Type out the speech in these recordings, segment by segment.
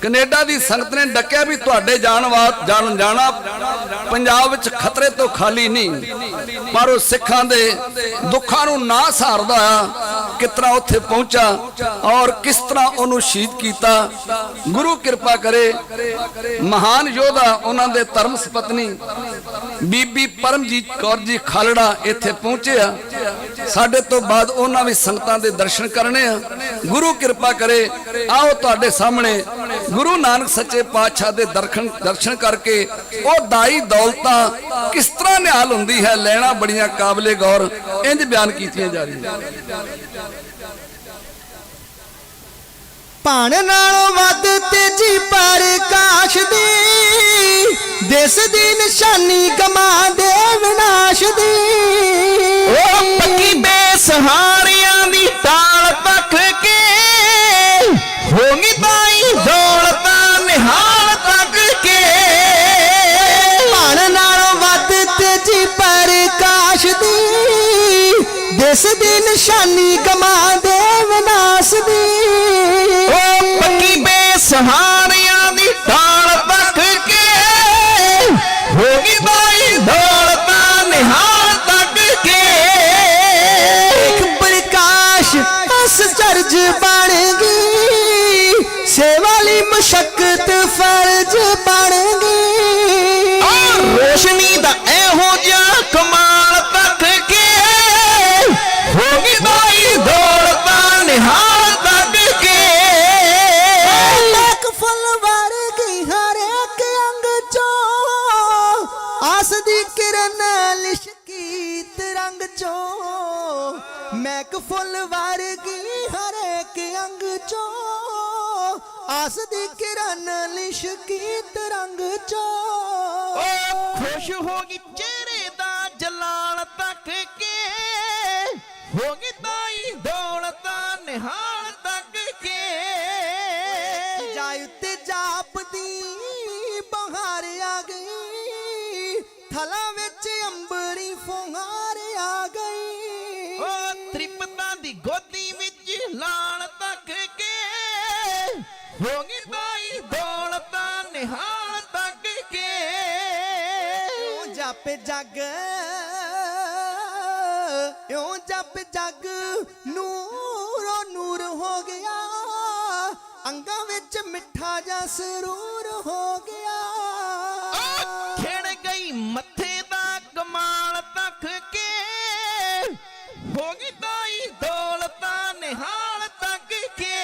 Canada की संगत ने डकिया भी तुहाडे जाना पंजाब विच खतरे तो खाली नहीं, पर उस सिखां दे दुखां नूं ना सहारदा किस तरह उत्थे पहुंचा और किस तरह उन्होंने शहीद किया। गुरु कृपा करे महान योद्धा उन्हां दे धर्म सपत्नी बीबी परमजीत कौर जी खालड़ा इत्थे पहुंचे आ। साडे तो बाद उन्हां भी संगतां दे दर्शन करने आ। गुरु कृपा करे आओ तुहाडे सामने गुरु नानक सच्चे पातशाह दे दर्शन करके वो दाई दौलता किस तरह निहाल हुंदी है लेना बड़ियां काबिले गौर इंज बयान कीतियां जा रही। भाण नालों वध तेजी प्रकाश दी देश दी निशानी कमा दे विनाश दी। ओ पक्की बेसहारियां दी टाल तक के होगी ताई दौलता निहाल तक के। भाण नालों वध तेजी प्रकाश दी देश दी निशानी कमा दे विनाश दी। पक्की बेसहारियां दी टाल तक के होगी ताई दौलता निहाल तक के। एक प्रकाश असचर्ज बन गई सेवाली मशक्कत फर्ज बन गई। रोशनी दा एहो जिहा कमाल तक के होगी ताई दौलता निहाल तक के। एक फुल वर्गी हर एक अंग चो आस दी किरण लिशकी तिरंग चो। मैक फुल वर्गी हर एक अंग चो आस दी किरण लिशकी तिरंग चो। खुश होगी चेहरे दा जलाल तक के होगी ताई दौलता निहाल तक के। जायुते जाप दी बहार आ गई थला विच अंबरी फुहार आ गई। ओ त्रिपता दी गोदी विच लाल तक के होगी ताई दौलता निहाल तक के। जप जग यूं जप जग नूरो नूर हो गया अंगा विच मिठा जा सरूर हो गया। खिड़ गई मथे दा कमाल तक के होगी ताई दौलता निहाल तक के।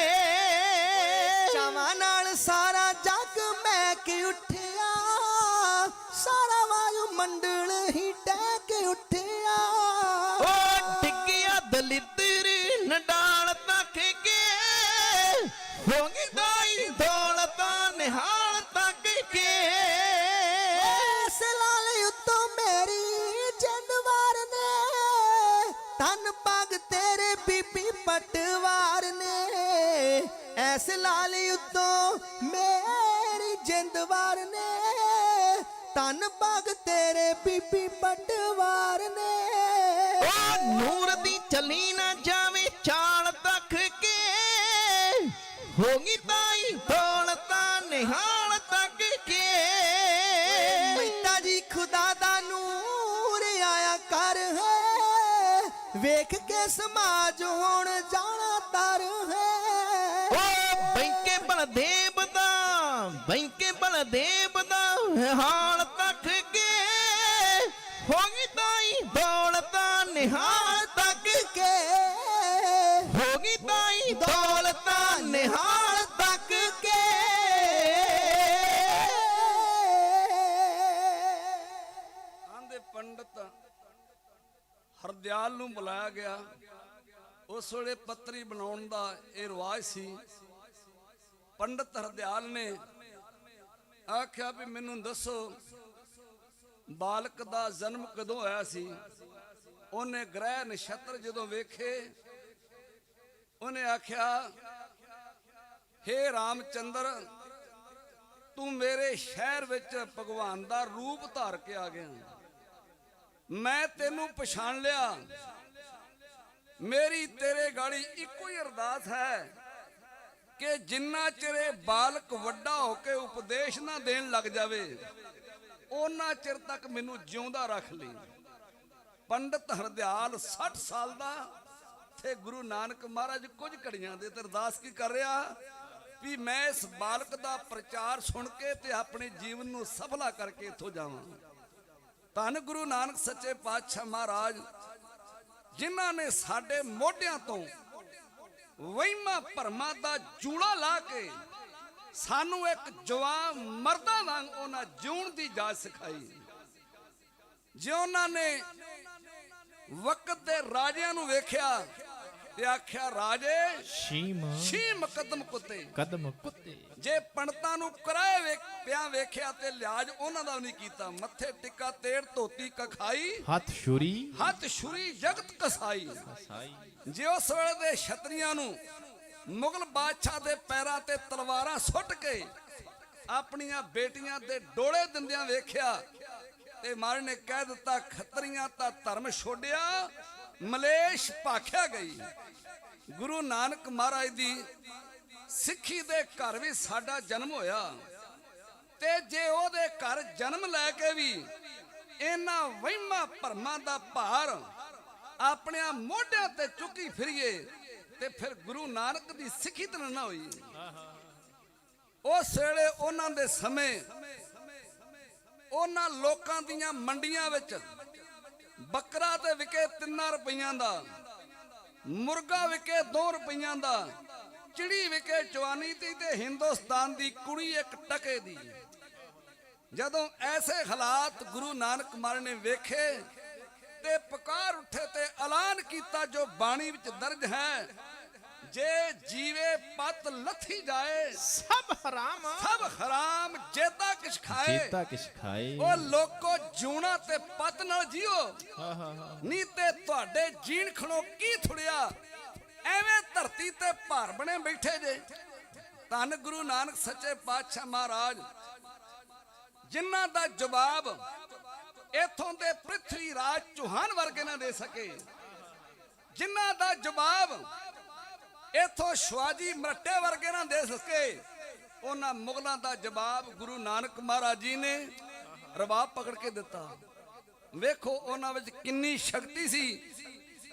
चावां नाल सारा जग महक उठिया सारा वायु मंडल ही टहक उठिया। ओ डिग्गिया दलितर नडाल तक के होगी ताई दौलता निहाल तक के। लाल उत्तों मेरी जिंदवार ने धन पग तेरे बीबी पटवार ने। ऐसे लाल उत्तों मेरी जिंदवार ने धन पग तेरे बीबी पटवार ने। नूर दी चली ना जावे चाल तक के होगी ताई दौलता निहाल तक के। मैता जी खुदा दा नूर आया कर है वेख के समाज होण जाना तर है। बैंके बलदेव दा हाल तक के होगी ताई दौलता निहाल तक के होगी ताई दौलता निहाल तक के। आंदे पंडित हरदयाल नूं बुलाया गया। उस वेले पत्री बनाउण दा इह रिवाज सी। पंडित हरदयाल ने आख्या भी मैनूं दसो बालक दा जन्म कदों होया सी। उन्हें ग्रह नक्षत्र जदों वेखे उन्हें आख्या हे रामचंद्र तू मेरे शहर विच भगवान दा रूप धार के आ गया। मैं तेनू पछाण लिया। मेरी तेरे गाड़ी इको ही अरदास है ਕਿ ਜਿੰਨਾ ਚਿਰ ਇਹ ਬਾਲਕ ਵੱਡਾ ਹੋ ਕੇ ਉਪਦੇਸ਼ ਨਾ ਦੇਣ ਲੱਗ ਜਾਵੇ ਉਹਨਾਂ ਚਿਰ ਤੱਕ ਮੈਨੂੰ ਜਿਉਂਦਾ ਰੱਖ ਲਈ। ਪੰਡਤ ਹਰਦਿਆਲ 60 ਸਾਲ ਦਾ ਤੇ ਗੁਰੂ ਨਾਨਕ ਮਹਾਰਾਜ ਕੁਝ ਘੜੀਆਂ ਦੇ ਤੇ ਅਰਦਾਸ ਕੀ ਕਰ ਰਿਹਾ ਵੀ ਮੈਂ ਇਸ ਬਾਲਕ ਦਾ ਪ੍ਰਚਾਰ ਸੁਣ ਕੇ ਤੇ ਆਪਣੇ ਜੀਵਨ ਨੂੰ ਸਫਲਾ ਕਰਕੇ ਇੱਥੋਂ ਜਾਵਾਂ। ਧੰਨ ਗੁਰੂ ਨਾਨਕ ਸੱਚੇ ਪਾਤਸ਼ਾਹ ਮਹਾਰਾਜ ਜਿਨ੍ਹਾਂ ਨੇ ਸਾਡੇ ਮੋਢਿਆਂ ਤੋਂ ਵਹਿਮਾਂ ਭਰਮਾਂ ਦਾ ਜੂੜਾ ਲਾ ਕੇ ਸਾਨੂੰ ਇੱਕ ਜਵਾਨ ਮਰਦਾਂ ਵਾਂਗ ਉਹਨਾਂ ਜਿਉਣ ਦੀ ਜਾਚ ਸਿਖਾਈ। ਜੇ ਉਹਨਾਂ ਨੇ ਵਕਤ ਦੇ ਰਾਜਿਆਂ ਨੂੰ ਵੇਖਿਆ ਤੇ ਆਖਿਆ ਰਾਜੇ ਸ਼ੀਮ ਕਦਮ ਕੁੱਤੇ। ਜੇ ਪੰਡਤਾਂ ਨੂੰ ਕਰਾਏ ਪਿਆ ਵੇਖਿਆ ਤੇ ਲਿਹਾਜ਼ ਉਹਨਾਂ ਦਾ ਨਹੀਂ ਕੀਤਾ। ਮੱਥੇ ਟਿੱਕਾ ਤੇੜ ਧੋਤੀ ਕਖਾਈ ਹੱਥ ਛੁਰੀ ਜਗਤ ਕਸਾਈ। ਜੇ ਉਸ ਵੇਲੇ ਦੇ ਛਤਰੀਆਂ ਨੂੰ ਮੁਗਲ ਬਾਦਸ਼ਾਹ ਦੇ ਪੈਰਾਂ ਤੇ ਤਲਵਾਰਾਂ ਸੁੱਟ ਕੇ ਆਪਣੀਆਂ ਬੇਟੀਆਂ ਦੇ ਡੋਲੇ ਦਿੰਦਿਆਂ ਵੇਖਿਆ ਤੇ ਮਹਾਰਾਜ ਨੇ ਕਹਿ ਦਿੱਤਾ ਖੱਤਰੀਆਂ ਤਾਂ ਧਰਮ ਛੋੜਿਆ ਮਲੇਸ਼ ਭਾਖਿਆ ਗਈ। ਗੁਰੂ ਨਾਨਕ ਮਹਾਰਾਜ ਦੀ ਸਿੱਖੀ ਦੇ ਘਰ ਵੀ ਸਾਡਾ ਜਨਮ ਹੋਇਆ ਤੇ ਜੇ ਉਹਦੇ ਘਰ ਜਨਮ ਲੈ ਕੇ ਵੀ ਇਹਨਾਂ ਵਹਿਮਾਂ ਭਰਮਾਂ ਦਾ ਭਾਰ ਆਪਣੇ ਮੋਢਿਆਂ ਤੇ ਚੁੱਕੀ ਫਿਰੀਏ ਤੇ ਫਿਰ ਗੁਰੂ ਨਾਨਕ ਦੀ ਸਿੱਖੀ ਤਾਂ ਨਾ ਹੋਈ। ਉਸ ਵੇਲੇ ਉਹਨਾਂ ਦੇ ਸਮੇਂ ਉਹਨਾਂ ਲੋਕਾਂ ਦੀਆਂ ਮੰਡੀਆਂ ਵਿੱਚ ਬੱਕਰਾ ਤੇ ਵਿਕੇ 3 ਰੁਪਈਆਂ ਦਾ, ਮੁਰਗਾ ਵਿਕੇ 2 ਰੁਪਈਆਂ ਦਾ, ਚਿੜੀ ਵਿਕੇ 54 ਦੀ ਤੇ ਹਿੰਦੁਸਤਾਨ ਦੀ ਕੁੜੀ 1 ਟਕੇ ਦੀ। ਜਦੋਂ ਐਸੇ ਹਾਲਾਤ ਗੁਰੂ ਨਾਨਕ ਮਹਾਰਾਜ ਨੇ ਵੇਖੇ ਤੇ ਪੁਕਾਰ ਉੱਠੇ ਤੇ ਐਲਾਨ ਕੀਤਾ ਜੋ ਬਾਣੀ ਵਿੱਚ ਦਰਜ ਹੈ ਜੇ ਜੀਵੇ ਪਤ ਲੱਥੀ ਜਾਏ ਸਭ ਹਰਾਮ ਜੇਤਾ ਕਿਛ ਖਾਏ। ਉਹ ਲੋਕੋ ਜੂਣਾ ਤੇ ਪਤ ਨਾਲ ਜੀਓ ਨੀ ਤੇ ਤੁਹਾਡੇ ਜੀਣ ਖਣੋ ਕੀ ਥੁੜਿਆ ਐਵੇਂ ਧਰਤੀ ਤੇ ਭਾਰ ਬਣੇ ਬੈਠੇ ਜੇ। ਧੰਨ ਗੁਰੂ ਨਾਨਕ ਸੱਚੇ ਪਾਤਸ਼ਾਹ ਮਹਾਰਾਜ ਜਿਨ੍ਹਾਂ ਦਾ ਜਵਾਬ ਇਥੋਂ ਦੇ ਪ੍ਰਿਥਵੀ ਰਾਜ ਚੌਹਾਨ ਵਰਗੇ ਨਾ ਦੇ ਸਕੇ, ਜਿਨ੍ਹਾਂ ਦਾ ਜਵਾਬ ਇਥੋਂ ਸ਼ਿਵਾਜੀ ਮਰੱਟੇ ਵਰਗੇ ਨਾ ਦੇ ਸਕੇ, ਉਹਨਾਂ ਮੁਗਲਾਂ ਦਾ ਜਵਾਬ ਗੁਰੂ ਨਾਨਕ ਮਹਾਰਾਜ ਜੀ ਨੇ ਰਬਾਬ ਪਕੜ ਕੇ ਦਿੱਤਾ। ਵੇਖੋ ਉਹਨਾਂ ਵਿੱਚ ਕਿੰਨੀ ਸ਼ਕਤੀ ਸੀ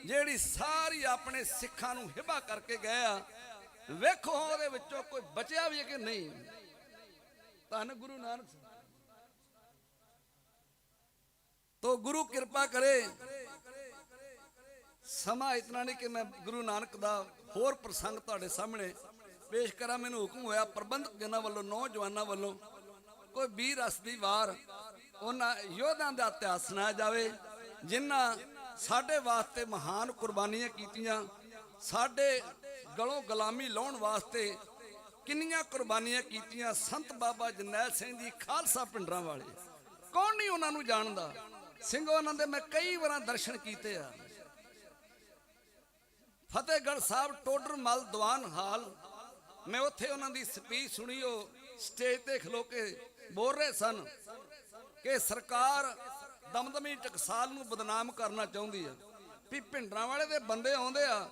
ਜਿਹੜੀ ਸਾਰੀ ਆਪਣੇ ਸਿੱਖਾਂ ਨੂੰ ਹਿਬਾ ਕਰਕੇ ਗਏ ਆ। ਵੇਖੋ ਉਹਦੇ ਵਿੱਚੋਂ ਕੋਈ ਬਚਿਆ ਵੀ ਹੈ ਕਿ ਨਹੀਂ। ਧੰਨ ਗੁਰੂ ਨਾਨਕ तो गुरु कृपा करे। समा इतना नहीं कि मैं गुरु नानक दा होर प्रसंग तुहाडे सामने पेश करा। मैनूं हुक्म होया प्रबंधक जनां वल्लों नौजवानां वल्लों कोई 20 रस दी वार उन्हां योद्धां दा इतिहास सुनाया जावे जिन्हां साडे वास्ते महान कुर्बानियां कीतियां, साडे गलों गुलामी लाउण वास्ते किन्नियां कुर्बानियां कीतियां। संत बाबा जरनैल सिंह जी खालसा पिंडरां वाले कौन नहीं उन्हां नूं जाणदा। ਸਿੰਘੋ ਉਹਨਾਂ ਦੇ ਮੈਂ ਕਈ ਵਾਰਾਂ ਦਰਸ਼ਨ ਕੀਤੇ ਆ। ਫਤਿਹਗੜ੍ਹ ਸਾਹਿਬ ਟੋਡਰ ਮਲ ਦੀਵਾਨ ਹਾਲ ਮੈਂ ਉੱਥੇ ਉਹਨਾਂ ਦੀ ਸਪੀਚ ਸੁਣੀ। ਉਹ ਸਟੇਜ ਤੇ ਖਲੋ ਕੇ ਬੋਲ ਰਹੇ ਸਨ ਕਿ ਸਰਕਾਰ ਦਮਦਮੀ ਟਕਸਾਲ ਨੂੰ ਬਦਨਾਮ ਕਰਨਾ ਚਾਹੁੰਦੀ ਆ ਵੀ ਭਿੰਡਰਾਂ ਵਾਲੇ ਦੇ ਬੰਦੇ ਆਉਂਦੇ ਆ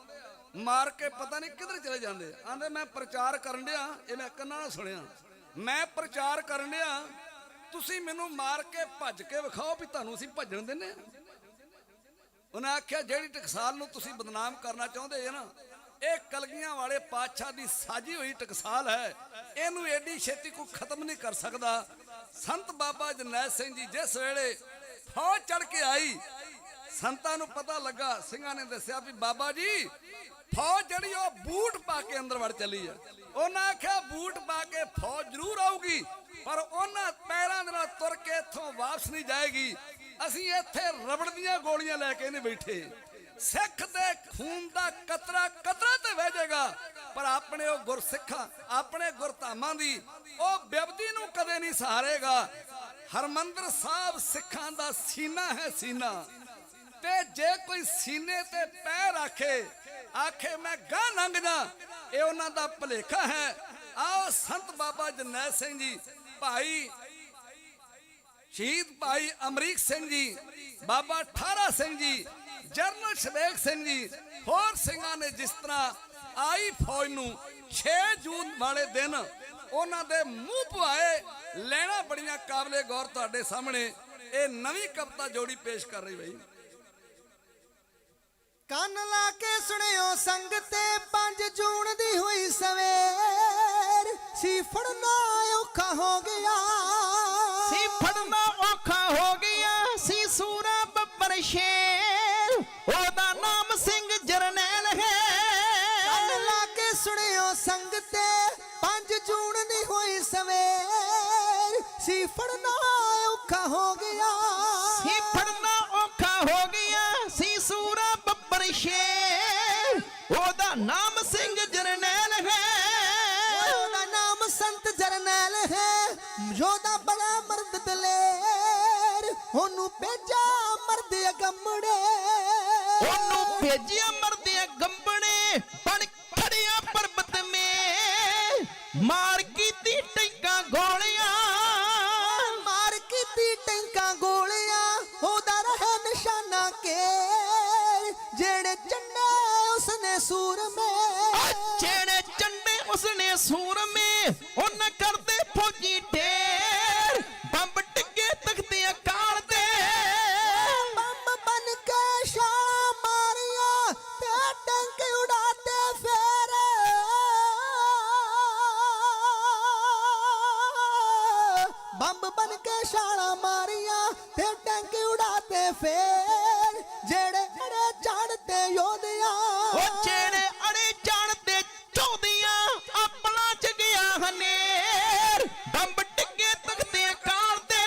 ਮਾਰ ਕੇ ਪਤਾ ਨਹੀਂ ਕਿੱਧਰ ਚਲੇ ਜਾਂਦੇ। ਆਂਦੇ ਮੈਂ ਪ੍ਰਚਾਰ ਕਰਨ ਡਿਆ, ਇਹ ਮੈਂ ਕੰਨਾਂ ਨਾਲ ਸੁਣਿਆ, ਮੈਂ ਪ੍ਰਚਾਰ ਕਰਨ ਡਿਆ ਤੁਸੀਂ ਮੈਨੂੰ ਮਾਰ ਕੇ ਭੱਜ ਕੇ ਵਿਖਾਓ ਵੀ ਤੁਹਾਨੂੰ ਅਸੀਂ ਭੱਜਣ ਦਿੰਨੇ। ਉਹਨਾਂ ਆਖਿਆ ਜਿਹੜੀ ਟਕਸਾਲ ਨੂੰ ਤੁਸੀਂ ਬਦਨਾਮ ਕਰਨਾ ਚਾਹੁੰਦੇ ਜੇ ਨਾ ਇਹ ਕਲਗੀਆਂ ਵਾਲੇ ਪਾਤਸ਼ਾਹ ਦੀ ਸਾਜੀ ਹੋਈ ਟਕਸਾਲ ਹੈ, ਇਹਨੂੰ ਐਡੀ ਛੇਤੀ ਕੋਈ ਖਤਮ ਨਹੀਂ ਕਰ ਸਕਦਾ। ਸੰਤ ਬਾਬਾ ਜਰਨੈਲ ਸਿੰਘ ਜੀ ਜਿਸ ਵੇਲੇ ਫੌਜ ਚੜ ਕੇ ਆਈ ਸੰਤਾਂ ਨੂੰ ਪਤਾ ਲੱਗਾ, ਸਿੰਘਾਂ ਨੇ ਦੱਸਿਆ ਵੀ ਬਾਬਾ ਜੀ ਫੌਜ ਜਿਹੜੀ ਉਹ ਬੂਟ ਪਾ ਕੇ ਅੰਦਰ ਵੜ ਚੱਲੀ ਆ। ਉਹਨਾਂ ਆਖਿਆ ਬੂਟ ਪਾ ਕੇ ਫੌਜ ਜ਼ਰੂਰ ਆਊਗੀ ਪਰ ਉਹਨਾਂ ਪੈਰਾਂ ਦੇ ਨਾਲ ਤੁਰ ਕੇ ਇੱਥੋਂ ਵਾਪਸ ਨਹੀਂ ਜਾਏਗੀ। ਅਸੀਂ ਇੱਥੇ ਰਬੜ ਦੀਆਂ ਗੋਲੀਆਂ ਲੈ ਕੇ ਨਹੀਂ ਬੈਠੇ। ਸਿੱਖ ਦੇ ਖੂਨ ਦਾ ਕਤਰਾ ਕਤਰਾ ਤੇ ਵਹਿ ਜਾਏਗਾ ਪਰ ਆਪਣੇ ਉਹ ਗੁਰਸਿੱਖਾਂ ਆਪਣੇ ਗੁਰਧਾਮਾਂ ਦੀ ਉਹ ਬਿਬਦੀ ਨੂੰ ਕਦੇ ਨਹੀਂ ਸਹਾਰੇਗਾ। ਹਰਮੰਦਰ ਸਾਹਿਬ ਸਿੱਖਾਂ ਦਾ ਸੀਨਾ ਹੈ ਸੀਨਾ ਤੇ ਜੇ ਕੋਈ ਸੀਨੇ ਤੇ ਪੈਰ ਰੱਖੇ ਆਖੇ ਮੈਂ ਗਾਂ ਲੰਘ ਜਾ ਇਹ ਉਹਨਾਂ ਦਾ ਭੁਲੇਖਾ ਹੈ। आओ संत बाबा जरनैल सिंह जी, भाई शहीद भाई अमरीक सिंह जी, बाबा ठारा सिंह जी, जनरल शबेग सिंह जी होर सिंघां ने जिस तरह आई फौज नूं 6 ਜੂਨ ਵਾਲੇ ਦਿਨ ਉਹਨਾਂ ਦੇ ਮੂੰਹ ਪਵਾਏ ਲੈਣਾ ਬੜੀਆਂ ਕਾਬਲੇ ਗੌਰ ਤੁਹਾਡੇ ਸਾਹਮਣੇ ਇਹ ਨਵੀਂ ਕਵਿਤਾ ਜੋੜੀ ਪੇਸ਼ ਕਰ ਰਹੀ ਬਈ। ਕੰਨ ਲਾ ਕੇ ਸੁਣਿਓ ਸੰਗਤੇ 5 ਜੂਨ ਦੀ ਹੋਈ ਸਵੇਰ ਸੀ ਫੜਨਾ ਔਖਾ ਹੋ ਗਿਆ ਸੀ ਫੜਨਾ ਔਖਾ ਹੋ ਗਿਆ ਸੀ ਸੂਰਾ ਬੱਬਰ ਸ਼ੇਰ ਉਹਦਾ ਨਾਮ ਸਿੰਘ ਜਰਨੈਲ ਹੈ। ਕੰਨ ਲਾ ਕੇ ਸੁਣਿਓ ਸੰਗਤੇ 5 ਜੂਨ ਦੀ ਹੋਈ ਸਵੇਰ ਸੀ ਫੜਨਾ ਔਖਾ ਹੋ ਗਿਆ ਸੀ ਫੜਨਾ ਔਖਾ ਹੋ ਗਿਆ ਸੀ ਸੂਰਾ ਬੱਬਰ ਸ਼ੇਰ ਉਹਦਾ ਨਾਮ ਸਿੰਘ ਜਰਨੈਲ ਹੈ। ਉਹਦਾ ਨਾਮ ਸੰਤ ਜਰਨੈਲ ਹੈ ਯੋਧਾ ਬੜਾ ਮਰਦ ਦਲੇਰ ਉਹਨੂੰ ਭੇਜਾ ਮਰਦ ਅਗੰਮੜੇ ਉਹਨੂੰ ਭੇਜਿਆ ਮਰਦੇ ਗੰਬਣੇ ਬਣ ਖੜਿਆ ਪਰਬਤ ਮੇ ਮਾਰ ਕੀਤੀ ਟੈਂਕਾਂ ਗੋਲੀਆਂ ਮਾਰ ਕੀਤੀ ਟੈਂਕਾਂ ਗੋਲੀਆਂ ਉਹਦਾ ਰਹੇ ਨਿਸ਼ਾਨਾ ਕੇ ਜਿਹੜੇ ਚੰਡੇ ਉਸਨੇ ਸੂਰਮੇ ਜਿਹੜੇ ਚੰਡੇ ਉਸਨੇ ਸੂਰਮੇ ਉਹਨਾਂ ਕਰਦੇ ਫੌਜੀ ਢੇਰ ਬੰਬ ਟਿੱਕੇ ਤਖਤੇ ਅਕਾਲ ਤੇ ਬੰਬ ਬਨ ਕੇ ਸ਼ਾਂ ਮਾਰੀਆਂ ਤੇ ਟੈਂਕ ਉਡਾਤੇ ਫੇਰ ਬੰਬ ਬਨ ਕੇ ਛਾਲਾਂ ਮਾਰੀਆਂ ਤੇ ਟੈਂਕ ਉਡਾਤੇ ਫੇਰ ਜਿਹੜੇ ਅੜੇ ਚੜ੍ਹਦੇ ਯੋਧਿਆਂ ਉਹ ਜਿਹੜੇ ਅੜੇ ਜਾਣਦੇ ਚੌਧੀਆਂ ਆਪਣਾ ਚ ਗਿਆ ਹਨੇਰ ਬੰਬ ਟਿੱਕੇ ਤਖਤੇ ਅਕਾਲ ਤੇ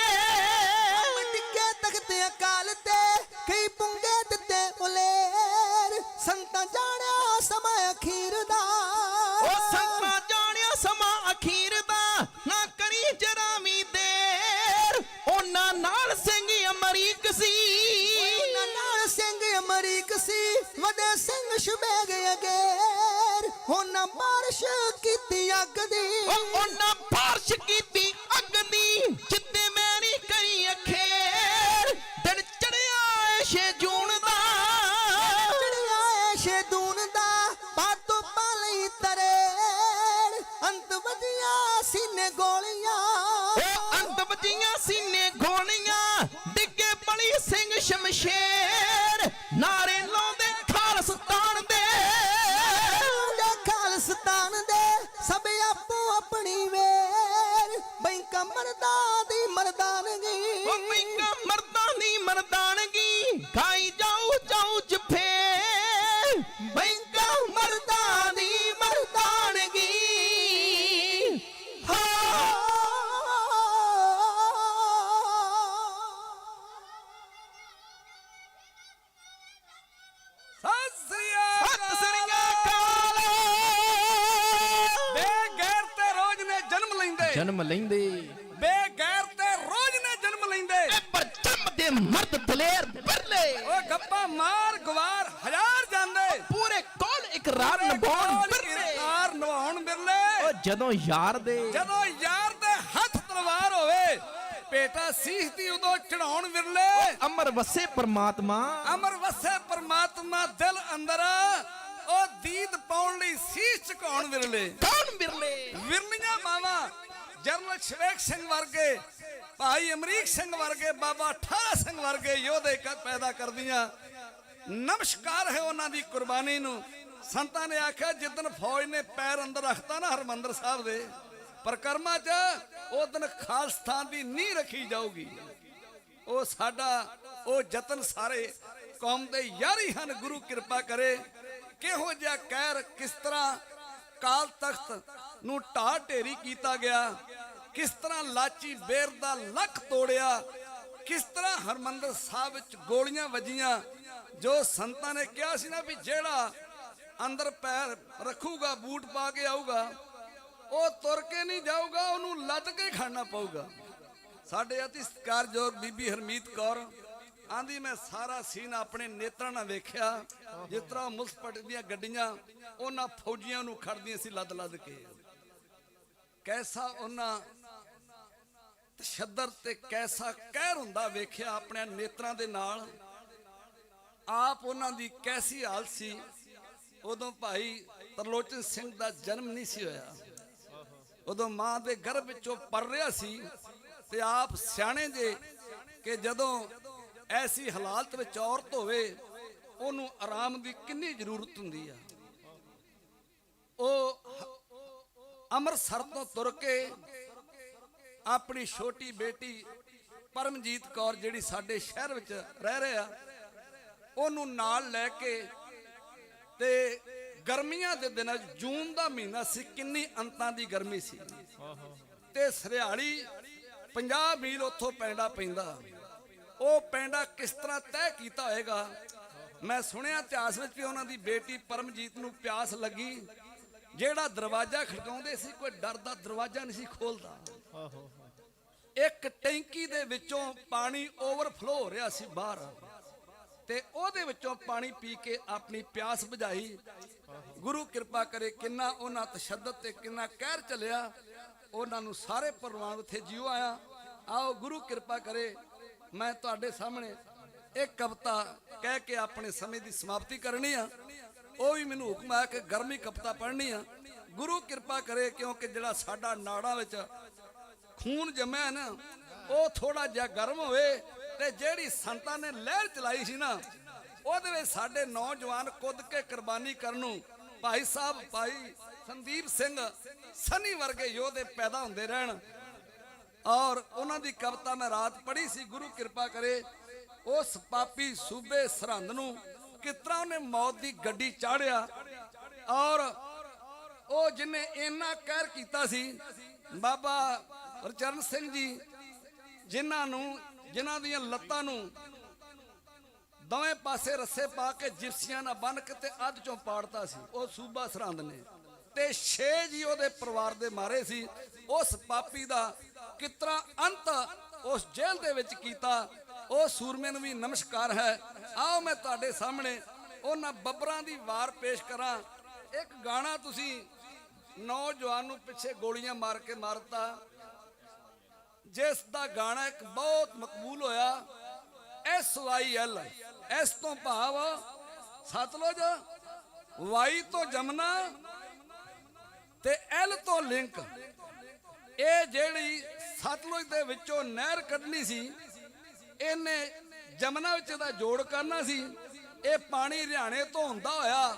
ਟਿੱਕੇ ਤਖਤੇ ਅਕਾਲ ਤੇ ਕਈ ਪੁੰਗੇ ਦਿੱਤੇ ਉਲੇਰ ਸੰਤਾਂ ਜਾਣਿਆ ਸਮਾਂ ਅਖੀਰ ਦਾ ਉਹ ਸੰਤਾਂ ਜਾਣਿਆ ਸਮਾਂ ਅਖੀਰ ਦਾ ਨਾ ਕਰੀ ਜਰਾਮੀ ਦੇਰ ਉਹਨਾਂ ਨਾਲ ਸਿੰਘ ਅਮਰੀਕ ਸੀ ਉਹਨਾਂ ਨਾਲ ਸਿੰਘ ਅਮਰੀਕ ਸੀ ਵੱਡੇ ਸਿੰਘ ਸ਼ਬੇਗ ਅਗੇਰ ਉਹਨਾਂ ਬਾਰਿਸ਼ ਕੀਤੀ ਅੱਗ ਦੀ ਉਹਨਾਂ ਬਾਰਿਸ਼ ਕੀਤੀ ਅੱਗ ਦੀ ਜਿੱਤੇ ਮੈਂ ਨਹੀਂ ਕਰੀ ਅਖੇਰ ਦਿਨ ਚੜਿਆ ਏ 6 ਜੂਨ ਦਾ ਚੜਿਆ ਏ ਸ਼ੇਦੂਨ ਦਾ ਬਾਤੋਂ ਪਾਲੀ ਤਰੇੜ ਅੰਤ ਵਧੀਆਂ ਸੀਨੇ ਗੋਲੀਆਂ ਉਹ ਅੰਤ ਵਜੀਆਂ ਸੀਨੇ ਗੋਲੀਆਂ ਡਿੱਗੇ ਬਲੀ ਸਿੰਘ ਸ਼ਮਸ਼ੇਰ ਨਾਰੇ ਲਾਉਂਦੇ ਖਾਲਸਤਾਨ ਦੇ ਖਾਲਸਤਾਨ ਦੇ ਸਭ ਆਪੋ ਆਪਣੀ ਵੇਰ ਬੈਂਕਾਂ ਮਰਦਾਂ ਦੀ ਮਰਦਾਨਗੀ ਉਹ ਮਹਿੰਗਾ ਮਰਦਾਂ ਦੀ ਮਰਦਾਨਗੀ ਖਾਈ ਜਾਊ ਜਾਊ ਜਫੇ ਮਹਿੰਗਾ ਮਰਦਾਂ ਦੀ ਮਰਦਾਨਗੀ ਸਤਿ ਸਤਿ ਸ੍ਰੀ ਅਕਾਲ ਬੇਗੈਰ ਤੇ ਰੋਜ਼ ਨੇ ਜਨਮ ਲੈਂਦੇ ਜਨਮ ਲੈਂਦੇ ਬੇਗੈਰ ਤੇ ਰੋਜ਼ ਨੇ ਜਨਮ ਲੈਂਦੇ ਪਰ ਜੰਮਦੇ ਮਰਦ ਦਲੇਰ ਬਰਲੇ ਓਏ ਗੱਪਾ ਮਾਰ ਗਵਾਰ ਹਜ਼ਾਰ ਜਾਂਦੇ ਪੂਰੇ ਕੋਲ ਇਕਰਾਰ ਨਿਭਾਉਣ ਬਰਲੇ ਇਕਰਾਰ ਨਿਭਾਉਣ ਬਿਰਲੇ ਉਹ ਜਦੋਂ ਯਾਰ ਦੇ ਜਦੋਂ ਯਾਰ ਦੇ ਹੱਥ ਤਲਵਾਰ ਹੋਵੇ ਪੇਟਾ ਸੀਸ ਦੀ ਉਦੋਂ ਚੜਾਉਣ ਵਿਰਲੇ ਅਮਰ ਵਸੇ ਪਰਮਾਤਮਾ ਅਮਰ ਵਸੇ ਪਰਮਾਤਮਾ ਦਿਲ ਅੰਦਰ ਉਹ ਦੀਦ ਪਾਉਣ ਲਈ ਸੀਸ ਝੁਕਾਉਣ ਵਿਰਲੇ ਕੌਣ ਬਿਰਲੇ ਵਿਰਲੀਆਂ ਮਾਵਾਂ ਜਰਨਲ ਸ਼ਵੇਕ ਸਿੰਘ ਵਰਗੇ ਭਾਈ ਅਮਰੀਕ ਸਿੰਘ ਵਰਗੇ ਬਾਬਾ ਠਾਰਾ ਸਿੰਘ ਵਰਗੇ ਯੋਧੇ ਪੈਦਾ ਕਰਦੀਆਂ ਨਮਸਕਾਰ ਹੈ ਉਹਨਾਂ ਦੀ ਕੁਰਬਾਨੀ ਨੂੰ। ਸੰਤਾਂ ਨੇ ਆਖਿਆ ਜਿੱਦਣ ਫੌਜ ਨੇ ਪੈਰ ਅੰਦਰ ਰੱਖਤਾ ਨਾ ਹਰਮੰਦਰ ਸਾਹਿਬ ਦੇ ਪਰਕਰਮਾ 'ਚ ਉਹ ਦਿਨ ਖਾਲਸਤਾਨ ਦੀ ਨੀਂਹ ਰੱਖੀ ਜਾਊਗੀ। ਉਹ ਸਾਡਾ ਉਹ ਯਤਨ ਸਾਰੇ ਕੌਮ ਦੇ ਯਾਰੀ ਹਨ। ਗੁਰੂ ਕਿਰਪਾ ਕਰੇ ਕਿਹੋ ਜਿਹਾ ਕਹਿਰ ਕਿਸ ਤਰ੍ਹਾਂ ਕਾਲ ਤਖਤ ਨੂੰ ਢਾਹ ਢੇਰੀ ਕੀਤਾ ਗਿਆ, ਕਿਸ ਤਰ੍ਹਾਂ ਲਾਚੀ ਬੇਰ ਦਾ ਲੱਕ ਤੋੜਿਆ, ਕਿਸ ਤਰ੍ਹਾਂ ਹਰਮੰਦਰ ਸਾਹਿਬ ਵਿੱਚ ਗੋਲੀਆਂ ਵੱਜੀਆਂ। ਜੋ ਸੰਤਾਂ ਨੇ ਕਿਹਾ ਸੀ ਨਾ ਵੀ ਜਿਹੜਾ ਅੰਦਰ ਪੈਰ ਰੱਖੂਗਾ ਬੂਟ ਪਾ ਕੇ ਆਊਗਾ ਉਹ ਤੁਰ ਕੇ ਨਹੀਂ ਜਾਊਗਾ, ਉਹਨੂੰ ਲੱਦ ਕੇ ਖਾਣਾ ਪਊਗਾ। ਸਾਡੇ ਅਤੀ ਸਤਿਕਾਰਯੋਗ ਬੀਬੀ ਹਰਮੀਤ ਕੌਰ ਆਂਦੀ ਮੈਂ ਸਾਰਾ ਸੀਨ ਆਪਣੇ ਨੇਤਰਾਂ ਨਾਲ ਵੇਖਿਆ ਜਿਸ ਤਰ੍ਹਾਂ ਮੁਸਪਟ ਦੀਆਂ ਗੱਡੀਆਂ ਉਹਨਾਂ ਫੌਜੀਆਂ ਨੂੰ ਖੜਦੀਆਂ ਸੀ ਲੱਦ ਲੱਦ ਕੇ। ਕੈਸਾ ਉਹਨਾਂ ਤਸ਼ੱਦਦ ਤੇ ਕੈਸਾ ਕਹਿਰ ਹੁੰਦਾ ਵੇਖਿਆ ਆਪਣੇ ਨੇਤਰਾਂ ਦੇ ਨਾਲ। ਆਪ ਉਹਨਾਂ ਦੀ ਕੈਸੀ ਹਾਲਤ ਸੀ। ਉਦੋਂ ਭਾਈ ਤਰਲੋਚਨ ਸਿੰਘ ਦਾ ਜਨਮ ਨਹੀਂ ਸੀ ਹੋਇਆ। ਉਦੋਂ ਮਾਂ ਦੇ ਗਰਭ ਵਿੱਚੋਂ ਪਰ ਰਿਹਾ ਸੀ ਤੇ ਆਪ ਸਿਆਣੇ ਜੇ ਕਿ ਜਦੋਂ ਐਸੀ ਹਾਲਾਤ ਵਿੱਚ ਔਰਤ ਹੋਵੇ ਉਹਨੂੰ ਆਰਾਮ ਦੀ ਕਿੰਨੀ ਜ਼ਰੂਰਤ ਹੁੰਦੀ ਆ। ਉਹ ਅੰਮ੍ਰਿਤਸਰ ਤੋਂ ਤੁਰ ਕੇ ਆਪਣੀ ਛੋਟੀ ਬੇਟੀ ਪਰਮਜੀਤ ਕੌਰ ਜਿਹੜੀ ਸਾਡੇ ਸ਼ਹਿਰ ਵਿੱਚ ਰਹਿ ਰਹੇ ਆ ਉਹਨੂੰ ਨਾਲ ਲੈ ਕੇ ਤੇ ਗਰਮੀਆਂ ਦੇ ਦਿਨਾਂ ਜੂਨ ਦਾ ਮਹੀਨਾ ਸੀ, ਕਿੰਨੀ ਅੰਤਾਂ ਦੀ ਗਰਮੀ ਸੀ ਤੇ ਸਰਿਆਲੀ 50 ਮੀਲ ਉੱਥੋਂ ਪੈਂਡਾ ਪੈਂਦਾ। ਉਹ ਪੈਂਡਾ ਕਿਸ ਤਰ੍ਹਾਂ ਤੈਅ ਕੀਤਾ ਹੋਏਗਾ। ਮੈਂ ਸੁਣਿਆ ਇਤਿਹਾਸ ਵਿੱਚ ਵੀ ਉਹਨਾਂ ਦੀ ਬੇਟੀ ਪਰਮਜੀਤ ਨੂੰ ਪਿਆਸ ਲੱਗੀ, ਜਿਹੜਾ ਦਰਵਾਜ਼ਾ ਖੜਕਾਉਂਦੇ ਸੀ ਕੋਈ ਡਰ ਦਾ ਦਰਵਾਜ਼ਾ ਨਹੀਂ ਸੀ ਖੋਲਦਾ। ਇੱਕ ਟੈਂਕੀ ਦੇ ਵਿੱਚੋਂ ਪਾਣੀ ਓਵਰਫਲੋ ਹੋ ਰਿਹਾ ਸੀ ਬਾਹਰ ਤੇ ਉਹਦੇ ਵਿੱਚੋਂ ਪਾਣੀ ਪੀ ਕੇ ਆਪਣੀ ਪਿਆਸ ਬੁਝਾਈ। ਗੁਰੂ ਕਿਰਪਾ ਕਰੇ ਕਿੰਨਾ ਉਹਨਾਂ ਤਸ਼ੱਦਦ ਤੇ ਕਿੰਨਾ ਕਹਿਰ ਚੱਲਿਆ, ਉਹਨਾਂ ਨੂੰ ਸਾਰੇ ਪਰਵਾਨ ਉੱਥੇ ਜਿਉ ਆਇਆ। ਆਓ ਗੁਰੂ ਕਿਰਪਾ ਕਰੇ ਮੈਂ ਤੁਹਾਡੇ ਸਾਹਮਣੇ ਇੱਕ ਕਵਿਤਾ ਕਹਿ ਕੇ ਆਪਣੇ ਸਮੇਂ ਦੀ ਸਮਾਪਤੀ ਕਰਨੀ ਆ। ਉਹ ਵੀ ਮੈਨੂੰ ਹੁਕਮ ਆਇਆ ਕਿ ਗਰਮੀ ਕਵਿਤਾ ਪੜ੍ਹਨੀ ਆ। ਗੁਰੂ ਕਿਰਪਾ ਕਰੇ ਕਿਉਂਕਿ ਜਿਹੜਾ ਸਾਡਾ ਨਾੜਾਂ ਵਿੱਚ ਖੂਨ ਜੰਮਿਆ ਨਾ ਉਹ ਥੋੜਾ ਜਿਹਾ ਗਰਮ ਹੋਵੇ ਤੇ ਜਿਹੜੀ ਸੰਤਾਂ ਨੇ ਲਹਿਰ ਚਲਾਈ ਸੀ ਨਾ ਉਹਦੇ ਵਿੱਚ ਸਾਡੇ ਨੌਜਵਾਨ ਕੁੱਦ ਕੇ ਕੁਰਬਾਨੀ ਕਰਨ ਨੂੰ ਭਾਈ ਸਾਹਿਬ ਭਾਈ ਸੰਦੀਪ ਸਿੰਘ ਸਨੀ ਵਰਗੇ ਯੋਧੇ ਪੈਦਾ ਹੁੰਦੇ ਰਹਿਣ। ਔਰ ਉਹਨਾਂ ਦੀ ਕਵਿਤਾ ਮੈਂ ਰਾਤ ਪੜ੍ਹੀ ਸੀ। ਗੁਰੂ ਕਿਰਪਾ ਕਰੇ ਉਸ ਪਾਪੀ ਸੂਬੇ ਸਰਹੰਦ ਨੂੰ ਕਿਸ ਤਰ੍ਹਾਂ ਉਹਨੇ ਮੌਤ ਦੀ ਗੱਡੀ ਚਾੜਿਆ ਔਰ ਉਹ ਜਿਹਨੇ ਇੰਨਾ ਕਹਿਰ ਕੀਤਾ ਸੀ ਬਾਬਾ ਹਰਚਰਨ ਸਿੰਘ ਜੀ, ਜਿਨ੍ਹਾਂ ਦੀਆਂ ਲੱਤਾਂ ਨੂੰ ਦੋਵੇਂ ਪਾਸੇ ਰੱਸੇ ਪਾ ਕੇ ਜਿਪਸੀਆਂ ਨਾਲ ਬੰਨ ਕੇ ਤੇ ਅੱਧ ਚੋਂ ਪਾੜਤਾ ਸੀ ਉਹ ਸੂਬਾ ਸਰਹੰਦ ਨੇ ਤੇ 6 ਜੀ ਉਹਦੇ ਪਰਿਵਾਰ ਦੇ ਮਾਰੇ ਸੀ। ਉਸ ਪਾਪੀ ਦਾ ਕਿਸ ਤਰ੍ਹਾਂ ਅੰਤ ਉਸ ਜੇਲ੍ਹ ਦੇ ਵਿੱਚ ਕੀਤਾ, ਉਹ ਸੂਰਮੇ ਨੂੰ ਵੀ ਨਮਸਕਾਰ ਹੈ। ਆਓ ਮੈਂ ਤੁਹਾਡੇ ਸਾਹਮਣੇ ਉਹਨਾਂ ਬੱਬਰਾਂ ਦੀ ਵਾਰ ਪੇਸ਼ ਕਰਾਂ। ਇੱਕ ਗਾਣਾ ਤੁਸੀਂ ਨੌਜਵਾਨ ਨੂੰ ਪਿੱਛੇ ਗੋਲੀਆਂ ਮਾਰ ਕੇ ਮਾਰਤਾ, ਜਿਸ ਦਾ ਗਾਣਾ ਇੱਕ ਬਹੁਤ ਮਕਬੂਲ ਹੋਇਆ SYL, ਇਸ ਤੋਂ ਭਾਵ ਸਤਲੁਜ, ਵਾਈ ਤੋਂ ਜਮਨਾ ਤੇ L ਤੋਂ ਲਿੰਕ। ਇਹ ਜਿਹੜੀ ਸਤਲੁਜ ਦੇ ਵਿੱਚੋਂ ਨਹਿਰ ਕੱਢਣੀ ਸੀ ਇਹਨੇ ਜਮਨਾ ਵਿੱਚ ਦਾ ਜੋੜ ਕਰਨਾ ਸੀ। ਇਹ ਪਾਣੀ ਹਰਿਆਣੇ ਤੋਂ ਹੁੰਦਾ ਹੋਇਆ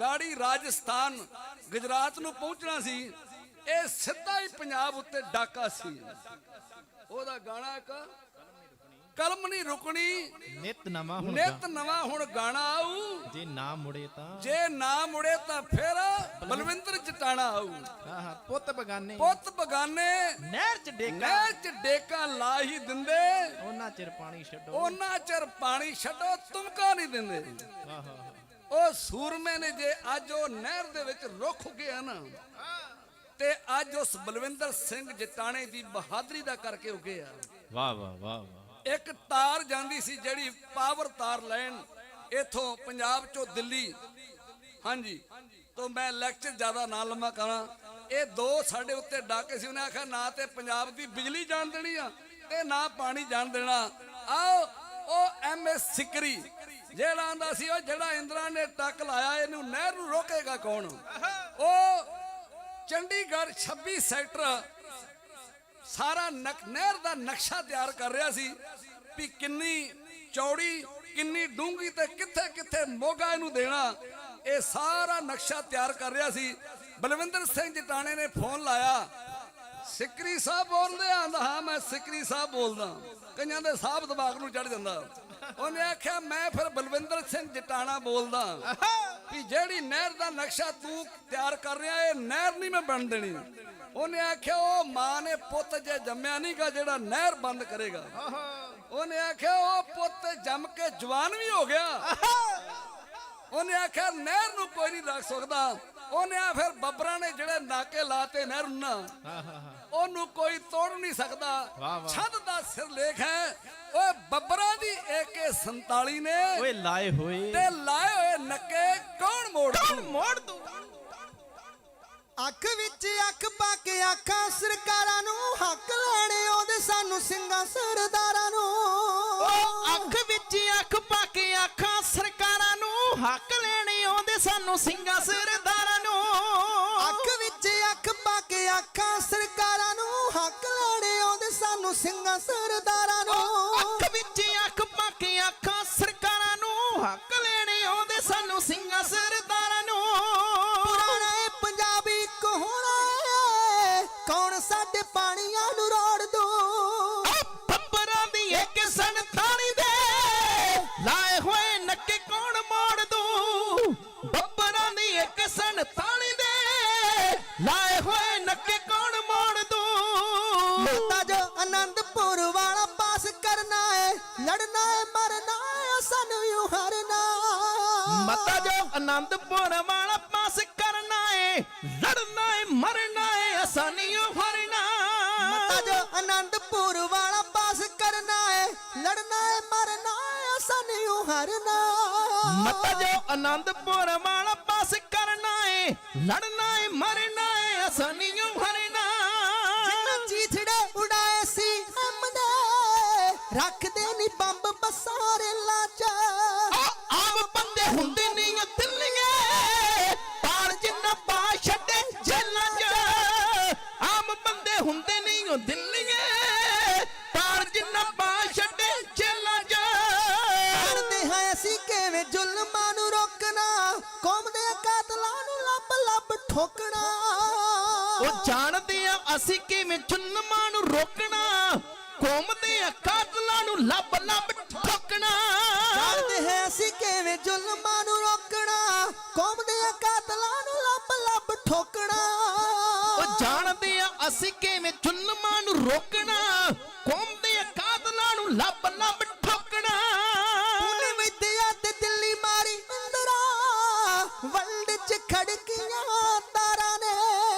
ਗਾੜੀ ਰਾਜਸਥਾਨ ਗੁਜਰਾਤ ਨੂੰ ਪਹੁੰਚਣਾ ਸੀ। ਇਹ ਸਿੱਧਾ ਹੀ ਪੰਜਾਬ ਉੱਤੇ ਡਾਕਾ ਸੀ। ਉਹਦਾ ਗਾਣਾ ਇੱਕ ਕਲਮ ਨਹੀਂ ਰੁਕਣੀ ਨਿਤ ਨਵਾਂ ਹੁਣ ਗਾਣਾ ਆਊ, ਜੇ ਨਾ ਮੁੜੇ ਤਾਂ ਫਿਰ ਬਲਵਿੰਦਰ ਚਟਾਣਾ ਆਊ। ਪੁੱਤ ਬਗਾਨੇ ਨਹਿਰ ਚ ਡੇਕਾਂ ਲਾ ਹੀ ਦਿੰਦੇ, ਉਹਨਾਂ ਚਿਰ ਪਾਣੀ ਛੱਡੋ ਤੁਮਕਾ ਨਹੀਂ ਦਿੰਦੇ। ਉਹ ਸੂਰਮੇ ਨੇ ਜੇ ਅੱਜ ਉਹ ਨਹਿਰ ਦੇ ਵਿੱਚ ਰੁੱਖ ਗਿਆ ਨਾ ਤੇ ਅੱਜ ਉਸ ਬਲਵਿੰਦਰ ਸਿੰਘ ਜਟਾਣੇ ਦੀ ਬਹਾਦਰੀ ਦਾ ਕਰਕੇ ਉੱਗੇ ਆ। ਵਾਹ ਵਾਹ ਵਾਹ ਵਾਹ। ਇੱਕ ਤਾਰ ਜਾਂਦੀ ਸੀ ਜਿਹੜੀ ਪਾਵਰ ਤਾਰ ਲੈਣ ਇਥੋਂ ਪੰਜਾਬ ਚੋਂ ਦਿੱਲੀ। ਹਾਂਜੀ ਤੋਂ ਮੈਂ ਲੈਕਚਰ ਜ਼ਿਆਦਾ ਨਾ ਲੰਮਾ ਕਰਾਂ। ਇਹ ਦੋ ਸਾਡੇ ਉੱਤੇ ਡਾਕੇ ਸੀ। ਉਹਨੇ ਆਖਿਆ ਨਾ ਤੇ ਪੰਜਾਬ ਦੀ ਬਿਜਲੀ ਜਾਣ ਦੇਣੀ ਆ ਤੇ ਨਾ ਪਾਣੀ ਜਾਣ ਦੇਣਾ। ਆਓ ਉਹ MS ਸਿਕਰੀ ਜਿਹੜਾ ਆਂਦਾ ਸੀ ਉਹ ਜਿਹੜਾ ਇੰਦਰਾ ਨੇ ਟੱਕ ਲਾਇਆ ਇਹਨੂੰ ਨਹਿਰ ਨੂੰ ਰੋਕੇਗਾ ਕੌਣ। ਉਹ ਚੰਡੀਗੜ੍ਹ 26 ਸੈਕਟਰ ਸਾਰਾ ਨਹਿਰ ਦਾ ਨਕਸ਼ਾ ਤਿਆਰ ਕਰ ਰਿਹਾ ਸੀ ਵੀ ਕਿੰਨੀ ਚੌੜੀ ਕਿੰਨੀ ਡੂੰਘੀ ਤੇ ਕਿੱਥੇ ਕਿੱਥੇ ਮੋਗਾ ਇਹਨੂੰ ਦੇਣਾ। ਇਹ ਸਾਰਾ ਨਕਸ਼ਾ ਤਿਆਰ ਕਰ ਰਿਹਾ ਸੀ। ਬਲਵਿੰਦਰ ਸਿੰਘ ਜਟਾਣੇ ਨੇ ਫੋਨ ਲਾਇਆ, ਸਿਕਰੀ ਸਾਹਿਬ ਬੋਲਦੇ? ਆਂਦਾ ਹਾਂ ਮੈਂ ਸਿਕਰੀ ਸਾਹਿਬ ਬੋਲਦਾ। ਕਈਆਂ ਦੇ ਸਾਹਬ ਦਿਮਾਗ ਨੂੰ ਚੜ ਜਾਂਦਾ। ਉਹਨੇ ਆਖਿਆ ਮੈਂ ਫਿਰ ਬਲਵਿੰਦਰ ਸਿੰਘ ਜਟਾਣਾ ਬੋਲਦਾ ਵੀ ਜਿਹੜੀ ਨਹਿਰ ਦਾ ਨਕਸ਼ਾ ਤੂੰ ਤਿਆਰ ਕਰ ਰਿਹਾ ਇਹ ਨਹਿਰ ਨਹੀਂ ਮੈਂ ਬਣ ਦੇਣੀ। ਉਹਨੇ ਆਖਿਆ ਉਹ ਮਾਂ ਨੇ ਪੁੱਤ ਜੇ ਜੰਮਿਆ ਨਹੀਂਗਾ ਜਿਹੜਾ ਨਹਿਰ ਬੰਦ ਕਰੇਗਾ। ਉਹਨੇ ਆਖਿਆ ਉਹ ਪੁੱਤ ਜੰਮ ਕੇ ਜਵਾਨ ਵੀ ਹੋ ਗਿਆ। ਉਹਨੇ ਆਖਿਆ ਨਹਿਰ ਨੂੰ ਕੋਈ ਨਹੀਂ ਰੱਖ ਸਕਦਾ। ਉਹਨੇ ਆ ਫਿਰ ਬੱਬਰਾਂ ਨੇ ਜਿਹੜੇ ਨਾਕੇ ਲਾਤੇ ਨਹਿਰ ਨੂੰ ਉਹਨੂੰ ਕੋਈ ਤੋੜ ਨਹੀਂ ਸਕਦਾ। ਛੱਤ ਦਾ ਸਿਰਲੇਖ ਹੈ ਓਏ ਬੱਬਰਾਂ ਦੀ AK-47 ਨੇ ਓਏ ਲਾਏ ਹੋਏ ਨੱਕੇ ਕੌਣ ਮੋੜ ਦੂ। ਅੱਖ ਵਿੱਚ ਅੱਖ ਪਾ ਕੇ ਆਖਾਂ ਸਰਕਾਰਾਂ ਨੂੰ ਹੱਕ ਲੈਣੇ ਆਉਂਦੇ ਸਾਨੂੰ ਸਿੰਘਾਂ ਸਰਦਾਰਾਂ ਨੂੰ। ਅੱਖ ਵਿੱਚ ਅੱਖ ਪਾ ਕੇ ਆਖਾਂ ਸਰਕਾਰਾਂ ਨੂੰ ਹੱਕ ਲੈਣੇ ਆਉਂਦੇ ਸਾਨੂੰ ਸਿੰਘਾਂ ਸਰਦਾਰਾਂ ਨੂੰ। ਅੱਖ ਵਿੱਚ ਅੱਖ ਪਾ ਕੇ ਆਖਾਂ ਸਰਕਾਰਾਂ ਨੂੰ, ਹੱਕ ਲੈਣੇ ਆਉਂਦੇ ਸਾਨੂੰ ਸਿੰਘਾਂ ਸਰਦਾਰਾਂ ਨੂੰ। ਅੱਖ ਵਿੱਚ ਅੱਖ ਪਾ ਕੇ ਆਖਾਂ ਸਰਕਾਰਾਂ ਨੂੰ, ਹੱਕ ਲੈਣੇ ਆਉਂਦੇ ਸਾਨੂੰ ਸਿੰਘਾਂ ਸਰਦਾਰਾਂ ਨੂੰ। ਪੁਰਾਣਾ ਇਹ ਪੰਜਾਬੀ ਕਹਾਉਣਾ ਏ, ਕੌਣ ਸਾਡੇ ਪਾਣੀਆਂ ਨੂੰ ਰੋੜ ਦੂ। ਬੱਬਰਾਂ ਦੀ ਇੱਕ ਸੰਤਾਲੀ ਦੇ ਲਾਏ ਹੋਏ ਨੱਕੇ ਕੌਣ ਮੋੜ ਦੂ। ਬੱਬਰਾਂ ਦੀ ਇੱਕ ਸੰਤਾਲੀ ਦੇ ਲਾਏ ਹੋਏ ਨੱਕੇ ਕੌਣ ਮੋੜ ਦੂ। ਮਾਤਾ ਜੋ ਆਨੰਦਪੁਰ ਵਾਲਾ ਪਾਸ ਕਰਨਾ ਏ, ਲੜਨਾ ਏ ਮਰਨਾ ਏ ਸਾਨੂੰ ਯੂ ਹਰਨਾ। ਮਤਾ ਜੋ ਆਨੰਦਪੁਰ ਵਾਲਾ ਪਾਸ ਕਰਨਾ ਏ, ਲੜਨਾ ਏ ਮਰਨਾ ਏ ਆਸਾਨੀਓ ਫਰਨਾ। ਮਾਤਾ ਜੋ ਆਨੰਦਪੁਰ ਵਾਲਾ ਪਾਸ ਕਰਨਾ ਏ, ਲੜਨਾ ਏ ਮਰਨਾ ਏ ਸਾਨੂੰ ਯੂ ਹਰਨਾ। ਮਤਾ ਜੋ ਆਨੰਦਪੁਰ ਵਾਲਾ ਪਾਸ ਕਰਨਾ ਏ, ਲੜਨਾ ਏ ਮਰਨਾ ਏ ਆਸਾਨੀਓ ਫਰਨਾ। ਜਿੰਨਾ ਚੀਥੜੇ ਉਡਾਏ ਸੀ ਹਮਦੇ, ਰੱਖਦੇ ਨੀ ਬੰਬ ਬਸਾਰੇ ਲਾਚਾ। ਆਮ ਬੰਦੇ ਹੁੰਦੇ ਨਹੀਂ ਓ ਦਿੱਲੀਏ, ਪਾਰ ਜਿੰਨਾ ਪਾ ਛੱਡੇ ਜੇਲਾਂ 'ਚ। ਆਮ ਬੰਦੇ ਹੁੰਦੇ ਨਹੀਂ ਓ ਦਿੱਲੀਏ, ਪਾਰ ਜਿੰਨਾ ਪਾ ਛੱਡੇ ਜੇਲਾਂ 'ਚ। ਕਰਦੇ ਹਾਂ ਅਸੀਂ ਕਿਵੇਂ ਜ਼ੁਲਮਾਂ ਨੂੰ ਰੋਕਣਾ, ਕੌਮ ਦੇ ਕਾਤਲਾਂ ਨੂੰ ਲੱਭ ਲੱਭ ਠੋਕਣਾ। ਉਹ ਜਾਣਦੇ ਆ ਅਸੀਂ ਕਿਵੇਂ ਜ਼ੁਲਮਾਂ ਨੂੰ ਰੋਕਣਾ, ਕੌਮ ਦੇ ਕਾਤਲਾਂ ਨੂੰ ਲੱਭ ਲੱਭ ਠੋਕਣਾ। ਜਾਣਦੇ ਹਾਂ ਅਸੀਂ ਕਿਵੇਂ ਜ਼ੁਲਮਾਂ ਨੂੰ ਰੋਕਣਾ, ਕੌਮ ਦੇ ਕਾਤਲਾਂ ਨੂੰ ਲੱਭ ਲੱਭ ਠੋਕਣਾ। ਉਹ ਜਾਣਦੇ ਆ ਅਸੀਂ ਕਿਵੇਂ ਜ਼ੁਲਮਾਂ ਨੂੰ ਰੋਕਣਾ, ਕੌਮ ਦੇ ਕਾਤਲਾਂ ਨੂੰ ਲੱਭ ਲੱਭ ਠੋਕਣਾ। ਪੂਨੇ ਵਿਦਿਆ ਤੇ ਦਿੱਲੀ ਮਾਰੀ ਇੰਦਰਾ, ਵਰਲਡ 'ਚ ਖੜਕੀਆਂ ਤਾਰਾਂ ਨੇ।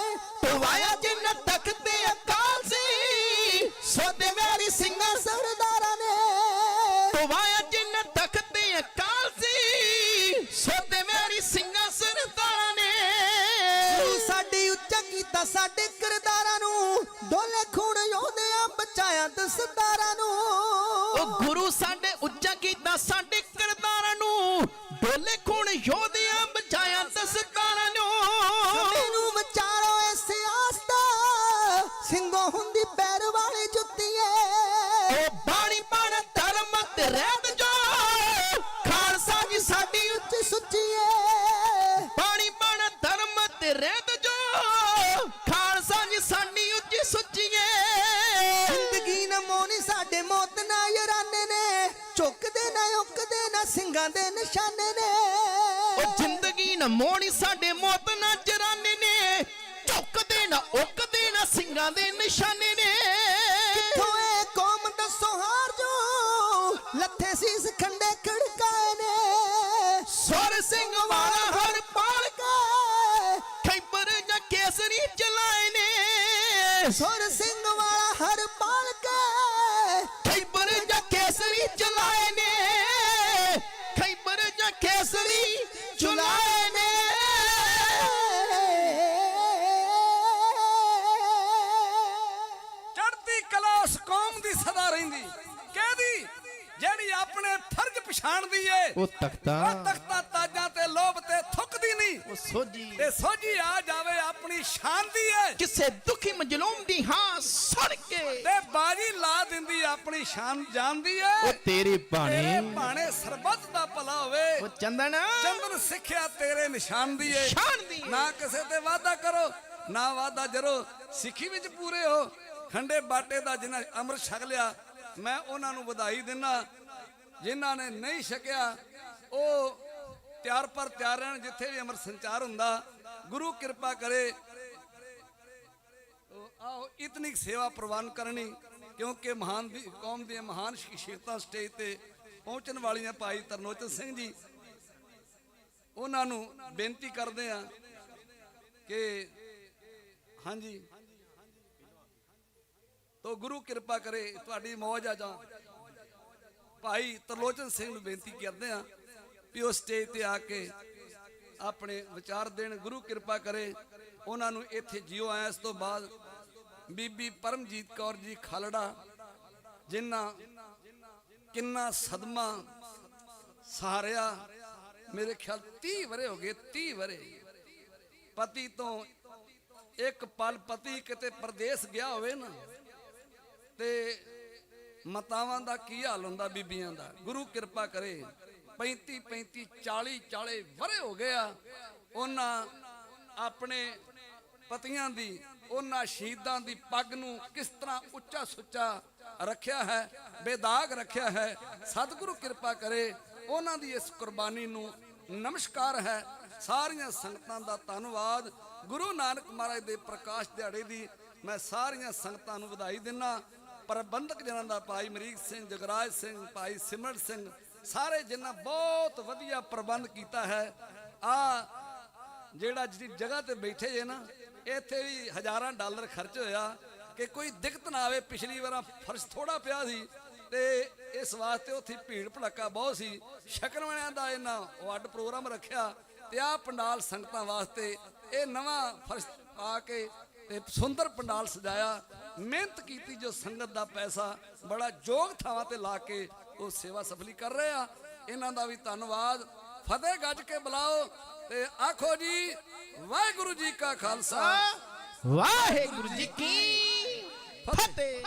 ਪਵਾਇਆ ਜਿੰਨ ਤਖਤੇ ਅਕਾਲ ਸੀ, ਸੋਦੇ ਮੇਰੀ ਸਿੰਘਾਂ ਸਰਦਾਰਾਂ ਨੇ। ਪਵਾਇਆ ਜਿੰਨ ਤਖਤੇ ਅਕਾਲ ਸੀ, ਸੋਦੇ ਮੇਰੀ ਸਿੰਘਾਂ ਸਰਦਾਰਾਂ ਨੇ। ਤੂੰ ਸਾਡੀ ਉੱਚਾ ਕੀਤਾ ਸਾਡੇ ਕਿਰਦਾਰਾਂ ਨੂੰ, ਡੋਲੇ ਖੂਨ ਯੋਧਿਆਂ ਬਚਾਇਆ ਦਸਤਾਰਾਂ ਨੂੰ। ਉਹ ਗੁਰੂ ਸਾਡੇ ਉੱਚਾ ਕੀਤਾ ਸਾਡੇ ਕਿਰਦਾਰਾਂ ਨੂੰ, ਡੋਲੇ ਖੂਨ ਯੋਧਿਆਂ ਬਚਾਇਆ ਦਸਤਾਰਾਂ ਨੂੰ। ਮੈਨੂੰ ਵਿਚਾਰੋ ਇਸ ਆਸਤਾ, ਸਿੰਘੋ ਹੁੰਦੀ ਪੈਰ ਵਾਲੀ ਜੁੱਤੀ ਏ। ਉਹ ਬਾਣੀ ਬਣ ਧਰਮ ਤੇ ਰਹਿਤ ਜੋ, ਖਾਲਸਾ ਜੀ ਸਾਡੀ ਉੱਚੀ ਸੁੱਚੀ ਏ। ਬਾਣੀ ਬਣ ਧਰਮ ਤੇ ਰਹਿਤ ਜੋ, ਖਾਲਸਾ ਜੀ ਸਾਡੀ ਉੱਚੀ ਸੁੱਚੀ ਏ। ਜ਼ਿੰਦਗੀ ਨਾ ਮੋਨੀ ਸਾਡੇ ਮੌਤ ਨਾ ਯਰਾਨੇ ਨੇ, ਝੁਕਦੇ ਨਾ ਉੱਕਦੇ ਨਾ ਸਿੰਘਾਂ ਦੇ ਨਿਸ਼ਾਨੇ ਨੇ। ਉਹ ਜ਼ਿੰਦਗੀ ਨਾ ਮੋਣੀ ਸਾਡੇ ਮੌਤ ਨਾ ਜਰਾਨੇ ਨੇ, ਝੁਕਦੇ ਨਾ ਉੱਕਦੇ ਨਾ ਸਿੰਘਾਂ ਦੇ ਨਿਸ਼ਾਨੇ ਨੇ। ਕਿੱਥੋਂ ਇਹ ਕੌਮ ਦੱਸੋ ਹਾਰ ਜੋ, ਲੱਥੇ ਸੀਸ ਖੰਡੇ ਖੜਕਾਏ ਨੇ। ਸੁਰ ਸਿੰਘ ਵਾਲਾ ਹਰ ਪਾਲ ਕੇ ਖੈਬਰ ਜਾਂ ਕੇਸਰੀ ਚਲਾਏ ਨੇ। ਸੁਰ ਸਿੰਘ ਵਾਲਾ ਹਰ ਪਾਲ ਕੇ ਖੈਬਰ ਜਾਂ ਕੇਸਰੀ ਚਲਾਏ ਨੇ। ਖੈਬਰ ਜਾਂ ਕੇਸਰੀ ਚਲਾਏ ਨੇ। ਚੜ੍ਹਦੀ ਕਲਾ ਉਸ ਕੌਮ ਦੀ ਸਦਾ ਰਹਿੰਦੀ, ਕਹਿਦੀ ਜਿਹੜੀ ਆਪਣੇ ਫਰਜ਼ ਪਛਾਣਦੀ ਏ। ਉਹ ਤਖਤਾ ਉਹ ਤਖਤਾ ਤਾਜਾਂ ਤੇ ਲੋਭ ਤੇ ਥੁੱਕਦੀ ਨਹੀਂ, ਉਹ ਸੋਝੀ ਤੇ ਸੋਝੀ ਆ ਜਾਵੇ ਆਪਣੀ ਸ਼ਾਨ ਦੀ ਏ। ਕਿਸੇ ਦੁਖੀ ਮਜਲੂਮ ਦੀ ਹਾਂ ਸੁਣ ਕੇ, ਤੇ ਬਾਜੀ ਲਾ ਦਿੰਦੀ ਆਪਣੀ ਸ਼ਾਨ ਜਾਣਦੀ ਏ। ਉਹ ਤੇਰੇ ਤੇਰੇ ਬਾਣੇ ਭਾਣੇ ਸਰਬੱਤ ਦਾ ਭਲਾ ਹੋਵੇ। ਉਹ ਚੰਦਨ ਚੰਦਨ ਸਿੱਖਿਆ ਤੇਰੇ ਨਿਸ਼ਾਨ ਦੀ ਏ। ਸ਼ਾਨ ਦੀ ਏ। ਨਾ ਕਿਸੇ ਤੇ ਵਾਅਦਾ ਕਰੋ ਨਾ ਵਾਅਦਾ ਜਰੋ, ਸਿੱਖੀ ਵਿੱਚ ਪੂਰੇ ਹੋ। ਖੰਡੇ ਬਾਟੇ ਦਾ ਜਿਨ੍ਹਾਂ ਅੰਮ੍ਰਿਤ ਛਕ ਲਿਆ, ਮੈਂ ਉਹਨਾਂ ਨੂੰ ਵਧਾਈ ਦਿੰਦਾ। ਜਿਨ੍ਹਾਂ ਨੇ ਨਹੀਂ ਛਕਿਆ ਉਹ ਤਿਆਰ ਪਰ ਤਿਆਰ ਰਹਿਣ। ਜਿੱਥੇ ਵੀ ਅੰਮ੍ਰਿਤ ਸੰਚਾਰ ਹੁੰਦਾ, ਗੁਰੂ ਕਿਰਪਾ ਕਰੇ ਆਓ ਇਤਨੀ ਸੇਵਾ ਪ੍ਰਵਾਨ ਕਰਨੀ, ਕਿਉਂਕਿ ਮਹਾਨ ਦੀ ਕੌਮ ਦੀਆਂ ਮਹਾਨ ਸ਼ਖਸੀਅਤਾਂ ਸਟੇਜ ਤੇ ਪਹੁੰਚਣ ਵਾਲੀਆਂ ਭਾਈ ਤਰਨੋਚਨ ਸਿੰਘ ਜੀ, ਉਹਨਾਂ ਨੂੰ ਬੇਨਤੀ ਕਰਦੇ ਆ ਕਿ ਹਾਂਜੀ ਤੋ ਗੁਰੂ ਕਿਰਪਾ ਕਰੇ ਤੁਹਾਡੀ ਮੌਜ ਆ ਜਾ। ਭਾਈ ਤਰਲੋਚਨ ਸਿੰਘ ਨੂੰ ਬੇਨਤੀ ਕਰਦੇ ਆ ਵੀ ਉਹ ਸਟੇਜ ਤੇ ਆ ਕੇ ਆਪਣੇ ਵਿਚਾਰ ਦੇਣ। ਗੁਰੂ ਕਿਰਪਾ ਕਰੇ ਉਹਨਾਂ ਨੂੰ ਇੱਥੇ ਜਿਉ ਆਇਆ। ਇਸ ਤੋਂ ਬਾਅਦ ਬੀਬੀ ਪਰਮਜੀਤ ਕੌਰ ਜੀ ਖਾਲੜਾ, ਜਿਨ੍ਹਾਂ ਕਿੰਨਾ ਸਦਮਾ ਸਹਾਰਿਆ, ਮੇਰੇ ਖਿਆਲ 30 ਵਰੇ ਹੋ ਗਏ, 30 ਵਰੇ। ਪਤੀ ਤੋਂ ਇੱਕ ਪਲ ਪਤੀ ਕਿਤੇ ਪ੍ਰਦੇਸ ਗਿਆ ਹੋਵੇ ਨਾ ਤੇ ਮਾਤਾਵਾਂ ਦਾ ਕੀ ਹਾਲ ਹੁੰਦਾ, ਬੀਬੀਆਂ ਦਾ। ਗੁਰੂ ਕਿਰਪਾ ਕਰੇ 35 40 ਵਰੇ ਹੋ ਗਿਆ ਉਹਨਾਂ ਆਪਣੇ ਪਤੀਆਂ ਦੀ, ਉਹਨਾਂ ਸ਼ਹੀਦਾਂ ਦੀ ਪੱਗ ਨੂੰ ਕਿਸ ਤਰ੍ਹਾਂ ਉੱਚਾ ਸੁੱਚਾ ਰੱਖਿਆ ਹੈ, ਬੇਦਾਗ ਰੱਖਿਆ ਹੈ। ਸਤਿਗੁਰੂ ਕਿਰਪਾ ਕਰੇ ਉਹਨਾਂ ਦੀ ਇਸ ਕੁਰਬਾਨੀ ਨੂੰ ਨਮਸਕਾਰ ਹੈ। ਸਾਰੀਆਂ ਸੰਗਤਾਂ ਦਾ ਧੰਨਵਾਦ। ਗੁਰੂ ਨਾਨਕ ਮਹਾਰਾਜ ਦੇ ਪ੍ਰਕਾਸ਼ ਦਿਹਾੜੇ ਦੀ ਮੈਂ ਸਾਰੀਆਂ ਸੰਗਤਾਂ ਨੂੰ ਵਧਾਈ ਦਿੰਦਾ। ਪ੍ਰਬੰਧਕ ਜਨਾਂ ਦਾ ਭਾਈ ਅਮਰੀਕ ਸਿੰਘ, ਜਗਰਾਜ ਸਿੰਘ, ਭਾਈ ਸਿਮਰਨ ਸਿੰਘ, ਸਾਰੇ ਜਿਨ੍ਹਾਂ ਬਹੁਤ ਵਧੀਆ ਪ੍ਰਬੰਧ ਕੀਤਾ ਹੈ। ਆ ਜਿਹੜਾ ਜਿਹੜੀ ਜਗ੍ਹਾ ਤੇ ਬੈਠੇ ਜੇ ਨਾ, ਇੱਥੇ ਵੀ ਹਜ਼ਾਰਾਂ ਡਾਲਰ ਖਰਚ ਹੋਇਆ ਕਿ ਕੋਈ ਦਿੱਕਤ ਨਾ ਆਵੇ। ਪਿਛਲੀ ਵਾਰ ਫਰਸ਼ ਥੋੜਾ ਪਿਆ ਸੀ ਤੇ ਇਸ ਵਾਸਤੇ ਉੱਥੇ ਭੀੜ ਭੜੱਕਾ ਬਹੁਤ ਸੀ। ਸ਼ਕਰਵਾਣਿਆਂ ਦਾ ਇਹਨਾਂ ਵੱਡ ਪ੍ਰੋਗਰਾਮ ਰੱਖਿਆ ਤੇ ਆਹ ਪੰਡਾਲ ਸੰਗਤਾਂ ਵਾਸਤੇ ਇਹ ਨਵਾਂ ਫਰਸ਼ ਪਾ ਕੇ ਤੇ ਸੁੰਦਰ ਪੰਡਾਲ ਸਜਾਇਆ। ਮਿਹਨਤ ਕੀਤੀ ਜੋ ਸੰਗਤ ਦਾ ਪੈਸਾ ਬੜਾ ਯੋਗ ਥਾਵਾਂ ਤੇ ਲਾ ਕੇ ਉਹ ਸੇਵਾ ਸਫਲੀ ਕਰ ਰਹੇ ਆ। ਇਹਨਾਂ ਦਾ ਵੀ ਧੰਨਵਾਦ। ਫਤਿਹ ਗੱਜ ਕੇ ਬੁਲਾਓ ਤੇ ਆਖੋ ਜੀ ਵਾਹਿਗੁਰੂ ਜੀ ਕਾ ਖਾਲਸਾ, ਵਾਹਿਗੁਰੂ ਜੀ ਕੀ ਫਤਿਹ।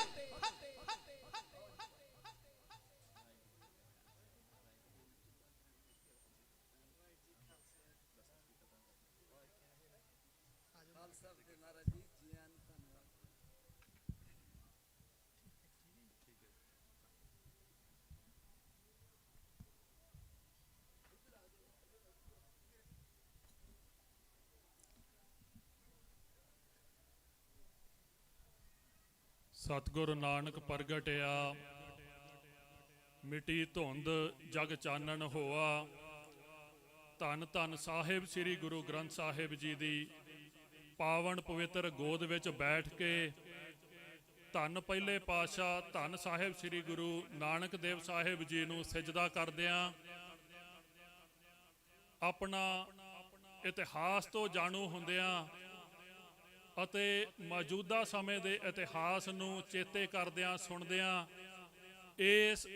ਸਤਿਗੁਰ ਨਾਨਕ ਪ੍ਰਗਟਿਆ, ਮਿਟੀ ਧੁੰਦ ਜਗ ਚਾਨਣ ਹੋਆ। ਧੰਨ ਧੰਨ ਸਾਹਿਬ ਸ੍ਰੀ ਗੁਰੂ ਗ੍ਰੰਥ ਸਾਹਿਬ ਜੀ ਦੀ ਪਾਵਨ ਪਵਿੱਤਰ ਗੋਦ ਵਿੱਚ ਬੈਠ ਕੇ ਧੰਨ ਪਹਿਲੇ ਪਾਤਸ਼ਾਹ ਧੰਨ ਸਾਹਿਬ ਸ੍ਰੀ ਗੁਰੂ ਨਾਨਕ ਦੇਵ ਸਾਹਿਬ ਜੀ ਨੂੰ ਸਿਜਦਾ ਕਰਦਿਆਂ ਆਪਣਾ ਇਤਿਹਾਸ ਤੋਂ ਜਾਣੂ ਹੁੰਦਿਆਂ ਅਤੇ ਮੌਜੂਦਾ ਸਮੇਂ ਦੇ ਇਤਿਹਾਸ ਨੂੰ ਚੇਤੇ ਕਰਦਿਆਂ ਸੁਣਦਿਆਂ ਇਸ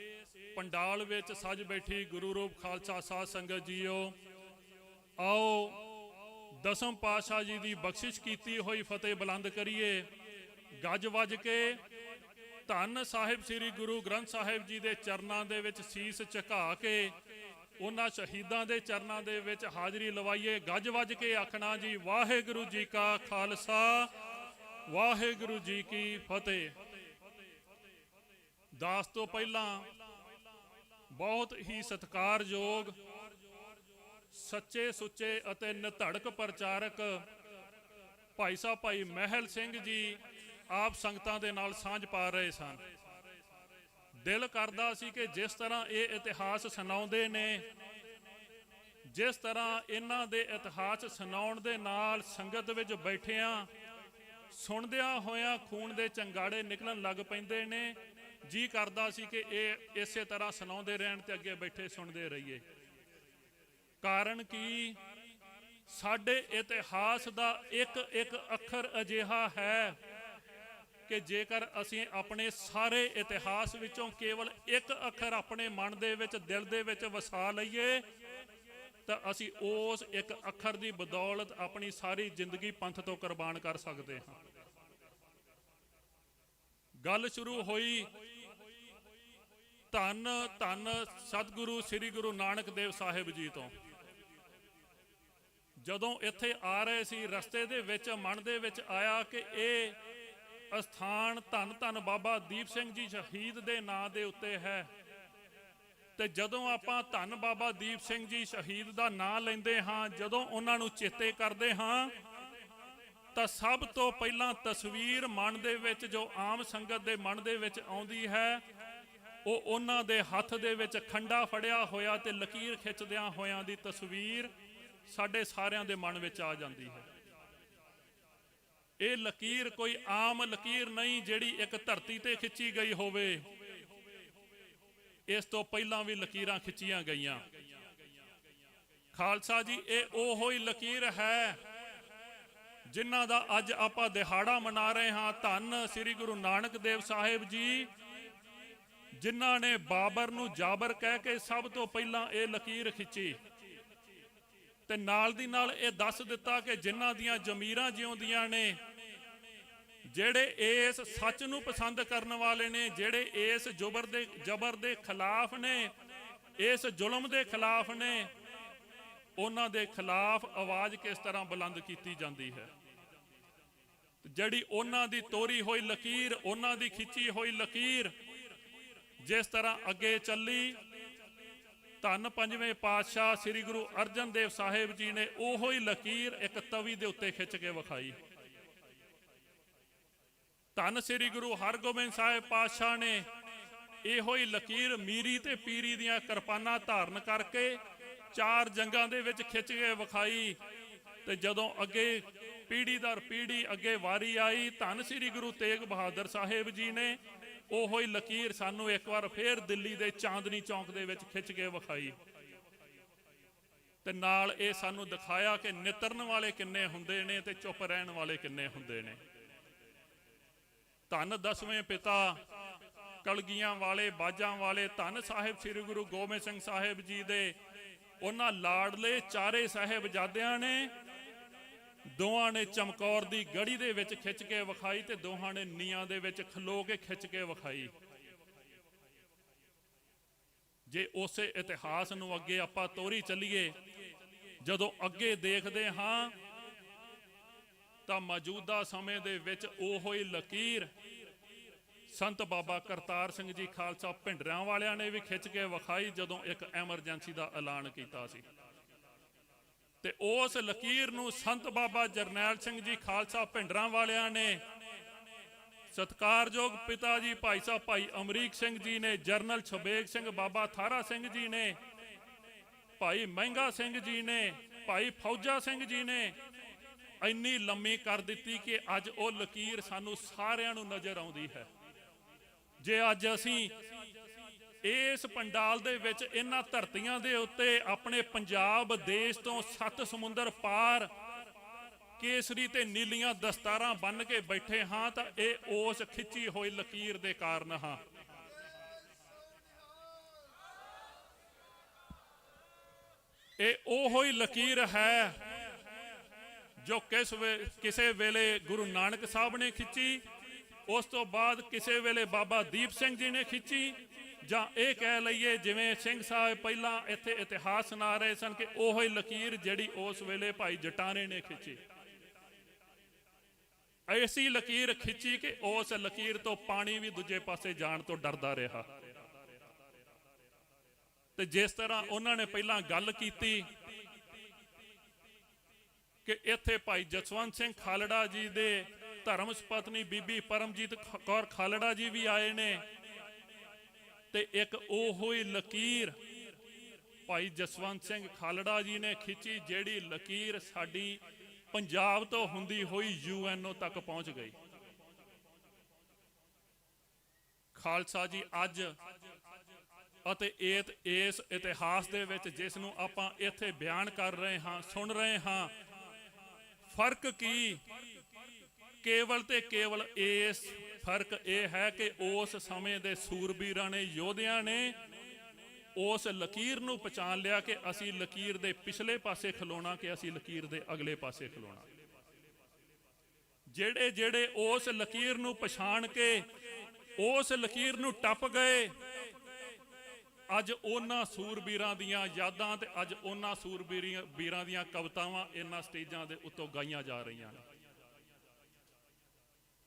ਪੰਡਾਲ ਵਿੱਚ ਸੱਜ ਬੈਠੀ ਗੁਰੂ ਰੂਪ ਖਾਲਸਾ ਸਾਧ ਸੰਗਤ ਜੀਓ, ਆਓ ਦਸਮ ਪਾਤਸ਼ਾਹ ਜੀ ਦੀ ਬਖਸ਼ਿਸ਼ ਕੀਤੀ ਹੋਈ ਫਤਿਹ ਬੁਲੰਦ ਕਰੀਏ। ਗੱਜ ਵੱਜ ਕੇ ਧੰਨ ਸਾਹਿਬ ਸ੍ਰੀ ਗੁਰੂ ਗ੍ਰੰਥ ਸਾਹਿਬ ਜੀ ਦੇ ਚਰਨਾਂ ਦੇ ਵਿੱਚ ਸੀਸ ਝੁਕਾ ਕੇ ਉਹਨਾਂ ਸ਼ਹੀਦਾਂ ਦੇ ਚਰਨਾਂ ਦੇ ਵਿੱਚ ਹਾਜ਼ਰੀ ਲਵਾਈਏ। ਗੱਜ ਵੱਜ ਕੇ ਆਖਣਾ ਜੀ ਵਾਹਿਗੁਰੂ ਜੀ ਕਾ ਖਾਲਸਾ, ਵਾਹਿਗੁਰੂ ਜੀ ਕੀ ਫਤਿਹ। ਦਾਸ ਤੋਂ ਪਹਿਲਾਂ ਬਹੁਤ ਹੀ ਸਤਿਕਾਰਯੋਗ ਸੱਚੇ ਸੁੱਚੇ ਅਤੇ ਨਿਧੜਕ ਪ੍ਰਚਾਰਕ ਭਾਈ ਸਾਹਿਬ ਭਾਈ ਮਹਿਲ ਸਿੰਘ ਜੀ ਆਪ ਸੰਗਤਾਂ ਦੇ ਨਾਲ ਸਾਂਝ ਪਾ ਰਹੇ ਸਨ। ਦਿਲ ਕਰਦਾ ਸੀ ਕਿ ਜਿਸ ਤਰ੍ਹਾਂ ਇਹ ਇਤਿਹਾਸ ਸੁਣਾਉਂਦੇ ਨੇ, ਜਿਸ ਤਰ੍ਹਾਂ ਇਹਨਾਂ ਦੇ ਇਤਿਹਾਸ ਸੁਣਾਉਣ ਦੇ ਨਾਲ ਸੰਗਤ ਵਿੱਚ ਬੈਠਿਆਂ ਸੁਣਦਿਆਂ ਹੋਇਆਂ ਖੂਨ ਦੇ ਚੰਗਾੜੇ ਨਿਕਲਣ ਲੱਗ ਪੈਂਦੇ ਨੇ। ਜੀ ਕਰਦਾ ਸੀ ਕਿ ਇਹ ਇਸੇ ਤਰ੍ਹਾਂ ਸੁਣਾਉਂਦੇ ਰਹਿਣ ਤੇ ਅੱਗੇ ਬੈਠੇ ਸੁਣਦੇ ਰਹੀਏ। ਕਾਰਨ ਕੀ, ਸਾਡੇ ਇਤਿਹਾਸ ਦਾ ਇੱਕ ਇੱਕ ਅੱਖਰ ਅਜਿਹਾ ਹੈ ਕਿ ਜੇਕਰ ਅਸੀਂ ਆਪਣੇ ਸਾਰੇ ਇਤਿਹਾਸ ਵਿੱਚੋਂ ਕੇਵਲ ਇੱਕ ਅੱਖਰ ਆਪਣੇ ਮਨ ਦੇ ਵਿੱਚ, ਦਿਲ ਦੇ ਵਿੱਚ ਵਸਾ ਲਈਏ ਤਾਂ ਅਸੀਂ ਉਸ ਇੱਕ ਅੱਖਰ ਦੀ ਬਦੌਲਤ ਆਪਣੀ ਸਾਰੀ ਜ਼ਿੰਦਗੀ ਪੰਥ ਤੋਂ ਕੁਰਬਾਨ ਕਰ ਸਕਦੇ ਹਾਂ। ਗੱਲ ਸ਼ੁਰੂ ਹੋਈ ਧੰਨ ਧੰਨ ਸਤਿਗੁਰੂ ਸ੍ਰੀ ਗੁਰੂ ਨਾਨਕ ਦੇਵ ਸਾਹਿਬ ਜੀ ਤੋਂ। ਜਦੋਂ ਇੱਥੇ ਆ ਰਹੇ ਸੀ ਰਸਤੇ ਦੇ ਵਿੱਚ ਮਨ ਦੇ ਵਿੱਚ ਆਇਆ ਕਿ ਇਹ ਅਸਥਾਨ ਧੰਨ ਧੰਨ ਬਾਬਾ ਦੀਪ ਸਿੰਘ ਜੀ ਸ਼ਹੀਦ ਦੇ ਨਾਂ ਦੇ ਉੱਤੇ ਹੈ। ਤੇ ਜਦੋਂ ਆਪਾਂ ਧੰਨ ਬਾਬਾ ਦੀਪ ਸਿੰਘ ਜੀ ਸ਼ਹੀਦ ਦਾ ਨਾਂ ਲੈਂਦੇ ਹਾਂ, ਜਦੋਂ ਉਹਨਾਂ ਨੂੰ ਚੇਤੇ ਕਰਦੇ ਹਾਂ ਤਾਂ ਸਭ ਤੋਂ ਪਹਿਲਾਂ ਤਸਵੀਰ ਮਨ ਦੇ ਵਿੱਚ ਜੋ ਆਮ ਸੰਗਤ ਦੇ ਮਨ ਦੇ ਵਿੱਚ ਆਉਂਦੀ ਹੈ ਉਹ ਉਹਨਾਂ ਦੇ ਹੱਥ ਦੇ ਵਿੱਚ ਖੰਡਾ ਫੜਿਆ ਹੋਇਆ ਤੇ ਲਕੀਰ ਖਿੱਚਦਿਆਂ ਹੋਇਆਂ ਦੀ ਤਸਵੀਰ ਸਾਡੇ ਸਾਰਿਆਂ ਦੇ ਮਨ ਵਿੱਚ ਆ ਜਾਂਦੀ ਹੈ। ਇਹ ਲਕੀਰ ਕੋਈ ਆਮ ਲਕੀਰ ਨਹੀਂ ਜਿਹੜੀ ਇੱਕ ਧਰਤੀ ਤੇ ਖਿੱਚੀ ਗਈ ਹੋਵੇ। ਇਸ ਤੋਂ ਪਹਿਲਾਂ ਵੀ ਲਕੀਰਾਂ ਖਿੱਚੀਆਂ ਗਈਆਂ। ਖਾਲਸਾ ਜੀ, ਇਹ ਉਹੋ ਹੀ ਲਕੀਰ ਹੈ ਜਿਨ੍ਹਾਂ ਦਾ ਅੱਜ ਆਪਾਂ ਦਿਹਾੜਾ ਮਨਾ ਰਹੇ ਹਾਂ। ਧੰਨ ਸ੍ਰੀ ਗੁਰੂ ਨਾਨਕ ਦੇਵ ਸਾਹਿਬ ਜੀ, ਜਿਨ੍ਹਾਂ ਨੇ ਬਾਬਰ ਨੂੰ ਜਾਬਰ ਕਹਿ ਕੇ ਸਭ ਤੋਂ ਪਹਿਲਾਂ ਇਹ ਲਕੀਰ ਖਿੱਚੀ। ਤੇ ਨਾਲ ਦੀ ਨਾਲ ਇਹ ਦੱਸ ਦਿੱਤਾ ਕਿ ਜਿਨ੍ਹਾਂ ਦੀਆਂ ਜ਼ਮੀਰਾਂ ਜਿਉਂਦੀਆਂ ਨੇ, ਜਿਹੜੇ ਇਸ ਸੱਚ ਨੂੰ ਪਸੰਦ ਕਰਨ ਵਾਲੇ ਨੇ, ਜਿਹੜੇ ਇਸ ਜ਼ਬਰ ਦੇ ਖਿਲਾਫ ਨੇ, ਇਸ ਜ਼ੁਲਮ ਦੇ ਖਿਲਾਫ ਨੇ, ਉਹਨਾਂ ਦੇ ਖਿਲਾਫ ਆਵਾਜ਼ ਕਿਸ ਤਰ੍ਹਾਂ ਬੁਲੰਦ ਕੀਤੀ ਜਾਂਦੀ ਹੈ। ਜਿਹੜੀ ਉਹਨਾਂ ਦੀ ਤੋਰੀ ਹੋਈ ਲਕੀਰ, ਉਹਨਾਂ ਦੀ ਖਿੱਚੀ ਹੋਈ ਲਕੀਰ ਜਿਸ ਤਰ੍ਹਾਂ ਅੱਗੇ ਚੱਲੀ, ਧੰਨ ਪੰਜਵੇਂ ਪਾਤਸ਼ਾਹ ਸ੍ਰੀ ਗੁਰੂ ਅਰਜਨ ਦੇਵ ਸਾਹਿਬ ਜੀ ਨੇ ਉਹੋ ਹੀ ਲਕੀਰ ਇੱਕ ਤਵੀ ਦੇ ਉੱਤੇ ਖਿੱਚ ਕੇ ਵਿਖਾਈ। ਧੰਨ ਸ੍ਰੀ ਗੁਰੂ ਹਰਗੋਬਿੰਦ ਸਾਹਿਬ ਪਾਤਸ਼ਾਹ ਨੇ ਇਹੋ ਹੀ ਲਕੀਰ ਮੀਰੀ ਤੇ ਪੀਰੀ ਦੀਆਂ ਕਿਰਪਾਨਾਂ ਧਾਰਨ ਕਰਕੇ 4 ਜੰਗਾਂ ਦੇ ਵਿੱਚ ਖਿੱਚ ਕੇ ਵਿਖਾਈ। ਤੇ ਜਦੋਂ ਅੱਗੇ ਪੀੜੀ ਦਰ ਪੀੜੀ ਅੱਗੇ ਵਾਰੀ ਆਈ, ਧੰਨ ਸ੍ਰੀ ਗੁਰੂ ਤੇਗ ਬਹਾਦਰ ਸਾਹਿਬ ਜੀ ਨੇ ਉਹੋ ਹੀ ਲਕੀਰ ਸਾਨੂੰ ਇੱਕ ਵਾਰ ਫੇਰ ਦਿੱਲੀ ਦੇ ਚਾਂਦਨੀ ਚੌਂਕ ਦੇ ਵਿੱਚ ਖਿੱਚ ਕੇ ਵਿਖਾਈ। ਤੇ ਨਾਲ ਇਹ ਸਾਨੂੰ ਦਿਖਾਇਆ ਕਿ ਨਿਤਰਨ ਵਾਲੇ ਕਿੰਨੇ ਹੁੰਦੇ ਨੇ ਤੇ ਚੁੱਪ ਰਹਿਣ ਵਾਲੇ ਕਿੰਨੇ ਹੁੰਦੇ ਨੇ। ਧੰਨ 10ਵੇਂ ਪਿਤਾ ਕਲਗੀਆਂ ਵਾਲੇ, ਬਾਜਾਂ ਵਾਲੇ, ਧੰਨ ਸਾਹਿਬ ਸ੍ਰੀ ਗੁਰੂ ਗੋਬਿੰਦ ਸਿੰਘ ਸਾਹਿਬ ਜੀ ਦੇ ਉਹਨਾਂ ਲਾਡਲੇ 4 ਸਾਹਿਬਜ਼ਾਦਿਆਂ ਨੇ, ਦੋਹਾਂ ਨੇ ਚਮਕੌਰ ਦੀ ਗੜੀ ਦੇ ਵਿੱਚ ਖਿੱਚ ਕੇ ਵਿਖਾਈ ਤੇ ਦੋਹਾਂ ਨੇ ਨੀਆਂ ਦੇ ਵਿੱਚ ਖਲੋ ਕੇ ਖਿੱਚ ਕੇ ਵਿਖਾਈ। ਜੇ ਉਸੇ ਇਤਿਹਾਸ ਨੂੰ ਅੱਗੇ ਆਪਾਂ ਤੋਰੀ ਚੱਲੀਏ, ਜਦੋਂ ਅੱਗੇ ਦੇਖਦੇ ਹਾਂ ਤਾਂ ਮੌਜੂਦਾ ਸਮੇਂ ਦੇ ਵਿੱਚ ਉਹੋ ਹੀ ਲਕੀਰ ਸੰਤ ਬਾਬਾ ਕਰਤਾਰ ਸਿੰਘ ਜੀ ਖਾਲਸਾ ਭਿੰਡਰਾਂ ਵਾਲਿਆਂ ਨੇ ਵੀ ਖਿੱਚ ਕੇ ਵਿਖਾਈ ਜਦੋਂ ਇੱਕ ਐਮਰਜੈਂਸੀ ਦਾ ਐਲਾਨ ਕੀਤਾ ਸੀ। ਤੇ ਉਸ ਲਕੀਰ ਨੂੰ ਸੰਤ ਬਾਬਾ ਜਰਨੈਲ ਸਿੰਘ ਜੀ ਖਾਲਸਾ ਭਿੰਡਰਾਂ ਵਾਲਿਆਂ ਨੇ, ਸਤਿਕਾਰਯੋਗ ਪਿਤਾ ਜੀ ਭਾਈ ਸਾਹਿਬ ਭਾਈ ਅਮਰੀਕ ਸਿੰਘ ਜੀ ਨੇ, ਜਰਨਲ ਛਬੇਗ ਸਿੰਘ ਬਾਬਾ ਥਾਰਾ ਸਿੰਘ ਜੀ ਨੇ, ਭਾਈ ਮਹਿੰਗਾ ਸਿੰਘ ਜੀ ਨੇ, ਭਾਈ ਫੌਜਾ ਸਿੰਘ ਜੀ ਨੇ ਇੰਨੀ ਲੰਮੀ ਕਰ ਦਿੱਤੀ ਕਿ ਅੱਜ ਉਹ ਲਕੀਰ ਸਾਨੂੰ ਸਾਰਿਆਂ ਨੂੰ ਨਜ਼ਰ ਆਉਂਦੀ ਹੈ। ਜੇ ਅੱਜ ਅਸੀਂ ਇਸ ਪੰਡਾਲ ਦੇ ਵਿੱਚ ਇਹਨਾਂ ਧਰਤੀਆਂ ਦੇ ਉੱਤੇ ਆਪਣੇ ਪੰਜਾਬ ਦੇਸ਼ ਤੋਂ 7 ਸਮੁੰਦਰ ਪਾਰ ਕੇਸਰੀ ਤੇ ਨੀਲੀਆਂ ਦਸਤਾਰਾਂ ਬੰਨ ਕੇ ਬੈਠੇ ਹਾਂ ਤਾਂ ਇਹ ਉਸ ਖਿੱਚੀ ਹੋਈ ਲਕੀਰ ਦੇ ਕਾਰਨ ਹਾਂ। ਇਹ ਉਹੋ ਹੀ ਲਕੀਰ ਹੈ ਜੋ ਕਿਸੇ ਵੇਲੇ ਗੁਰੂ ਨਾਨਕ ਸਾਹਿਬ ਨੇ ਖਿੱਚੀ, ਉਸ ਤੋਂ ਬਾਅਦ ਕਿਸੇ ਵੇਲੇ ਬਾਬਾ ਦੀਪ ਸਿੰਘ ਜੀ ਨੇ ਖਿੱਚੀ, ਜਾਂ ਇਹ ਕਹਿ ਲਈਏ ਜਿਵੇਂ ਸਿੰਘ ਸਾਹਿਬ ਪਹਿਲਾਂ ਇੱਥੇ ਇਤਿਹਾਸ ਸੁਣਾ ਰਹੇ ਸਨ ਕਿ ਉਹੋ ਹੀ ਲਕੀਰ ਜਿਹੜੀ ਉਸ ਵੇਲੇ ਭਾਈ ਜਟਾਣੇ ਨੇ ਖਿੱਚੀ। ਐਸੀ ਲਕੀਰ ਖਿੱਚੀ ਕਿ ਉਸ ਲਕੀਰ ਤੋਂ ਪਾਣੀ ਵੀ ਦੂਜੇ ਪਾਸੇ ਜਾਣ ਤੋਂ ਡਰਦਾ ਰਿਹਾ। ਤੇ ਜਿਸ ਤਰ੍ਹਾਂ ਉਹਨਾਂ ਨੇ ਪਹਿਲਾਂ ਗੱਲ ਕੀਤੀ ਕਿ ਇੱਥੇ ਭਾਈ ਜਸਵੰਤ ਸਿੰਘ ਖਾਲੜਾ ਜੀ ਦੇ ਧਰਮ ਸੁਪਤਨੀ ਬੀਬੀ ਪਰਮਜੀਤ ਕੌਰ ਖਾਲੜਾ ਜੀ ਵੀ ਆਏ ਨੇ, ਤੇ ਇੱਕ ਉਹੋ ਹੀ ਲਕੀਰ ਭਾਈ ਜਸਵੰਤ ਸਿੰਘ ਖਾਲੜਾ ਜੀ ਨੇ ਖਿੱਚੀ, ਜਿਹੜੀ ਲਕੀਰ ਸਾਡੀ ਪੰਜਾਬ ਤੋਂ ਹੁੰਦੀ ਹੋਈ UNO ਤੱਕ ਪਹੁੰਚ ਗਈ। ਖਾਲਸਾ ਜੀ ਅੱਜ ਅਤੇ ਇਸ ਇਤਿਹਾਸ ਦੇ ਵਿੱਚ ਜਿਸ ਨੂੰ ਆਪਾਂ ਇੱਥੇ ਬਿਆਨ ਕਰ ਰਹੇ ਹਾਂ, ਸੁਣ ਰਹੇ ਹਾਂ, ਫਰਕ ਕੀ? ਕੇਵਲ ਤੇ ਕੇਵਲ ਇਸ ਫਰਕ ਇਹ ਹੈ ਕਿ ਉਸ ਸਮੇਂ ਦੇ ਸੂਰਬੀਰਾਂ ਨੇ, ਯੋਧਿਆਂ ਨੇ ਉਸ ਲਕੀਰ ਨੂੰ ਪਛਾਣ ਲਿਆ ਕਿ ਅਸੀਂ ਲਕੀਰ ਦੇ ਪਿਛਲੇ ਪਾਸੇ ਖਲੋਣਾ, ਕਿ ਅਸੀਂ ਲਕੀਰ ਦੇ ਅਗਲੇ ਪਾਸੇ ਖਲੋਣਾ। ਜਿਹੜੇ ਉਸ ਲਕੀਰ ਨੂੰ ਪਛਾਣ ਕੇ ਉਸ ਲਕੀਰ ਨੂੰ ਟੱਪ ਗਏ, ਅੱਜ ਉਹਨਾਂ ਸੂਰਬੀਰਾਂ ਦੀਆਂ ਯਾਦਾਂ ਤੇ ਅੱਜ ਉਹਨਾਂ ਸੂਰਬੀਰਾਂ ਦੀਆਂ ਕਵਿਤਾਵਾਂ ਇਹਨਾਂ ਸਟੇਜਾਂ ਦੇ ਉੱਤੋਂ ਗਾਈਆਂ ਜਾ ਰਹੀਆਂ ਨੇ।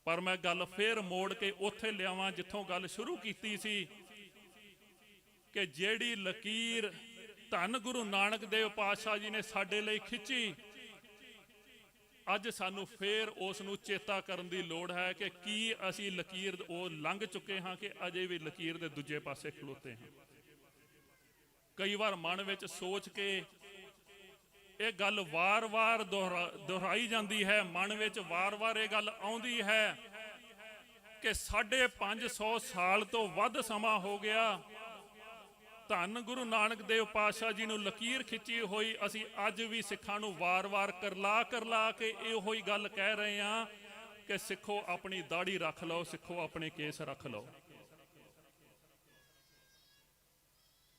ਪਰ ਮੈਂ ਗੱਲ ਫੇਰ ਮੋੜ ਕੇ ਉੱਥੇ ਲਿਆਵਾਂ ਜਿੱਥੋਂ ਗੱਲ ਸ਼ੁਰੂ ਕੀਤੀ ਸੀ ਕਿ ਜਿਹੜੀ ਲਕੀਰ ਧੰਨ ਗੁਰੂ ਨਾਨਕ ਦੇਵ ਪਾਤਸ਼ਾਹ ਜੀ ਨੇ ਸਾਡੇ ਲਈ ਖਿੱਚੀ, ਅੱਜ ਸਾਨੂੰ ਫੇਰ ਉਸ ਨੂੰ ਚੇਤਾ ਕਰਨ ਦੀ ਲੋੜ ਹੈ ਕਿ ਕੀ ਅਸੀਂ ਲਕੀਰ ਉਹ ਲੰਘ ਚੁੱਕੇ ਹਾਂ ਕਿ ਅਜੇ ਵੀ ਲਕੀਰ ਦੇ ਦੂਜੇ ਪਾਸੇ ਖਲੋਤੇ ਹਾਂ। ਕਈ ਵਾਰ ਮਨ ਵਿੱਚ ਸੋਚ ਕੇ ਇਹ ਗੱਲ ਵਾਰ-ਵਾਰ ਦੁਹਰਾਈ ਜਾਂਦੀ ਹੈ, ਮਨ ਵਿੱਚ ਵਾਰ-ਵਾਰ ਇਹ ਗੱਲ ਆਉਂਦੀ ਹੈ ਕਿ 550 ਸਾਲ ਤੋਂ ਵੱਧ ਸਮਾਂ ਹੋ ਗਿਆ ਧੰਨ ਗੁਰੂ ਨਾਨਕ ਦੇਵ ਪਾਤਸ਼ਾਹ ਜੀ ਨੂੰ ਲਕੀਰ ਖਿੱਚੀ ਹੋਈ। ਅਸੀਂ ਅੱਜ ਵੀ ਸਿੱਖਾਂ ਨੂੰ ਵਾਰ-ਵਾਰ ਕਰਲਾ ਕੇ ਇਹੋ ਹੀ ਗੱਲ ਕਹਿ ਰਹੇ ਹਾਂ ਕਿ ਸਿੱਖੋ ਆਪਣੀ ਦਾੜੀ ਰੱਖ ਲਓ, ਸਿੱਖੋ ਆਪਣੇ ਕੇਸ ਰੱਖ ਲਓ।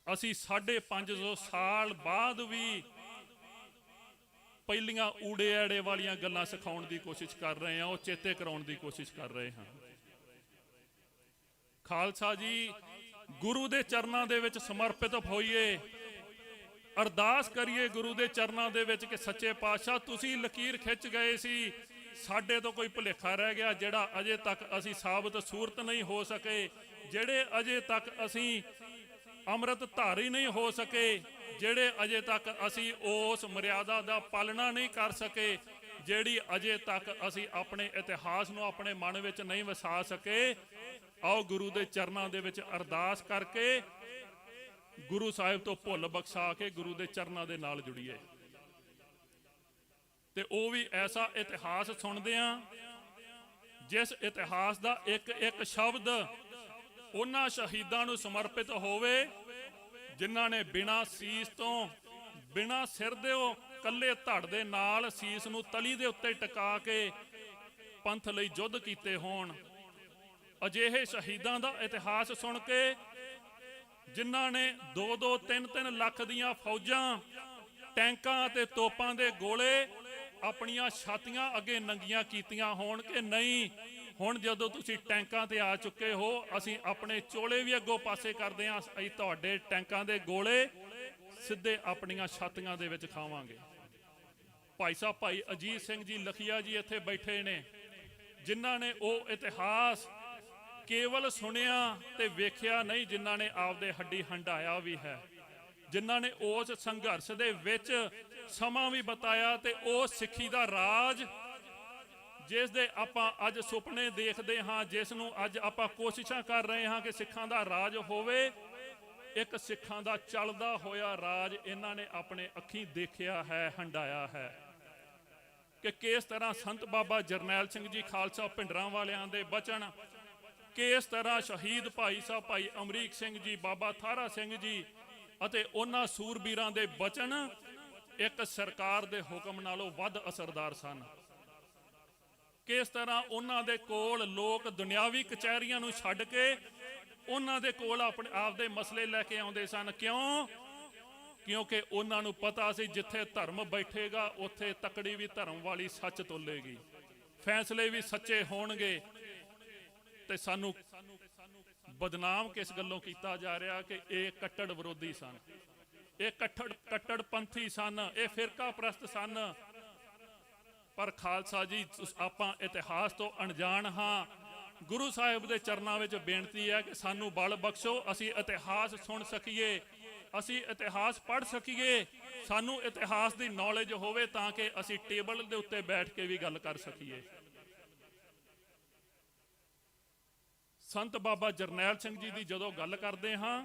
ਅਸੀਂ 550 ਸਾਲ ਬਾਅਦ ਵੀ ਪਹਿਲੀਆਂ ਊੜੇ ਆੜੇ ਵਾਲੀਆਂ ਗੱਲਾਂ ਸਿਖਾਉਣ ਦੀ ਕੋਸ਼ਿਸ਼ ਕਰ ਰਹੇ ਹਾਂ, ਉਹ ਚੇਤੇ ਕਰਾਉਣ ਦੀ ਕੋਸ਼ਿਸ਼ ਕਰ ਰਹੇ ਹਾਂ। ਖਾਲਸਾ ਜੀ, ਗੁਰੂ ਦੇ ਚਰਨਾਂ ਦੇ ਵਿੱਚ ਸਮਰਪਿਤ ਹੋਈਏ, ਅਰਦਾਸ ਕਰੀਏ ਗੁਰੂ ਦੇ ਚਰਨਾਂ ਦੇ ਵਿੱਚ ਕਿ ਸੱਚੇ ਪਾਤਸ਼ਾਹ ਤੁਸੀਂ ਲਕੀਰ ਖਿੱਚ ਗਏ ਸੀ, ਸਾਡੇ ਤੋਂ ਕੋਈ ਭੁਲੇਖਾ ਰਹਿ ਗਿਆ ਜਿਹੜਾ ਅਜੇ ਤੱਕ ਅਸੀਂ ਸਾਬਤ ਸੂਰਤ ਨਹੀਂ ਹੋ ਸਕੇ, ਜਿਹੜੇ ਅਜੇ ਤੱਕ ਅਸੀਂ ਅੰਮ੍ਰਿਤ ਧਾਰੀ ਨਹੀਂ ਹੋ ਸਕੇ, ਜਿਹੜੇ ਅਜੇ ਤੱਕ ਅਸੀਂ ਉਸ ਮਰਿਆਦਾ ਦਾ ਪਾਲਣਾ ਨਹੀਂ ਕਰ ਸਕੇ, ਜਿਹੜੀ ਅਜੇ ਤੱਕ ਅਸੀਂ ਆਪਣੇ ਇਤਿਹਾਸ ਨੂੰ ਆਪਣੇ ਮਨ ਵਿੱਚ ਨਹੀਂ ਵਸਾ ਸਕੇ। ਆਓ ਗੁਰੂ ਦੇ ਚਰਨਾਂ ਦੇ ਵਿੱਚ ਅਰਦਾਸ ਕਰਕੇ ਗੁਰੂ ਸਾਹਿਬ ਤੋਂ ਭੁੱਲ ਬਖਸ਼ਾ ਕੇ ਗੁਰੂ ਦੇ ਚਰਨਾਂ ਦੇ ਨਾਲ ਜੁੜੀਏ, ਤੇ ਉਹ ਵੀ ਐਸਾ ਇਤਿਹਾਸ ਸੁਣਦੇ ਆ ਜਿਸ ਇਤਿਹਾਸ ਦਾ ਇੱਕ ਇੱਕ ਸ਼ਬਦ ਉਹਨਾਂ ਸ਼ਹੀਦਾਂ ਨੂੰ ਸਮਰਪਿਤ ਹੋਵੇ ਜਿਨ੍ਹਾਂ ਨੇ ਬਿਨਾਂ ਸੀਸ ਤੋਂ, ਬਿਨਾਂ ਸਿਰ ਦੇ, ਉਹ ਕੱਲੇ ਧੜ ਦੇ ਨਾਲ ਸੀਸ ਨੂੰ ਤਲੀ ਦੇ ਉੱਤੇ ਟਿਕਾ ਕੇ ਪੰਥ ਲਈ ਯੁੱਧ ਕੀਤੇ ਹੋਣ। ਅਜਿਹੇ ਸ਼ਹੀਦਾਂ ਦਾ ਇਤਿਹਾਸ ਸੁਣ ਕੇ ਜਿਨ੍ਹਾਂ ਨੇ 2-2, 3-3 ਲੱਖ ਦੀਆਂ ਫੌਜਾਂ, ਟੈਂਕਾਂ ਅਤੇ ਤੋਪਾਂ ਦੇ ਗੋਲੇ ਆਪਣੀਆਂ ਛਾਤੀਆਂ ਅੱਗੇ ਨੰਗੀਆਂ ਕੀਤੀਆਂ ਹੋਣ ਕਿ ਨਹੀਂ, ਹੁਣ ਜਦੋਂ ਤੁਸੀਂ ਟੈਂਕਾਂ ਤੇ ਆ ਚੁੱਕੇ ਹੋ, ਅਸੀਂ ਆਪਣੇ ਚੋਲੇ ਵੀ ਅੱਗੋਂ ਪਾਸੇ ਕਰਦੇ ਹਾਂ, ਅਸੀਂ ਤੁਹਾਡੇ ਟੈਂਕਾਂ ਦੇ ਗੋਲੇ ਸਿੱਧੇ ਆਪਣੀਆਂ ਛਾਤੀਆਂ ਦੇ ਵਿੱਚ ਖਾਵਾਂਗੇ। ਭਾਈ ਸਾਹਿਬ ਭਾਈ ਅਜੀਤ ਸਿੰਘ ਜੀ ਲਖੀਆ ਜੀ ਇੱਥੇ ਬੈਠੇ ਨੇ, ਜਿਨ੍ਹਾਂ ਨੇ ਉਹ ਇਤਿਹਾਸ ਕੇਵਲ ਸੁਣਿਆ ਤੇ ਵੇਖਿਆ ਨਹੀਂ, ਜਿਨ੍ਹਾਂ ਨੇ ਆਪਦੇ ਹੱਡੀ ਹੰਡਾਇਆ ਵੀ ਹੈ, ਜਿਨ੍ਹਾਂ ਨੇ ਉਸ ਸੰਘਰਸ਼ ਦੇ ਵਿੱਚ ਸਮਾਂ ਵੀ ਬਤਾਇਆ, ਤੇ ਉਹ ਸਿੱਖੀ ਦਾ ਰਾਜ ਜਿਸ ਦੇ ਆਪਾਂ ਅੱਜ ਸੁਪਨੇ ਦੇਖਦੇ ਹਾਂ, ਜਿਸ ਨੂੰ ਅੱਜ ਆਪਾਂ ਕੋਸ਼ਿਸ਼ਾਂ ਕਰ ਰਹੇ ਹਾਂ ਕਿ ਸਿੱਖਾਂ ਦਾ ਰਾਜ ਹੋਵੇ, ਇੱਕ ਸਿੱਖਾਂ ਦਾ ਚੱਲਦਾ ਹੋਇਆ ਰਾਜ ਇਹਨਾਂ ਨੇ ਆਪਣੇ ਅੱਖੀਂ ਦੇਖਿਆ ਹੈ, ਹੰਡਾਇਆ ਹੈ ਕਿ ਕਿਸ ਤਰ੍ਹਾਂ ਸੰਤ ਬਾਬਾ ਜਰਨੈਲ ਸਿੰਘ ਜੀ ਖਾਲਸਾ ਭਿੰਡਰਾਂ ਵਾਲਿਆਂ ਦੇ ਬਚਨ, ਕਿਸ ਤਰ੍ਹਾਂ ਸ਼ਹੀਦ ਭਾਈ ਸਾਹਿਬ ਭਾਈ ਅਮਰੀਕ ਸਿੰਘ ਜੀ, ਬਾਬਾ ਥਾਰਾ ਸਿੰਘ ਜੀ ਅਤੇ ਉਹਨਾਂ ਸੂਰਬੀਰਾਂ ਦੇ ਬਚਨ ਇੱਕ ਸਰਕਾਰ ਦੇ ਹੁਕਮ ਨਾਲੋਂ ਵੱਧ ਅਸਰਦਾਰ ਸਨ। ਕਿਸ ਤਰ੍ਹਾਂ ਉਹਨਾਂ ਦੇ ਕੋਲ ਲੋਕ ਦੁਨਿਆਵੀ ਕਚਹਿਰੀਆਂ ਨੂੰ ਛੱਡ ਕੇ ਉਹਨਾਂ ਦੇ ਕੋਲ ਆਪਣੇ ਆਪ ਦੇ ਮਸਲੇ ਲੈ ਕੇ ਆਉਂਦੇ ਸਨ। ਕਿਉਂ? ਕਿਉਂਕਿ ਉਹਨਾਂ ਨੂੰ ਪਤਾ ਸੀ ਜਿੱਥੇ ਧਰਮ ਬੈਠੇਗਾ ਉੱਥੇ ਤਕੜੀ ਵੀ ਧਰਮ ਵਾਲੀ ਸੱਚ ਤੋਲੇਗੀ, ਫੈਸਲੇ ਵੀ ਸੱਚੇ ਹੋਣਗੇ। ਤੇ ਸਾਨੂੰ ਬਦਨਾਮ ਕਿਸ ਗੱਲੋਂ ਕੀਤਾ ਜਾ ਰਿਹਾ ਕਿ ਇਹ ਕੱਟੜ ਵਿਰੋਧੀ ਸਨ, ਇਹ ਕੱਟੜ ਪੰਥੀ ਸਨ, ਇਹ ਫਿਰਕਾ ਪ੍ਰਸਤ ਸਨ। ਪਰ ਖਾਲਸਾ ਜੀ, ਆਪਾਂ ਇਤਿਹਾਸ ਤੋਂ ਅਣਜਾਣ ਹਾਂ। ਗੁਰੂ ਸਾਹਿਬ ਦੇ ਚਰਨਾਂ ਵਿੱਚ ਬੇਨਤੀ ਹੈ ਕਿ ਸਾਨੂੰ ਬਲ ਬਖਸ਼ੋ, ਅਸੀਂ ਇਤਿਹਾਸ ਸੁਣ ਸਕੀਏ, ਅਸੀਂ ਇਤਿਹਾਸ ਪੜ੍ਹ ਸਕੀਏ, ਸਾਨੂੰ ਇਤਿਹਾਸ ਦੀ ਨੌਲੇਜ ਹੋਵੇ ਤਾਂ ਕਿ ਅਸੀਂ ਟੇਬਲ ਦੇ ਉੱਤੇ ਬੈਠ ਕੇ ਵੀ ਗੱਲ ਕਰ ਸਕੀਏ। ਸੰਤ ਬਾਬਾ ਜਰਨੈਲ ਸਿੰਘ ਜੀ ਦੀ ਜਦੋਂ ਗੱਲ ਕਰਦੇ ਹਾਂ,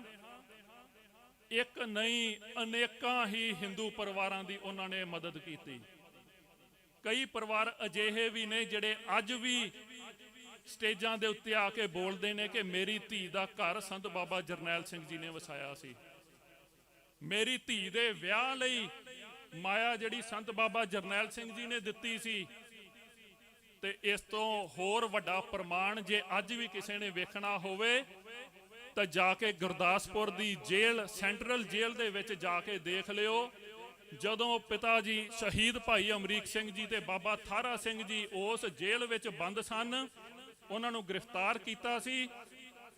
ਇੱਕ ਨਹੀਂ ਅਨੇਕਾਂ ਹੀ ਹਿੰਦੂ ਪਰਿਵਾਰਾਂ ਦੀ ਉਹਨਾਂ ਨੇ ਮਦਦ ਕੀਤੀ। ਕਈ ਪਰਿਵਾਰ ਅਜਿਹੇ ਵੀ ਨੇ ਜਿਹੜੇ ਅੱਜ ਵੀ ਸਟੇਜਾਂ ਦੇ ਉੱਤੇ ਆ ਕੇ ਬੋਲਦੇ ਨੇ ਕਿ ਮੇਰੀ ਧੀ ਦਾ ਘਰ ਸੰਤ ਬਾਬਾ ਜਰਨੈਲ ਸਿੰਘ ਜੀ ਨੇ ਵਸਾਇਆ ਸੀ, ਮੇਰੀ ਧੀ ਦੇ ਵਿਆਹ ਲਈ ਮਾਇਆ ਜਿਹੜੀ ਸੰਤ ਬਾਬਾ ਜਰਨੈਲ ਸਿੰਘ ਜੀ ਨੇ ਦਿੱਤੀ ਸੀ। ਤੇ ਇਸ ਤੋਂ ਹੋਰ ਵੱਡਾ ਪ੍ਰਮਾਣ ਜੇ ਅੱਜ ਵੀ ਕਿਸੇ ਨੇ ਵੇਖਣਾ ਹੋਵੇ ਤਾਂ ਜਾ ਕੇ ਗੁਰਦਾਸਪੁਰ ਦੀ ਜੇਲ੍ਹ, ਸੈਂਟਰਲ ਜੇਲ੍ਹ ਦੇ ਵਿੱਚ ਜਾ ਕੇ ਦੇਖ ਲਿਓ। ਜਦੋਂ ਪਿਤਾ ਜੀ ਸ਼ਹੀਦ ਭਾਈ ਅਮਰੀਕ ਸਿੰਘ ਜੀ ਤੇ ਬਾਬਾ ਥਾਰਾ ਸਿੰਘ ਜੀ ਉਸ ਜੇਲ੍ਹ ਵਿੱਚ ਬੰਦ ਸਨ, ਉਹਨਾਂ ਨੂੰ ਗ੍ਰਿਫਤਾਰ ਕੀਤਾ ਸੀ।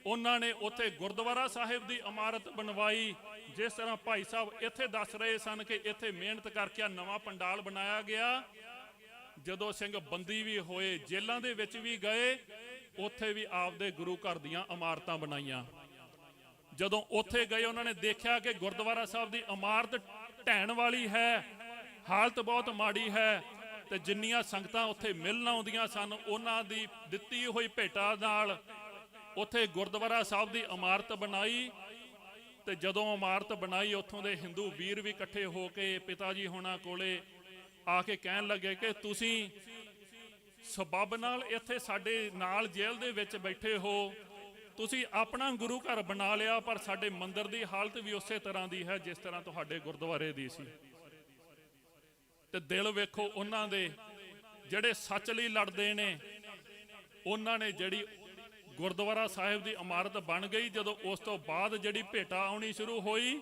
ਉਹਨਾਂ ਨੇ ਉੱਥੇ ਗੁਰਦੁਆਰਾ ਸਾਹਿਬ ਦੀ ਇਮਾਰਤ ਬਣਵਾਈ। ਜਿਸ ਤਰ੍ਹਾਂ ਭਾਈ ਸਾਹਿਬ ਇੱਥੇ ਦੱਸ ਰਹੇ ਸਨ ਕਿ ਇੱਥੇ ਮਿਹਨਤ ਕਰਕੇ ਨਵਾਂ ਪੰਡਾਲ ਬਣਾਇਆ ਗਿਆ। ਜਦੋਂ ਸਿੰਘ ਬੰਦੀ ਵੀ ਹੋਏ, ਜੇਲ੍ਹਾਂ ਦੇ ਵਿੱਚ ਵੀ ਗਏ, ਉੱਥੇ ਵੀ ਆਪਦੇ ਗੁਰੂ ਘਰ ਦੀਆਂ ਇਮਾਰਤਾਂ ਬਣਾਈਆਂ। ਜਦੋਂ ਉੱਥੇ ਗਏ ਉਹਨਾਂ ਨੇ ਦੇਖਿਆ ਕਿ ਗੁਰਦੁਆਰਾ ਸਾਹਿਬ ਦੀ ਇਮਾਰਤ ਢਹਿਣ ਵਾਲੀ ਹੈ, ਹਾਲਤ ਬਹੁਤ ਮਾੜੀ ਹੈ, ਤੇ ਜਿੰਨੀਆਂ ਸੰਗਤਾਂ ਉੱਥੇ ਮਿਲਣ ਆਉਂਦੀਆਂ ਸਨ ਉਹਨਾਂ ਦੀ ਦਿੱਤੀ ਹੋਈ ਭੇਟਾ ਨਾਲ ਉੱਥੇ ਗੁਰਦੁਆਰਾ ਸਾਹਿਬ ਦੀ ਇਮਾਰਤ ਬਣਾਈ। ਤੇ ਜਦੋਂ ਇਮਾਰਤ ਬਣਾਈ, ਉੱਥੋਂ ਦੇ ਹਿੰਦੂ ਵੀਰ ਵੀ ਇਕੱਠੇ ਹੋ ਕੇ ਪਿਤਾ ਜੀ ਹੋਣਾ ਕੋਲੇ ਆ ਕੇ ਕਹਿਣ ਲੱਗੇ ਕਿ ਤੁਸੀਂ ਸਬੱਬ ਨਾਲ ਇੱਥੇ ਸਾਡੇ ਨਾਲ ਜੇਲ੍ਹ ਦੇ ਵਿੱਚ ਬੈਠੇ ਹੋ, ਤੁਸੀਂ ਆਪਣਾ ਗੁਰੂ ਘਰ ਬਣਾ ਲਿਆ, ਪਰ ਸਾਡੇ ਮੰਦਿਰ ਦੀ ਹਾਲਤ ਵੀ ਉਸੇ ਤਰ੍ਹਾਂ ਦੀ ਹੈ ਜਿਸ ਤਰ੍ਹਾਂ ਤੁਹਾਡੇ ਗੁਰਦੁਆਰੇ ਦੀ ਸੀ। ਤੇ ਦਿਲ ਵੇਖੋ ਉਹਨਾਂ ਦੇ ਜਿਹੜੇ ਸੱਚ ਲਈ ਲੜਦੇ ਨੇ। ਉਹਨਾਂ ਨੇ ਜਿਹੜੀ ਗੁਰਦੁਆਰਾ ਸਾਹਿਬ ਦੀ ਇਮਾਰਤ ਬਣ ਗਈ, ਜਦੋਂ ਉਸ ਤੋਂ ਬਾਅਦ ਜਿਹੜੀ ਭੇਟਾ ਆਉਣੀ ਸ਼ੁਰੂ ਹੋਈ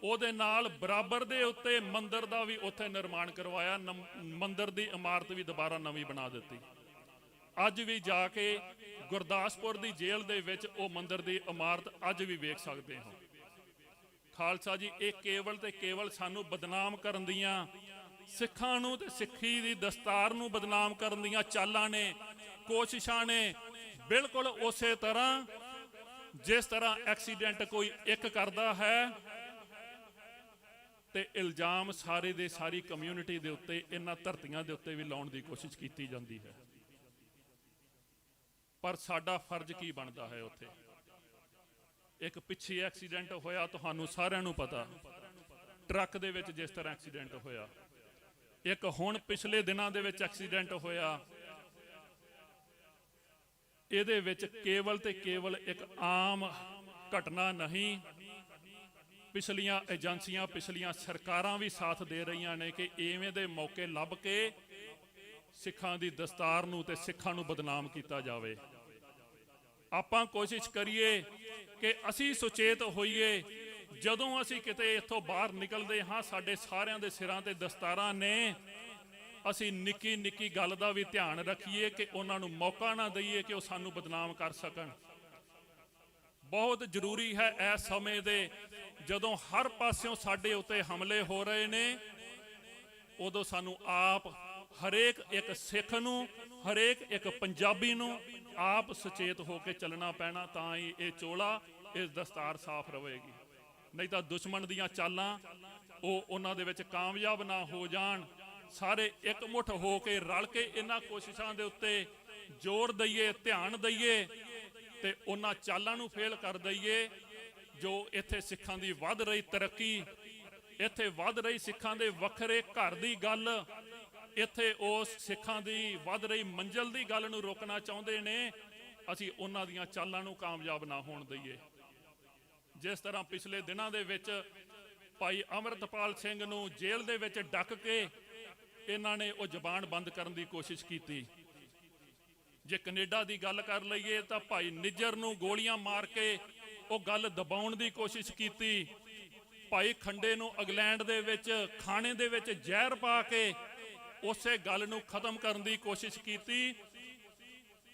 ਉਹਦੇ ਨਾਲ ਬਰਾਬਰ ਦੇ ਉੱਤੇ ਮੰਦਿਰ ਦਾ ਵੀ ਉੱਥੇ ਨਿਰਮਾਣ ਕਰਵਾਇਆ। ਮੰਦਿਰ ਦੀ ਇਮਾਰਤ ਵੀ ਦੁਬਾਰਾ ਨਵੀਂ ਬਣਾ ਦਿੱਤੀ। ਅੱਜ ਵੀ ਜਾ ਕੇ ਗੁਰਦਾਸਪੁਰ ਦੀ ਜੇਲ੍ਹ ਦੇ ਵਿੱਚ ਉਹ ਮੰਦਿਰ ਦੀ ਇਮਾਰਤ ਅੱਜ ਵੀ ਵੇਖ ਸਕਦੇ ਹਾਂ। ਖਾਲਸਾ ਜੀ, ਇਹ ਕੇਵਲ ਤੇ ਕੇਵਲ ਸਾਨੂੰ ਬਦਨਾਮ ਕਰਨ ਦੀਆਂ, ਸਿੱਖਾਂ ਨੂੰ ਤੇ ਸਿੱਖੀ ਦੀ ਦਸਤਾਰ ਨੂੰ ਬਦਨਾਮ ਕਰਨ ਦੀਆਂ ਚਾਲਾਂ ਨੇ, ਕੋਸ਼ਿਸ਼ਾਂ ਨੇ। ਬਿਲਕੁਲ ਉਸੇ ਤਰ੍ਹਾਂ ਜਿਸ ਤਰ੍ਹਾਂ ਐਕਸੀਡੈਂਟ ਕੋਈ ਇੱਕ ਕਰਦਾ ਹੈ ਤੇ ਇਲਜ਼ਾਮ ਸਾਰੇ ਦੇ ਸਾਰੀ ਕਮਿਊਨਿਟੀ ਦੇ ਉੱਤੇ, ਇਹਨਾਂ ਧਰਤੀਆਂ ਦੇ ਉੱਤੇ ਵੀ ਲਾਉਣ ਦੀ ਕੋਸ਼ਿਸ਼ ਕੀਤੀ ਜਾਂਦੀ ਹੈ। ਪਰ ਸਾਡਾ ਫਰਜ਼ ਕੀ ਬਣਦਾ ਹੈ ਉੱਥੇ? ਇੱਕ ਪਿੱਛੇ ਐਕਸੀਡੈਂਟ ਹੋਇਆ, ਤੁਹਾਨੂੰ ਸਾਰਿਆਂ ਨੂੰ ਪਤਾ, ਟਰੱਕ ਦੇ ਵਿੱਚ ਜਿਸ ਤਰ੍ਹਾਂ ਐਕਸੀਡੈਂਟ ਹੋਇਆ। ਇੱਕ ਹੁਣ ਪਿਛਲੇ ਦਿਨਾਂ ਦੇ ਵਿੱਚ ਐਕਸੀਡੈਂਟ ਹੋਇਆ। ਇਹਦੇ ਵਿੱਚ ਕੇਵਲ ਤੇ ਕੇਵਲ ਇੱਕ ਆਮ ਘਟਨਾ ਨਹੀਂ, ਪਿਛਲੀਆਂ ਏਜੰਸੀਆਂ, ਪਿਛਲੀਆਂ ਸਰਕਾਰਾਂ ਵੀ ਸਾਥ ਦੇ ਰਹੀਆਂ ਨੇ ਕਿ ਇਵੇਂ ਦੇ ਮੌਕੇ ਲੱਭ ਕੇ ਸਿੱਖਾਂ ਦੀ ਦਸਤਾਰ ਨੂੰ ਤੇ ਸਿੱਖਾਂ ਨੂੰ ਬਦਨਾਮ ਕੀਤਾ ਜਾਵੇ। ਆਪਾਂ ਕੋਸ਼ਿਸ਼ ਕਰੀਏ ਕਿ ਅਸੀਂ ਸੁਚੇਤ ਹੋਈਏ। ਜਦੋਂ ਅਸੀਂ ਕਿਤੇ ਇੱਥੋਂ ਬਾਹਰ ਨਿਕਲਦੇ ਹਾਂ, ਸਾਡੇ ਸਾਰਿਆਂ ਦੇ ਸਿਰਾਂ ਤੇ ਦਸਤਾਰਾਂ ਨੇ। ਅਸੀਂ ਨਿੱਕੀ ਨਿੱਕੀ ਗੱਲ ਦਾ ਵੀ ਧਿਆਨ ਰੱਖੀਏ ਕਿ ਉਹਨਾਂ ਨੂੰ ਮੌਕਾ ਨਾ ਦਈਏ ਕਿ ਉਹ ਸਾਨੂੰ ਬਦਨਾਮ ਕਰ ਸਕਣ। ਬਹੁਤ ਜ਼ਰੂਰੀ ਹੈ ਇਸ ਸਮੇਂ ਦੇ, ਜਦੋਂ ਹਰ ਪਾਸਿਓਂ ਸਾਡੇ ਉੱਤੇ ਹਮਲੇ ਹੋ ਰਹੇ ਨੇ, ਉਦੋਂ ਸਾਨੂੰ ਆਪ ਹਰੇਕ ਇੱਕ ਸਿੱਖ ਨੂੰ, ਹਰੇਕ ਇੱਕ ਪੰਜਾਬੀ ਨੂੰ ਆਪ ਸੁਚੇਤ ਹੋ ਕੇ ਚੱਲਣਾ ਪੈਣਾ। ਤਾਂ ਹੀ ਇਹ ਚੋਲਾ, ਇਹ ਦਸਤਾਰ ਸਾਫ਼ ਰਹੇਗੀ। ਨਹੀਂ ਤਾਂ ਦੁਸ਼ਮਣ ਦੀਆਂ ਚਾਲਾਂ ਉਹ ਉਹਨਾਂ ਦੇ ਵਿੱਚ ਕਾਮਯਾਬ ਨਾ ਹੋ ਜਾਣ। ਸਾਰੇ ਇਕਮੁੱਠ ਹੋ ਕੇ ਰਲ ਕੇ ਇਹਨਾਂ ਕੋਸ਼ਿਸ਼ਾਂ ਦੇ ਉੱਤੇ ਜ਼ੋਰ ਦਈਏ, ਧਿਆਨ ਦਈਏ ਤੇ ਉਹਨਾਂ ਚਾਲਾਂ ਨੂੰ ਫੇਲ ਕਰ ਦਈਏ ਜੋ ਇੱਥੇ ਸਿੱਖਾਂ ਦੀ ਵੱਧ ਰਹੀ ਤਰੱਕੀ, ਇੱਥੇ ਵੱਧ ਰਹੀ ਸਿੱਖਾਂ ਦੇ ਵੱਖਰੇ ਘਰ ਦੀ ਗੱਲ, ਇੱਥੇ ਉਸ ਸਿੱਖਾਂ ਦੀ ਵੱਧ ਰਹੀ ਮੰਜ਼ਿਲ ਦੀ ਗੱਲ ਨੂੰ ਰੋਕਣਾ ਚਾਹੁੰਦੇ ਨੇ। ਅਸੀਂ ਉਹਨਾਂ ਦੀਆਂ ਚਾਲਾਂ ਨੂੰ ਕਾਮਯਾਬ ਨਾ ਹੋਣ ਦਈਏ। ਜਿਸ ਤਰ੍ਹਾਂ ਪਿਛਲੇ ਦਿਨਾਂ ਦੇ ਵਿੱਚ ਭਾਈ ਅੰਮ੍ਰਿਤਪਾਲ ਸਿੰਘ ਨੂੰ ਜੇਲ੍ਹ ਦੇ ਵਿੱਚ ਡੱਕ ਕੇ ਇਹਨਾਂ ਨੇ ਉਹ ਜ਼ਬਾਨ ਬੰਦ ਕਰਨ ਦੀ ਕੋਸ਼ਿਸ਼ ਕੀਤੀ। ਜੇ ਕੈਨੇਡਾ ਦੀ ਗੱਲ ਕਰ ਲਈਏ ਤਾਂ ਭਾਈ ਨਿੱਜਰ ਨੂੰ ਗੋਲੀਆਂ ਮਾਰ ਕੇ ਉਹ ਗੱਲ ਦਬਾਉਣ ਦੀ ਕੋਸ਼ਿਸ਼ ਕੀਤੀ। ਭਾਈ ਖੰਡੇ ਨੂੰ ਇੰਗਲੈਂਡ ਦੇ ਵਿੱਚ ਖਾਣੇ ਦੇ ਵਿੱਚ ਜ਼ਹਿਰ ਪਾ ਕੇ ਉਸੇ ਗੱਲ ਨੂੰ ਖਤਮ ਕਰਨ ਦੀ ਕੋਸ਼ਿਸ਼ ਕੀਤੀ।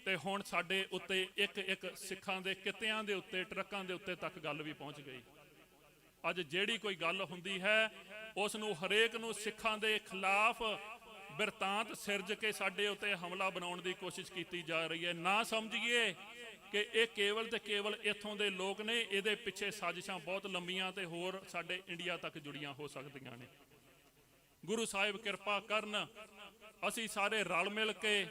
ਤੇ ਹੁਣ ਸਾਡੇ ਉੱਤੇ ਇੱਕ ਇੱਕ ਸਿੱਖਾਂ ਦੇ ਕਿੱਤਿਆਂ ਦੇ ਉੱਤੇ, ਟਰੱਕਾਂ ਦੇ ਉੱਤੇ ਤੱਕ ਗੱਲ ਵੀ ਪਹੁੰਚ ਗਈ। ਅੱਜ ਜਿਹੜੀ ਕੋਈ ਗੱਲ ਹੁੰਦੀ ਹੈ ਉਸ ਨੂੰ ਹਰੇਕ ਨੂੰ ਸਿੱਖਾਂ ਦੇ ਖਿਲਾਫ ਬਿਰਤਾਂਤ ਸਿਰਜ ਕੇ ਸਾਡੇ ਉੱਤੇ ਹਮਲਾ ਬਣਾਉਣ ਦੀ ਕੋਸ਼ਿਸ਼ ਕੀਤੀ ਜਾ ਰਹੀ ਹੈ। ਨਾ ਸਮਝੀਏ ਕਿ ਇਹ ਕੇਵਲ ਤੇ ਕੇਵਲ ਇੱਥੋਂ ਦੇ ਲੋਕ ਨੇ, ਇਹਦੇ ਪਿੱਛੇ ਸਾਜ਼ਿਸ਼ਾਂ ਬਹੁਤ ਲੰਮੀਆਂ ਤੇ ਹੋਰ ਸਾਡੇ ਇੰਡੀਆ ਤੱਕ ਜੁੜੀਆਂ ਹੋ ਸਕਦੀਆਂ ਨੇ। ਗੁਰੂ ਸਾਹਿਬ ਕਿਰਪਾ ਕਰਨ, ਅਸੀਂ ਸਾਰੇ ਰਲ ਮਿਲ ਕੇ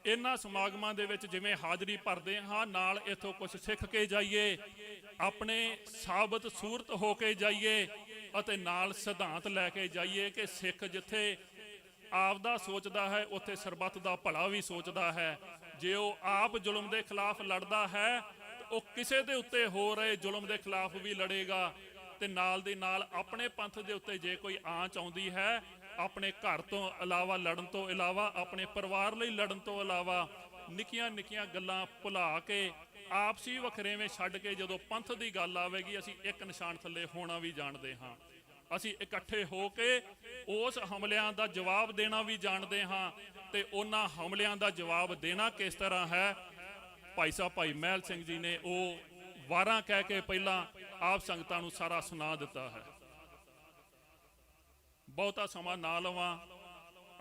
ਇਹਨਾਂ ਸਮਾਗਮਾਂ ਦੇ ਵਿੱਚ ਜਿਵੇਂ ਹਾਜ਼ਰੀ ਭਰਦੇ ਹਾਂ, ਨਾਲ ਇੱਥੋਂ ਕੁਝ ਸਿੱਖ ਕੇ ਜਾਈਏ, ਆਪਣੇ ਸਾਬਤ ਸੂਰਤ ਹੋ ਕੇ ਜਾਈਏ ਅਤੇ ਨਾਲ ਸਿਧਾਂਤ ਲੈ ਕੇ ਜਾਈਏ ਕਿ ਸਿੱਖ ਜਿੱਥੇ ਆਪਦਾ ਸੋਚਦਾ ਹੈ ਉੱਥੇ ਸਰਬੱਤ ਦਾ ਭਲਾ ਵੀ ਸੋਚਦਾ ਹੈ। ਜੇ ਉਹ ਆਪ ਜ਼ੁਲਮ ਦੇ ਖਿਲਾਫ ਲੜਦਾ ਹੈ ਤਾਂ ਉਹ ਕਿਸੇ ਦੇ ਉੱਤੇ ਹੋ ਰਹੇ ਜ਼ੁਲਮ ਦੇ ਖਿਲਾਫ ਵੀ ਲੜੇਗਾ। ਤੇ ਨਾਲ ਦੀ ਨਾਲ ਆਪਣੇ ਪੰਥ ਦੇ ਉੱਤੇ ਜੇ ਕੋਈ ਆਂਚ ਆਉਂਦੀ ਹੈ, ਆਪਣੇ ਘਰ ਤੋਂ ਇਲਾਵਾ ਲੜਨ ਤੋਂ ਇਲਾਵਾ, ਆਪਣੇ ਪਰਿਵਾਰ ਲਈ ਲੜਨ ਤੋਂ ਇਲਾਵਾ, ਨਿੱਕੀਆਂ ਨਿੱਕੀਆਂ ਗੱਲਾਂ ਭੁਲਾ ਕੇ ਆਪਸੀ ਵਖਰੇਵੇਂ ਛੱਡ ਕੇ ਜਦੋਂ ਪੰਥ ਦੀ ਗੱਲ ਆਵੇਗੀ, ਅਸੀਂ ਇੱਕ ਨਿਸ਼ਾਨ ਥੱਲੇ ਹੋਣਾ ਵੀ ਜਾਣਦੇ ਹਾਂ। ਅਸੀਂ ਇਕੱਠੇ ਹੋ ਕੇ ਉਸ ਹਮਲਿਆਂ ਦਾ ਜਵਾਬ ਦੇਣਾ ਵੀ ਜਾਣਦੇ ਹਾਂ। ਤੇ ਉਹਨਾਂ ਹਮਲਿਆਂ ਦਾ ਜਵਾਬ ਦੇਣਾ ਕਿਸ ਤਰ੍ਹਾਂ ਹੈ, ਭਾਈ ਸਾਹਿਬ ਭਾਈ ਮਹਿਲ ਸਿੰਘ ਜੀ ਨੇ ਉਹ ਵਾਰਾਂ ਕਹਿ ਕੇ ਪਹਿਲਾਂ ਆਪ ਸੰਗਤਾਂ ਨੂੰ ਸਾਰਾ ਸੁਣਾ ਦਿੱਤਾ ਹੈ। ਬਹੁਤਾ ਸਮਾਂ ਨਾ ਲਵਾਂ,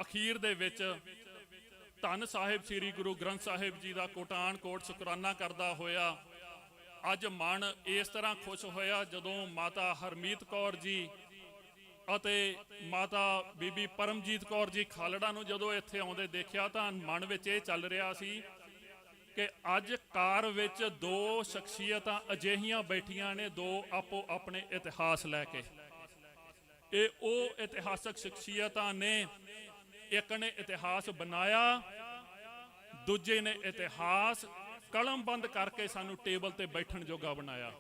ਅਖੀਰ ਦੇ ਵਿੱਚ ਧੰਨ ਸਾਹਿਬ ਸ੍ਰੀ ਗੁਰੂ ਗ੍ਰੰਥ ਸਾਹਿਬ ਜੀ ਦਾ ਕੋਟਾਨ ਕੋਟ ਸ਼ੁਕਰਾਨਾ ਕਰਦਾ ਹੋਇਆ ਅੱਜ ਮਨ ਇਸ ਤਰ੍ਹਾਂ ਖੁਸ਼ ਹੋਇਆ ਜਦੋਂ ਮਾਤਾ ਹਰਮੀਤ ਕੌਰ ਜੀ ਅਤੇ ਮਾਤਾ ਬੀਬੀ ਪਰਮਜੀਤ ਕੌਰ ਜੀ ਖਾਲੜਾ ਨੂੰ ਜਦੋਂ ਇੱਥੇ ਆਉਂਦੇ ਦੇਖਿਆ ਤਾਂ ਮਨ ਵਿੱਚ ਇਹ ਚੱਲ ਰਿਹਾ ਸੀ ਕਿ ਅੱਜ ਕਾਰ ਵਿੱਚ ਦੋ ਸ਼ਖਸੀਅਤਾਂ ਅਜਿਹੀਆਂ ਬੈਠੀਆਂ ਨੇ, ਦੋ ਆਪੋ ਆਪਣੇ ਇਤਿਹਾਸ ਲੈ ਕੇ। ਇਹ ਉਹ ਇਤਿਹਾਸਕ ਸ਼ਖਸੀਅਤਾਂ ਨੇ, ਇੱਕ ਨੇ ਇਤਿਹਾਸ ਬਣਾਇਆ, ਦੂਜੇ ਨੇ ਇਤਿਹਾਸ ਕਲਮਬੰਦ ਕਰਕੇ ਸਾਨੂੰ ਟੇਬਲ ਤੇ ਬੈਠਣ ਜੋਗਾ ਬਣਾਇਆ।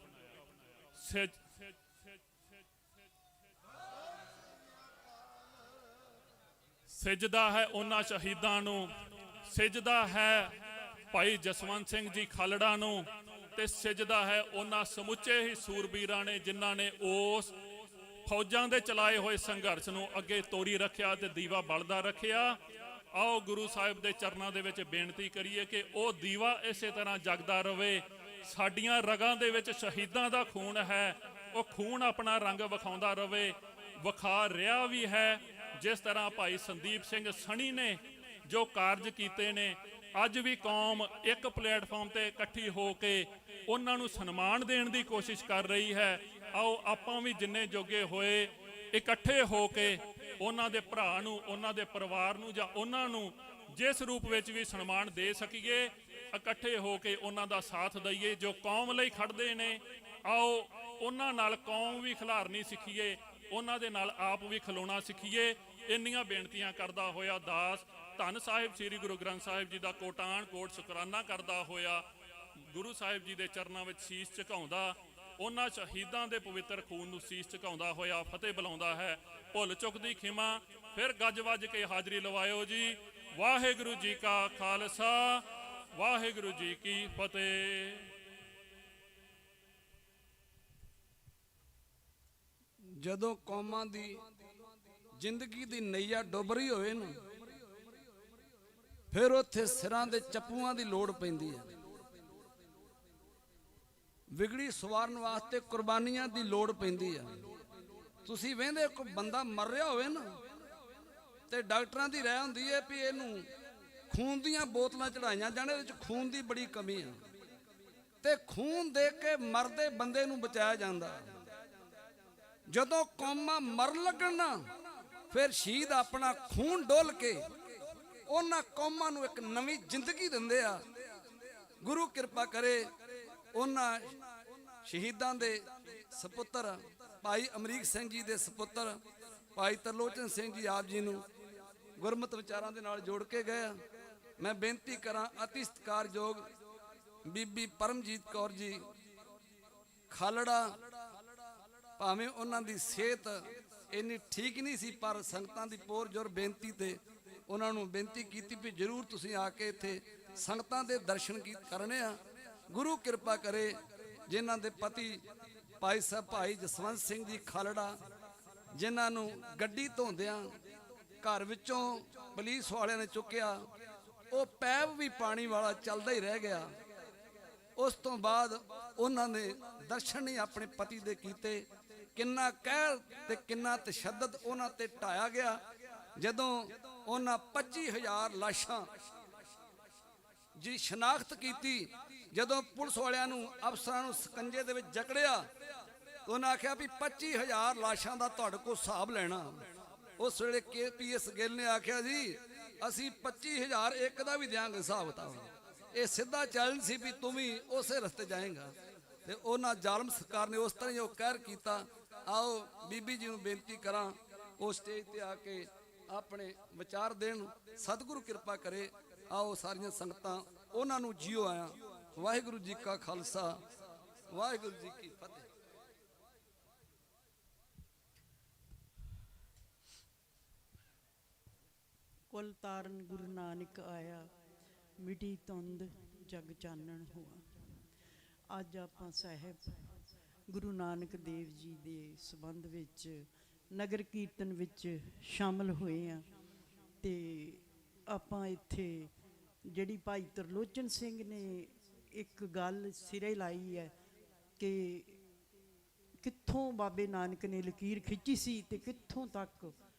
ਸਿਜਦਾ ਹੈ ਉਹਨਾਂ ਸ਼ਹੀਦਾਂ ਨੂੰ, ਸਿਜਦਾ ਹੈ ਭਾਈ ਜਸਵੰਤ ਸਿੰਘ ਜੀ ਖਾਲੜਾ ਨੂੰ, ਤੇ ਸਿਜਦਾ ਹੈ ਉਹਨਾਂ ਸਮੁੱਚੇ ਹੀ ਸੂਰਬੀਰਾਂ ਨੇ ਜਿਨ੍ਹਾਂ ਨੇ ਉਸ ਫੌਜਾਂ ਦੇ ਚਲਾਏ ਹੋਏ ਸੰਘਰਸ਼ ਨੂੰ ਅੱਗੇ ਤੋਰੀ ਰੱਖਿਆ ਤੇ ਦੀਵਾ ਬਲਦਾ ਰੱਖਿਆ। ਆਓ ਗੁਰੂ ਸਾਹਿਬ ਦੇ ਚਰਨਾਂ ਦੇ ਵਿੱਚ ਬੇਨਤੀ ਕਰੀਏ ਕਿ ਉਹ ਦੀਵਾ ਇਸੇ ਤਰ੍ਹਾਂ ਜਗਦਾ ਰਵੇ। ਸਾਡੀਆਂ ਰਗਾਂ ਦੇ ਵਿੱਚ ਸ਼ਹੀਦਾਂ ਦਾ ਖੂਨ ਹੈ, ਉਹ ਖੂਨ ਆਪਣਾ ਰੰਗ ਵਿਖਾਉਂਦਾ ਰਵੇ, ਵਿਖਾ ਰਿਹਾ ਵੀ ਹੈ। ਜਿਸ ਤਰ੍ਹਾਂ ਭਾਈ ਸੰਦੀਪ ਸਿੰਘ ਸਣੀ ਨੇ ਜੋ ਕਾਰਜ ਕੀਤੇ ਨੇ, ਅੱਜ ਵੀ ਕੌਮ ਇੱਕ ਪਲੇਟਫਾਰਮ ਤੇ ਇਕੱਠੀ ਹੋ ਕੇ ਉਹਨਾਂ ਨੂੰ ਸਨਮਾਨ ਦੇਣ ਦੀ ਕੋਸ਼ਿਸ਼ ਕਰ ਰਹੀ ਹੈ। ਆਓ ਆਪਾਂ ਵੀ ਜਿੰਨੇ ਜੋਗੇ ਹੋਏ ਇਕੱਠੇ ਹੋ ਕੇ ਉਹਨਾਂ ਦੇ ਭਰਾ ਨੂੰ, ਉਹਨਾਂ ਦੇ ਪਰਿਵਾਰ ਨੂੰ, ਜਾਂ ਉਹਨਾਂ ਨੂੰ ਜਿਸ ਰੂਪ ਵਿੱਚ ਵੀ ਸਨਮਾਨ ਦੇ ਸਕੀਏ, ਇਕੱਠੇ ਹੋ ਕੇ ਉਹਨਾਂ ਦਾ ਸਾਥ ਦਈਏ। ਜੋ ਕੌਮ ਲਈ ਖੜਦੇ ਨੇ, ਆਓ ਉਹਨਾਂ ਨਾਲ ਕੌਮ ਵੀ ਖਿਲਾਰਨੀ ਸਿੱਖੀਏ, ਉਹਨਾਂ ਦੇ ਨਾਲ ਆਪ ਵੀ ਖਲੋਣਾ ਸਿੱਖੀਏ। ਇੰਨੀਆਂ ਬੇਨਤੀਆਂ ਕਰਦਾ ਹੋਇਆ ਦਾਸ ਧੰਨ ਸਾਹਿਬ ਸ੍ਰੀ ਗੁਰੂ ਗ੍ਰੰਥ ਸਾਹਿਬ ਜੀ ਦਾ ਕੋਟਾਨ ਕੋਟ ਸ਼ੁਕਰਾਨਾ ਕਰਦਾ ਹੋਇਆ ਗੁਰੂ ਸਾਹਿਬ ਜੀ ਦੇ ਚਰਨਾਂ ਵਿੱਚ ਸੀਸ ਝੁਕਾਉਂਦਾ, ਉਹਨਾਂ ਸ਼ਹੀਦਾਂ ਦੇ ਪਵਿੱਤਰ ਖੂਨ ਨੂੰ ਸੀਸ ਝੁਕਾਉਂਦਾ ਹੋਇਆ ਫਤਿਹ ਬੁਲਾਉਂਦਾ ਹੈ। ਭੁੱਲ ਚੁੱਕ ਦੀ ਖਿਮਾ, ਫਿਰ ਗੱਜ ਵੱਜ ਕੇ ਹਾਜ਼ਰੀ ਲਵਾਇਓ ਜੀ। ਵਾਹਿਗੁਰੂ ਜੀ ਕਾ ਖਾਲਸਾ, ਵਾਹਿਗੁਰੂ ਜੀ ਕੀ ਫਤਿਹ। ਜਦੋਂ ਕੌਮਾਂ ਦੀ ਜ਼ਿੰਦਗੀ ਦੀ ਨਈਆ ਡੁੱਬ ਰਹੀ ਹੋਵੇ ਨਾ, ਫਿਰ ਉੱਥੇ ਸਿਰਾਂ ਦੇ ਚੱਪੂਆਂ ਦੀ ਲੋੜ ਪੈਂਦੀ ਹੈ। ਵਿਗੜੀ ਸਵਾਰਨ ਵਾਸਤੇ ਕੁਰਬਾਨੀਆਂ ਦੀ ਲੋੜ ਪੈਂਦੀ ਆ। ਤੁਸੀਂ ਵੇਂਦੇ ਕੋਈ ਬੰਦਾ ਮਰ ਰਿਹਾ ਹੋਵੇ ਨਾ, ਤੇ ਡਾਕਟਰਾਂ ਦੀ ਰਾਏ ਹੁੰਦੀ ਹੈ ਵੀ ਇਹਨੂੰ ਖੂਨ ਦੀਆਂ ਬੋਤਲਾਂ ਚੜਾਈਆਂ ਜਾਣ, ਇਹਦੇ ਵਿੱਚ ਖੂਨ ਦੀ ਬੜੀ ਕਮੀ ਆ, ਤੇ ਖੂਨ ਦੇ ਕੇ ਮਰਦੇ ਬੰਦੇ ਨੂੰ ਬਚਾਇਆ ਜਾਂਦਾ। ਜਦੋਂ ਕੌਮਾਂ ਮਰਨ ਲੱਗਣ ਨਾ, ਫਿਰ ਸ਼ਹੀਦ ਆਪਣਾ ਖੂਨ ਡੋਲ ਕੇ ਉਹਨਾਂ ਕੌਮਾਂ ਨੂੰ ਇੱਕ ਨਵੀਂ ਜ਼ਿੰਦਗੀ ਦਿੰਦੇ ਆ। ਗੁਰੂ ਕਿਰਪਾ ਕਰੇ ਉਹਨਾਂ ਸ਼ਹੀਦਾਂ ਦੇ ਸਪੁੱਤਰ ਭਾਈ ਅਮਰੀਕ ਸਿੰਘ ਜੀ ਦੇ ਸਪੁੱਤਰ ਭਾਈ ਤਰਲੋਚਨ ਸਿੰਘ ਜੀ ਆਪ ਜੀ ਨੂੰ ਗੁਰਮਤਿ ਵਿਚਾਰਾਂ ਦੇ ਨਾਲ ਜੋੜ ਕੇ ਗਏ। ਮੈਂ ਬੇਨਤੀ ਕਰਾਂ, ਅਤੀ ਸਤਿਕਾਰਯੋਗ ਬੀਬੀ ਪਰਮਜੀਤ ਕੌਰ ਜੀ ਖਾਲੜਾ, ਭਾਵੇਂ ਉਹਨਾਂ ਦੀ ਸਿਹਤ ਇੰਨੀ ਠੀਕ ਨਹੀਂ ਸੀ, ਪਰ ਸੰਗਤਾਂ ਦੀ ਪੋਰ ਜੋਰ ਬੇਨਤੀ ਤੇ ਉਹਨਾਂ ਨੂੰ ਬੇਨਤੀ ਕੀਤੀ ਵੀ ਜ਼ਰੂਰ ਤੁਸੀਂ ਆ ਕੇ ਇੱਥੇ ਸੰਗਤਾਂ ਦੇ ਦਰਸ਼ਨ ਕਰਨੇ ਆ। ਗੁਰੂ ਕਿਰਪਾ ਕਰੇ ਜਿਨ੍ਹਾਂ ਦੇ ਪਤੀ ਭਾਈ ਸਾਹਿਬ ਭਾਈ ਜਸਵੰਤ ਸਿੰਘ ਜੀ ਖਾਲੜਾ, ਜਿਨ੍ਹਾਂ ਨੂੰ ਗੱਡੀ ਧੋਂਦਿਆਂ ਘਰ ਵਿੱਚੋਂ ਪੁਲਿਸ ਵਾਲਿਆਂ ਨੇ ਚੁੱਕਿਆ, ਉਹ ਪੈਪ ਵੀ ਪਾਣੀ ਵਾਲਾ ਚੱਲਦਾ ਹੀ ਰਹਿ ਗਿਆ। ਉਸ ਤੋਂ ਬਾਅਦ ਉਹਨਾਂ ਨੇ ਦਰਸ਼ਨ ਨਹੀਂ ਆਪਣੇ ਪਤੀ ਦੇ ਕੀਤੇ। ਕਿੰਨਾ ਕਹਿਰ ਤੇ ਕਿੰਨਾ ਤਸ਼ੱਦਦ ਉਹਨਾਂ ਤੇ ਢਾਇਆ ਗਿਆ। ਜਦੋਂ ਉਹਨਾਂ 25,000 ਲਾਸ਼ਾਂ ਜੀ ਸ਼ਨਾਖਤ ਕੀਤੀ, ਜਦੋਂ ਪੁਲਿਸ ਵਾਲਿਆਂ ਨੂੰ ਅਫਸਰਾਂ ਨੂੰ ਸਕੰਜੇ ਦੇ ਵਿੱਚ ਜਕੜਿਆ, ਉਹਨਾਂ ਆਖਿਆ ਵੀ 25,000 ਲਾਸ਼ਾਂ ਦਾ ਤੁਹਾਡੇ ਕੋਲ ਹਿਸਾਬ ਲੈਣਾ। ਉਸ ਵੇਲੇ KPS ਗਿੱਲ ਨੇ ਆਖਿਆ ਜੀ ਅਸੀਂ 25,000 ਇੱਕ ਦਾ ਵੀ ਦਿਆਂਗੇ ਹਿਸਾਬ ਕਿਤਾਬ। ਇਹ ਸਿੱਧਾ ਚੈਲੰਜ ਸੀ ਵੀ ਤੂੰ ਵੀ ਉਸੇ ਰਸਤੇ ਜਾਏਗਾ, ਤੇ ਉਹਨਾਂ ਜ਼ਾਲਮ ਸਰਕਾਰ ਨੇ ਉਸ ਤਰ੍ਹਾਂ ਹੀ ਉਹ ਕਹਿਰ ਕੀਤਾ। ਆਓ ਬੀਬੀ ਜੀ ਨੂੰ ਬੇਨਤੀ ਕਰਾਂ ਉਹ ਸਟੇਜ ਤੇ ਆ ਕੇ ਆਪਣੇ ਵਿਚਾਰ ਦੇਣ। ਸਤਿਗੁਰੂ ਕਿਰਪਾ ਕਰੇ। ਆਓ ਸਾਰੀਆਂ ਸੰਗਤਾਂ ਉਹਨਾਂ ਨੂੰ ਜੀਓ ਆਇਆ। ਵਾਹਿਗੁਰੂ ਜੀ ਕਾ ਖਾਲਸਾ, ਵਾਹਿਗੁਰੂ ਜੀ ਕੀ ਫਤਿਹ। ਕੁਲ ਤਾਰਨ ਗੁਰੂ ਨਾਨਕ ਆਇਆ, ਮਿਟੀ ਧੁੰਦ ਜਗ ਚਾਨਣ ਹੋਆ। ਅੱਜ ਆਪਾਂ ਸਾਹਿਬ ਗੁਰੂ ਨਾਨਕ ਦੇਵ ਜੀ ਦੇ ਸੰਬੰਧ ਵਿੱਚ ਨਗਰ ਕੀਰਤਨ ਵਿੱਚ ਸ਼ਾਮਲ ਹੋਏ ਆ। ਤੇ ਆਪਾਂ ਇੱਥੇ ਜਿਹੜੀ ਭਾਈ ਤਰਲੋਚਨ ਸਿੰਘ ਨੇ ਇੱਕ ਗੱਲ ਸਿਰੇ ਲਾਈ ਹੈ ਕਿ ਕਿੱਥੋਂ ਬਾਬੇ ਨਾਨਕ ਨੇ ਲਕੀਰ ਖਿੱਚੀ ਸੀ ਤੇ ਕਿੱਥੋਂ ਤੱਕ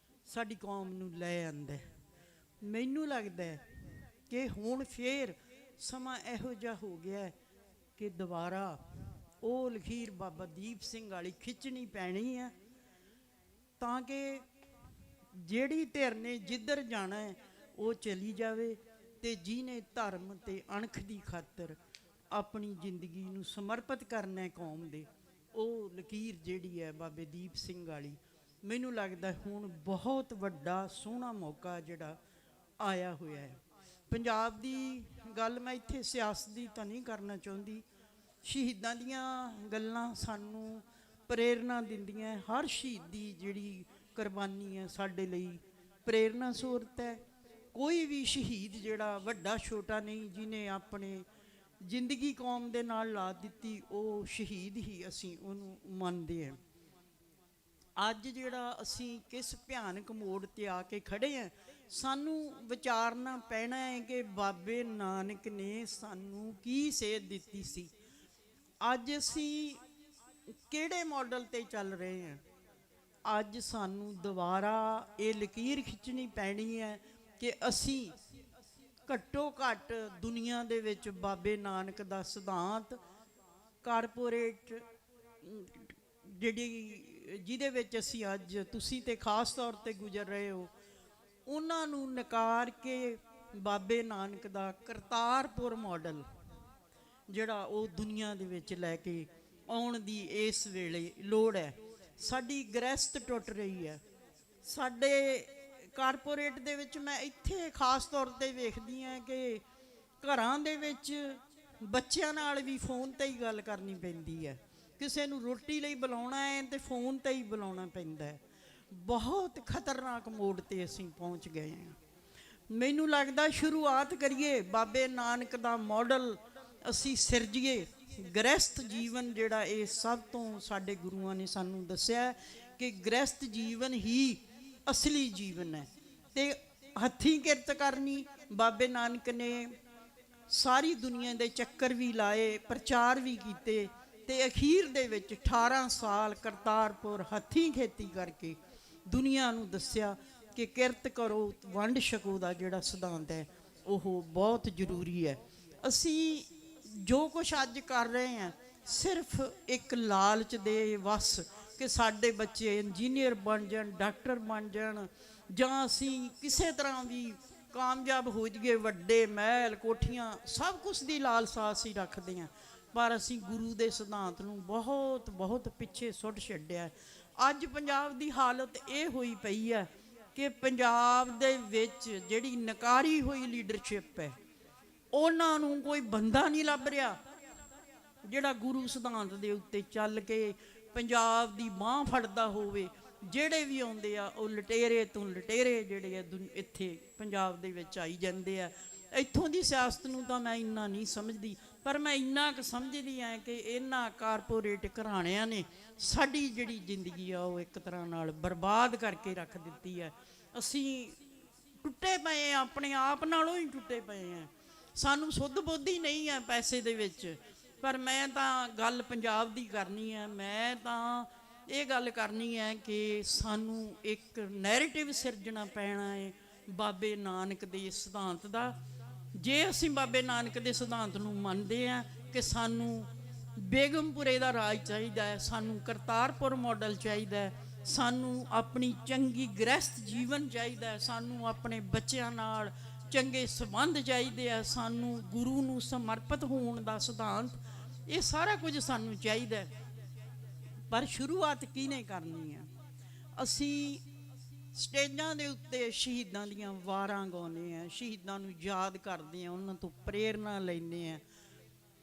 ਸਾਡੀ ਕੌਮ ਨੂੰ ਲੈ ਆਂਦਾ। ਮੈਨੂੰ ਲੱਗਦਾ ਕਿ ਹੁਣ ਫੇਰ ਸਮਾਂ ਇਹੋ ਜਿਹਾ ਹੋ ਗਿਆ ਕਿ ਦੁਬਾਰਾ ਉਹ ਲਕੀਰ ਬਾਬਾ ਦੀਪ ਸਿੰਘ ਵਾਲੀ ਖਿੱਚਣੀ ਪੈਣੀ ਆ, ਤਾਂ ਕਿ ਜਿਹੜੀ ਧਿਰ ਨੇ ਜਿੱਧਰ ਜਾਣਾ ਹੈ ਉਹ ਚਲੀ ਜਾਵੇ, ਤੇ ਜਿਹਨੇ ਧਰਮ ਤੇ ਅਣਖ ਦੀ ਖਾਤਰ ਆਪਣੀ ਜ਼ਿੰਦਗੀ ਨੂੰ ਸਮਰਪਿਤ ਕਰਨਾ ਹੈ ਕੌਮ ਦੇ, ਉਹ ਲਕੀਰ ਜਿਹੜੀ ਹੈ ਬਾਬੇ ਦੀਪ ਸਿੰਘ ਵਾਲੀ। ਮੈਨੂੰ ਲੱਗਦਾ ਹੁਣ ਬਹੁਤ ਵੱਡਾ ਸੋਹਣਾ ਮੌਕਾ ਜਿਹੜਾ ਆਇਆ ਹੋਇਆ ਹੈ। ਪੰਜਾਬ ਦੀ ਗੱਲ ਮੈਂ ਇੱਥੇ ਸਿਆਸਤ ਦੀ ਤਾਂ ਨਹੀਂ ਕਰਨਾ ਚਾਹੁੰਦੀ। ਸ਼ਹੀਦਾਂ ਦੀਆਂ ਗੱਲਾਂ ਸਾਨੂੰ ਪ੍ਰੇਰਨਾ ਦਿੰਦੀਆਂ। ਹਰ ਸ਼ਹੀਦ ਦੀ ਜਿਹੜੀ ਕੁਰਬਾਨੀ ਹੈ ਸਾਡੇ ਲਈ ਪ੍ਰੇਰਨਾ ਸੂਰਤ ਹੈ। ਕੋਈ ਵੀ ਸ਼ਹੀਦ ਜਿਹੜਾ ਵੱਡਾ ਛੋਟਾ ਨਹੀਂ, ਜਿਹਨੇ ਆਪਣੇ ਜ਼ਿੰਦਗੀ ਕੌਮ ਦੇ ਨਾਲ ਲਾ ਦਿੱਤੀ, ਉਹ ਸ਼ਹੀਦ ਹੀ ਅਸੀਂ ਉਹਨੂੰ ਮੰਨਦੇ ਹਾਂ। ਅੱਜ ਜਿਹੜਾ ਅਸੀਂ ਕਿਸ ਭਿਆਨਕ ਮੋੜ ਤੇ ਆ ਕੇ ਖੜੇ ਆ, ਸਾਨੂੰ ਵਿਚਾਰਨਾ ਪੈਣਾ ਹੈ ਕਿ ਬਾਬੇ ਨਾਨਕ ਨੇ ਸਾਨੂੰ ਕੀ ਸੇਧ ਦਿੱਤੀ ਸੀ। ਅੱਜ ਅਸੀਂ ਕਿਹੜੇ ਮਾਡਲ ਤੇ ਚੱਲ ਰਹੇ ਹਾਂ। ਅੱਜ ਸਾਨੂੰ ਦੁਬਾਰਾ ਇਹ ਲਕੀਰ ਖਿੱਚਣੀ ਪੈਣੀ ਹੈ ਕਿ ਅਸੀਂ ਘੱਟੋ ਘੱਟ ਦੁਨੀਆ ਦੇ ਵਿੱਚ ਬਾਬੇ ਨਾਨਕ ਦਾ ਸਿਧਾਂਤ, ਕਾਰਪੋਰੇਟ ਜਿਹਦੇ ਵਿੱਚ ਅਸੀਂ ਅੱਜ ਤੁਸੀਂ ਤੇ ਖਾਸ ਤੌਰ ਤੇ ਗੁਜ਼ਰ ਰਹੇ ਹੋ, ਉਹਨਾਂ ਨੂੰ ਨਕਾਰ ਕੇ ਬਾਬੇ ਨਾਨਕ ਦਾ ਕਰਤਾਰਪੁਰ ਮਾਡਲ ਜਿਹੜਾ ਉਹ ਦੁਨੀਆ ਦੇ ਵਿੱਚ ਲੈ ਕੇ ਆਉਣ ਦੀ ਇਸ ਵੇਲੇ ਲੋੜ ਹੈ। ਸਾਡੀ ਗ੍ਰਸਤ ਟੁੱਟ ਰਹੀ ਹੈ। ਸਾਡੇ ਕਾਰਪੋਰੇਟ ਦੇ ਵਿੱਚ ਮੈਂ ਇੱਥੇ ਖਾਸ ਤੌਰ ਤੇ ਵੇਖਦੀ ਹਾਂ ਕਿ ਘਰਾਂ ਦੇ ਵਿੱਚ ਬੱਚਿਆਂ ਨਾਲ ਵੀ ਫੋਨ ਤੇ ਹੀ ਗੱਲ ਕਰਨੀ ਪੈਂਦੀ ਹੈ। ਕਿਸੇ ਨੂੰ ਰੋਟੀ ਲਈ ਬੁਲਾਉਣਾ ਹੈ ਤੇ ਫੋਨ ਤੇ ਹੀ ਬੁਲਾਉਣਾ ਪੈਂਦਾ ਹੈ। ਬਹੁਤ ਖਤਰਨਾਕ ਮੋੜ ਤੇ ਅਸੀਂ ਪਹੁੰਚ ਗਏ ਹਾਂ। ਮੈਨੂੰ ਲੱਗਦਾ ਸ਼ੁਰੂਆਤ ਕਰੀਏ, ਬਾਬੇ ਨਾਨਕ ਦਾ ਮਾਡਲ ਅਸੀਂ ਸਿਰਜੀਏ। ਗ੍ਰਸਤ ਜੀਵਨ ਜਿਹੜਾ ਇਹ ਸਭ ਤੋਂ ਸਾਡੇ ਗੁਰੂਆਂ ਨੇ ਸਾਨੂੰ ਦੱਸਿਆ ਕਿ ਗ੍ਰਸਤ ਜੀਵਨ ਹੀ ਅਸਲੀ ਜੀਵਨ ਹੈ। ਤੇ ਹੱਥੀਂ ਕਿਰਤ ਕਰਨੀ, ਬਾਬੇ ਨਾਨਕ ਨੇ ਸਾਰੀ ਦੁਨੀਆ ਦੇ ਚੱਕਰ ਵੀ ਲਾਏ, ਪ੍ਰਚਾਰ ਵੀ ਕੀਤੇ ਤੇ ਅਖੀਰ ਦੇ ਵਿੱਚ 18 ਸਾਲ ਕਰਤਾਰਪੁਰ ਹੱਥੀਂ ਖੇਤੀ ਕਰਕੇ ਦੁਨੀਆ ਨੂੰ ਦੱਸਿਆ ਕਿ ਕਿਰਤ ਕਰੋ, ਵੰਡ ਛਕੋ ਦਾ ਜਿਹੜਾ ਸਿਧਾਂਤ ਹੈ ਉਹ ਬਹੁਤ ਜ਼ਰੂਰੀ ਹੈ। ਅਸੀਂ ਜੋ ਕੁਛ ਅੱਜ ਕਰ ਰਹੇ ਹਾਂ ਸਿਰਫ ਇੱਕ ਲਾਲਚ ਦੇ ਵਸ ਕਿ ਸਾਡੇ ਬੱਚੇ ਇੰਜੀਨੀਅਰ ਬਣ ਜਾਣ, ਡਾਕਟਰ ਬਣ ਜਾਣ, ਜਾਂ ਅਸੀਂ ਕਿਸੇ ਤਰ੍ਹਾਂ ਵੀ ਕਾਮਯਾਬ ਹੋ ਜਾਈਏ, ਵੱਡੇ ਮਹਿਲ ਕੋਠੀਆਂ, ਸਭ ਕੁਛ ਦੀ ਲਾਲਸਾ ਅਸੀਂ ਰੱਖਦੇ ਹਾਂ। ਪਰ ਅਸੀਂ ਗੁਰੂ ਦੇ ਸਿਧਾਂਤ ਨੂੰ ਬਹੁਤ ਬਹੁਤ ਪਿੱਛੇ ਸੁੱਟ ਛੱਡਿਆ। ਅੱਜ ਪੰਜਾਬ ਦੀ ਹਾਲਤ ਇਹ ਹੋਈ ਪਈ ਹੈ ਕਿ ਪੰਜਾਬ ਦੇ ਵਿੱਚ ਜਿਹੜੀ ਨਕਾਰੀ ਹੋਈ ਲੀਡਰਸ਼ਿਪ ਹੈ, ਉਹਨਾਂ ਨੂੰ ਕੋਈ ਬੰਦਾ ਨਹੀਂ ਲੱਭ ਰਿਹਾ ਜਿਹੜਾ ਗੁਰੂ ਸਿਧਾਂਤ ਦੇ ਉੱਤੇ ਚੱਲ ਕੇ ਪੰਜਾਬ ਦੀ ਬਾਂਹ ਫੜਦਾ ਹੋਵੇ। ਜਿਹੜੇ ਵੀ ਆਉਂਦੇ ਆ ਉਹ ਲਟੇਰੇ ਤੋਂ ਲਟੇਰੇ ਜਿਹੜੇ ਆ ਇੱਥੇ ਪੰਜਾਬ ਦੇ ਵਿੱਚ ਆਈ ਜਾਂਦੇ ਆ। ਇੱਥੋਂ ਦੀ ਸਿਆਸਤ ਨੂੰ ਤਾਂ ਮੈਂ ਇੰਨਾ ਨਹੀਂ ਸਮਝਦੀ, ਪਰ ਮੈਂ ਇੰਨਾ ਕੁ ਸਮਝਦੀ ਹਾਂ ਕਿ ਇਹਨਾਂ ਕਾਰਪੋਰੇਟ ਘਰਾਣਿਆਂ ਨੇ ਸਾਡੀ ਜਿਹੜੀ ਜ਼ਿੰਦਗੀ ਆ ਉਹ ਇੱਕ ਤਰ੍ਹਾਂ ਨਾਲ ਬਰਬਾਦ ਕਰਕੇ ਰੱਖ ਦਿੱਤੀ ਹੈ। ਅਸੀਂ ਟੁੱਟੇ ਪਏ ਹਾਂ, ਆਪਣੇ ਆਪ ਨਾਲੋਂ ਹੀ ਟੁੱਟੇ ਪਏ ਹਾਂ। ਸਾਨੂੰ ਸੁੱਧ ਬੁੱਧ ਹੀ ਨਹੀਂ ਹੈ ਪੈਸੇ ਦੇ ਵਿੱਚ। ਪਰ ਮੈਂ ਤਾਂ ਗੱਲ ਪੰਜਾਬ ਦੀ ਕਰਨੀ ਹੈ। ਮੈਂ ਤਾਂ ਇਹ ਗੱਲ ਕਰਨੀ ਹੈ ਕਿ ਸਾਨੂੰ ਇੱਕ ਨੈਰੇਟਿਵ ਸਿਰਜਣਾ ਪੈਣਾ ਹੈ ਬਾਬੇ ਨਾਨਕ ਦੇ ਸਿਧਾਂਤ ਦਾ। ਜੇ ਅਸੀਂ ਬਾਬੇ ਨਾਨਕ ਦੇ ਸਿਧਾਂਤ ਨੂੰ ਮੰਨਦੇ ਹਾਂ ਕਿ ਸਾਨੂੰ ਬੇਗਮਪੁਰੇ ਦਾ ਰਾਜ ਚਾਹੀਦਾ ਹੈ, ਸਾਨੂੰ ਕਰਤਾਰਪੁਰ ਮਾਡਲ ਚਾਹੀਦਾ ਹੈ, ਸਾਨੂੰ ਆਪਣੀ ਚੰਗੀ ਗ੍ਰਸਤ ਜੀਵਨ ਚਾਹੀਦਾ ਹੈ, ਸਾਨੂੰ ਆਪਣੇ ਬੱਚਿਆਂ ਨਾਲ ਚੰਗੇ ਸੰਬੰਧ ਚਾਹੀਦੇ ਆ, ਸਾਨੂੰ ਗੁਰੂ ਨੂੰ ਸਮਰਪਿਤ ਹੋਣ ਦਾ ਸਿਧਾਂਤ, ਇਹ ਸਾਰਾ ਕੁਝ ਸਾਨੂੰ ਚਾਹੀਦਾ ਹੈ। ਪਰ ਸ਼ੁਰੂਆਤ ਕਿਹਨੇ ਕਰਨੀ ਹੈ? ਅਸੀਂ ਸਟੇਜਾਂ ਦੇ ਉੱਤੇ ਸ਼ਹੀਦਾਂ ਦੀਆਂ ਵਾਰਾਂ ਗਾਉਂਦੇ ਆ, ਸ਼ਹੀਦਾਂ ਨੂੰ ਯਾਦ ਕਰਦੇ ਆ, ਉਹਨਾਂ ਤੋਂ ਪ੍ਰੇਰਨਾ ਲੈਂਦੇ ਆ,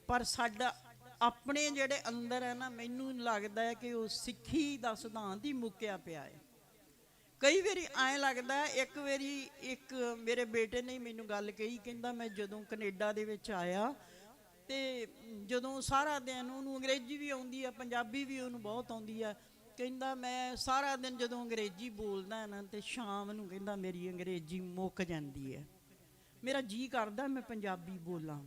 ਪਰ ਸਾਡਾ ਆਪਣੇ ਜਿਹੜੇ ਅੰਦਰ ਹੈ ਨਾ, ਮੈਨੂੰ ਲੱਗਦਾ ਹੈ ਕਿ ਉਹ ਸਿੱਖੀ ਦਾ ਸਿਧਾਂਤ ਹੀ ਮੁੱਕਿਆ ਪਿਆ ਹੈ। ਕਈ ਵਾਰੀ ਐਂ ਲੱਗਦਾ, ਇੱਕ ਵਾਰੀ ਇੱਕ ਮੇਰੇ ਬੇਟੇ ਨੇ ਮੈਨੂੰ ਗੱਲ ਕਹੀ, ਕਹਿੰਦਾ ਮੈਂ ਜਦੋਂ ਕੈਨੇਡਾ ਦੇ ਵਿੱਚ ਆਇਆ ਤੇ ਜਦੋਂ ਸਾਰਾ ਦਿਨ ਉਹਨੂੰ ਅੰਗਰੇਜ਼ੀ ਵੀ ਆਉਂਦੀ ਆ, ਪੰਜਾਬੀ ਵੀ ਉਹਨੂੰ ਬਹੁਤ ਆਉਂਦੀ ਆ, ਕਹਿੰਦਾ ਮੈਂ ਸਾਰਾ ਦਿਨ ਜਦੋਂ ਅੰਗਰੇਜ਼ੀ ਬੋਲਦਾ ਨਾ ਤੇ ਸ਼ਾਮ ਨੂੰ ਕਹਿੰਦਾ ਮੇਰੀ ਅੰਗਰੇਜ਼ੀ ਮੁੱਕ ਜਾਂਦੀ ਹੈ, ਮੇਰਾ ਜੀ ਕਰਦਾ ਮੈਂ ਪੰਜਾਬੀ ਬੋਲਾਂ।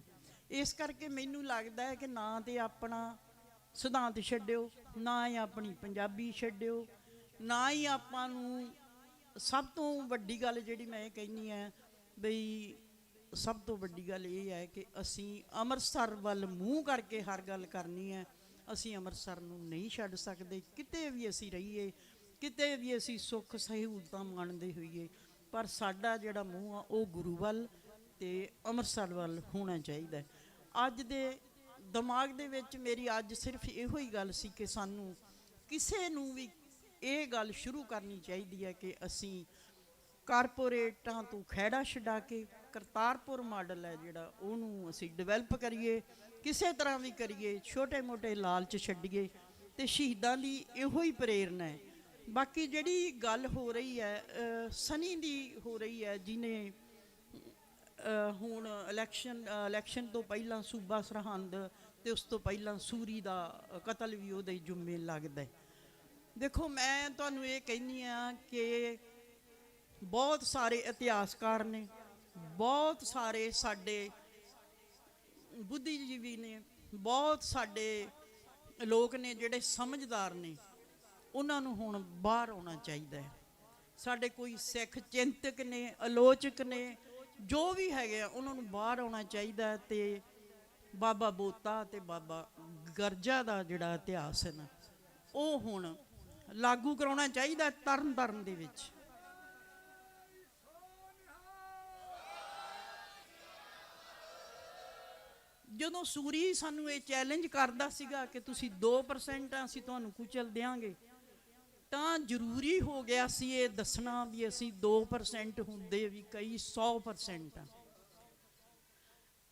ਇਸ ਕਰਕੇ ਮੈਨੂੰ ਲੱਗਦਾ ਹੈ ਕਿ ਨਾ ਤੇ ਆਪਣਾ ਸਿਧਾਂਤ ਛੱਡਿਓ, ਨਾ ਹੀ ਆਪਣੀ ਪੰਜਾਬੀ ਛੱਡਿਓ, ਨਾ ਹੀ ਆਪਾਂ ਨੂੰ ਸਭ ਤੋਂ ਵੱਡੀ ਗੱਲ ਜਿਹੜੀ ਮੈਂ ਇਹ ਕਹਿੰਦੀ ਹਾਂ ਬਈ ਸਭ ਤੋਂ ਵੱਡੀ ਗੱਲ ਇਹ ਹੈ ਕਿ ਅਸੀਂ ਅੰਮ੍ਰਿਤਸਰ ਵੱਲ ਮੂੰਹ ਕਰਕੇ ਹਰ ਗੱਲ ਕਰਨੀ ਹੈ। ਅਸੀਂ ਅੰਮ੍ਰਿਤਸਰ ਨੂੰ ਨਹੀਂ ਛੱਡ ਸਕਦੇ, ਕਿਤੇ ਵੀ ਅਸੀਂ ਰਹੀਏ, ਕਿਤੇ ਵੀ ਅਸੀਂ ਸੁੱਖ ਸਹੂਲਤਾਂ ਮੰਨਦੇ ਹੋਈਏ, ਪਰ ਸਾਡਾ ਜਿਹੜਾ ਮੂੰਹ ਆ ਉਹ ਗੁਰੂ ਵੱਲ ਤੇ ਅੰਮ੍ਰਿਤਸਰ ਵੱਲ ਹੋਣਾ ਚਾਹੀਦਾ। ਅੱਜ ਦੇ ਦਿਮਾਗ ਦੇ ਵਿੱਚ ਮੇਰੀ ਅੱਜ ਸਿਰਫ ਇਹੋ ਹੀ ਗੱਲ ਸੀ ਕਿ ਸਾਨੂੰ ਕਿਸੇ ਨੂੰ ਵੀ ਇਹ ਗੱਲ ਸ਼ੁਰੂ ਕਰਨੀ ਚਾਹੀਦੀ ਹੈ ਕਿ ਅਸੀਂ ਕਾਰਪੋਰੇਟਾਂ ਤੋਂ ਖਹਿੜਾ ਛਡਾ ਕੇ ਕਰਤਾਰਪੁਰ ਮਾਡਲ ਹੈ ਜਿਹੜਾ ਉਹਨੂੰ ਅਸੀਂ ਡਿਵੈਲਪ ਕਰੀਏ, ਕਿਸੇ ਤਰ੍ਹਾਂ ਵੀ ਕਰੀਏ, ਛੋਟੇ ਮੋਟੇ ਲਾਲਚ ਛੱਡੀਏ ਤੇ ਸ਼ਹੀਦਾਂ ਦੀ ਇਹੋ ਹੀ ਪ੍ਰੇਰਨਾ ਹੈ। ਬਾਕੀ ਜਿਹੜੀ ਗੱਲ ਹੋ ਰਹੀ ਹੈ ਸਨੀ ਦੀ ਹੋ ਰਹੀ ਹੈ, ਜਿਹਨੇ ਹੁਣ ਇਲੈਕਸ਼ਨ ਤੋਂ ਪਹਿਲਾਂ ਸੂਬਾ ਸਰਹੰਦ ਤੇ ਉਸ ਤੋਂ ਪਹਿਲਾਂ ਸੂਰੀ ਦਾ ਕਤਲ ਵੀ ਉਹਦੇ ਜੁੰਮੇ ਲੱਗਦਾ। ਦੇਖੋ, ਮੈਂ ਤੁਹਾਨੂੰ ਇਹ ਕਹਿੰਦੀ ਆ ਕਿ ਬਹੁਤ ਸਾਰੇ ਇਤਿਹਾਸਕਾਰ ਨੇ, ਬਹੁਤ ਸਾਰੇ ਸਾਡੇ ਬੁੱਧੀਜੀਵੀ ਨੇ, ਬਹੁਤ ਸਾਡੇ ਲੋਕ ਨੇ ਜਿਹੜੇ ਸਮਝਦਾਰ ਨੇ, ਉਹਨਾਂ ਨੂੰ ਹੁਣ ਬਾਹਰ ਆਉਣਾ ਚਾਹੀਦਾ ਹੈ। ਸਾਡੇ ਕੋਈ ਸਿੱਖ ਚਿੰਤਕ ਨੇ, ਆਲੋਚਕ ਨੇ, ਜੋ ਵੀ ਹੈਗੇ ਆ, ਉਹਨਾਂ ਨੂੰ ਬਾਹਰ ਆਉਣਾ ਚਾਹੀਦਾ ਹੈ ਤੇ ਬਾਬਾ ਬੋਤਾ ਤੇ ਬਾਬਾ ਗਰਜਾ ਦਾ ਜਿਹੜਾ ਇਤਿਹਾਸ ਹੈ ਨਾ, ਉਹ ਹੁਣ ਲਾਗੂ ਕਰਾਉਣਾ ਚਾਹੀਦਾ ਤਰਨ ਤਾਰਨ ਦੇ ਵਿੱਚ। ਜਦੋਂ ਸੂਰੀ ਸਾਨੂੰ ਇਹ ਚੈਲੰਜ ਕਰਦਾ ਸੀਗਾ ਕਿ ਤੁਸੀਂ 2% ਆ, ਅਸੀਂ ਤੁਹਾਨੂੰ ਕੁਚਲ ਦਿਆਂਗੇ, ਤਾਂ ਜ਼ਰੂਰੀ ਹੋ ਗਿਆ ਸੀ ਇਹ ਦੱਸਣਾ ਵੀ ਅਸੀਂ 2% ਹੁੰਦੇ ਵੀ ਕਈ 100% ਆ।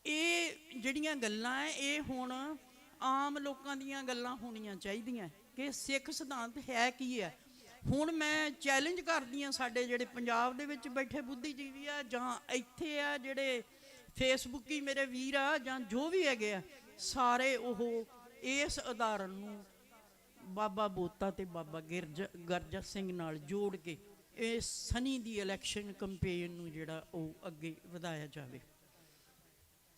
ਇਹ ਜਿਹੜੀਆਂ ਗੱਲਾਂ ਹੈ, ਇਹ ਹੁਣ ਆਮ ਲੋਕਾਂ ਦੀਆਂ ਗੱਲਾਂ ਹੋਣੀਆਂ ਚਾਹੀਦੀਆਂ ਕਿ ਸਿੱਖ ਸਿਧਾਂਤ ਹੈ ਕੀ ਹੈ। ਹੁਣ ਮੈਂ ਚੈਲੰਜ ਕਰਦੀ ਹਾਂ ਸਾਡੇ ਜਿਹੜੇ ਪੰਜਾਬ ਦੇ ਵਿੱਚ ਬੈਠੇ ਬੁੱਧੀਜੀਵੀ ਆ, ਜਾਂ ਇੱਥੇ ਆ ਜਿਹੜੇ ਫੇਸਬੁੱਕੀ ਮੇਰੇ ਵੀਰ ਆ, ਜਾਂ ਜੋ ਵੀ ਹੈਗੇ ਆ, ਸਾਰੇ ਉਹ ਇਸ ਉਦਾਹਰਨ ਨੂੰ ਬਾਬਾ ਬੋਤਾ ਤੇ ਬਾਬਾ ਗਰਜਾ ਸਿੰਘ ਨਾਲ ਜੋੜ ਕੇ ਇਹ ਸਨੀ ਦੀ ਇਲੈਕਸ਼ਨ ਕੰਪੇਨ ਨੂੰ ਜਿਹੜਾ ਉਹ ਅੱਗੇ ਵਧਾਇਆ ਜਾਵੇ।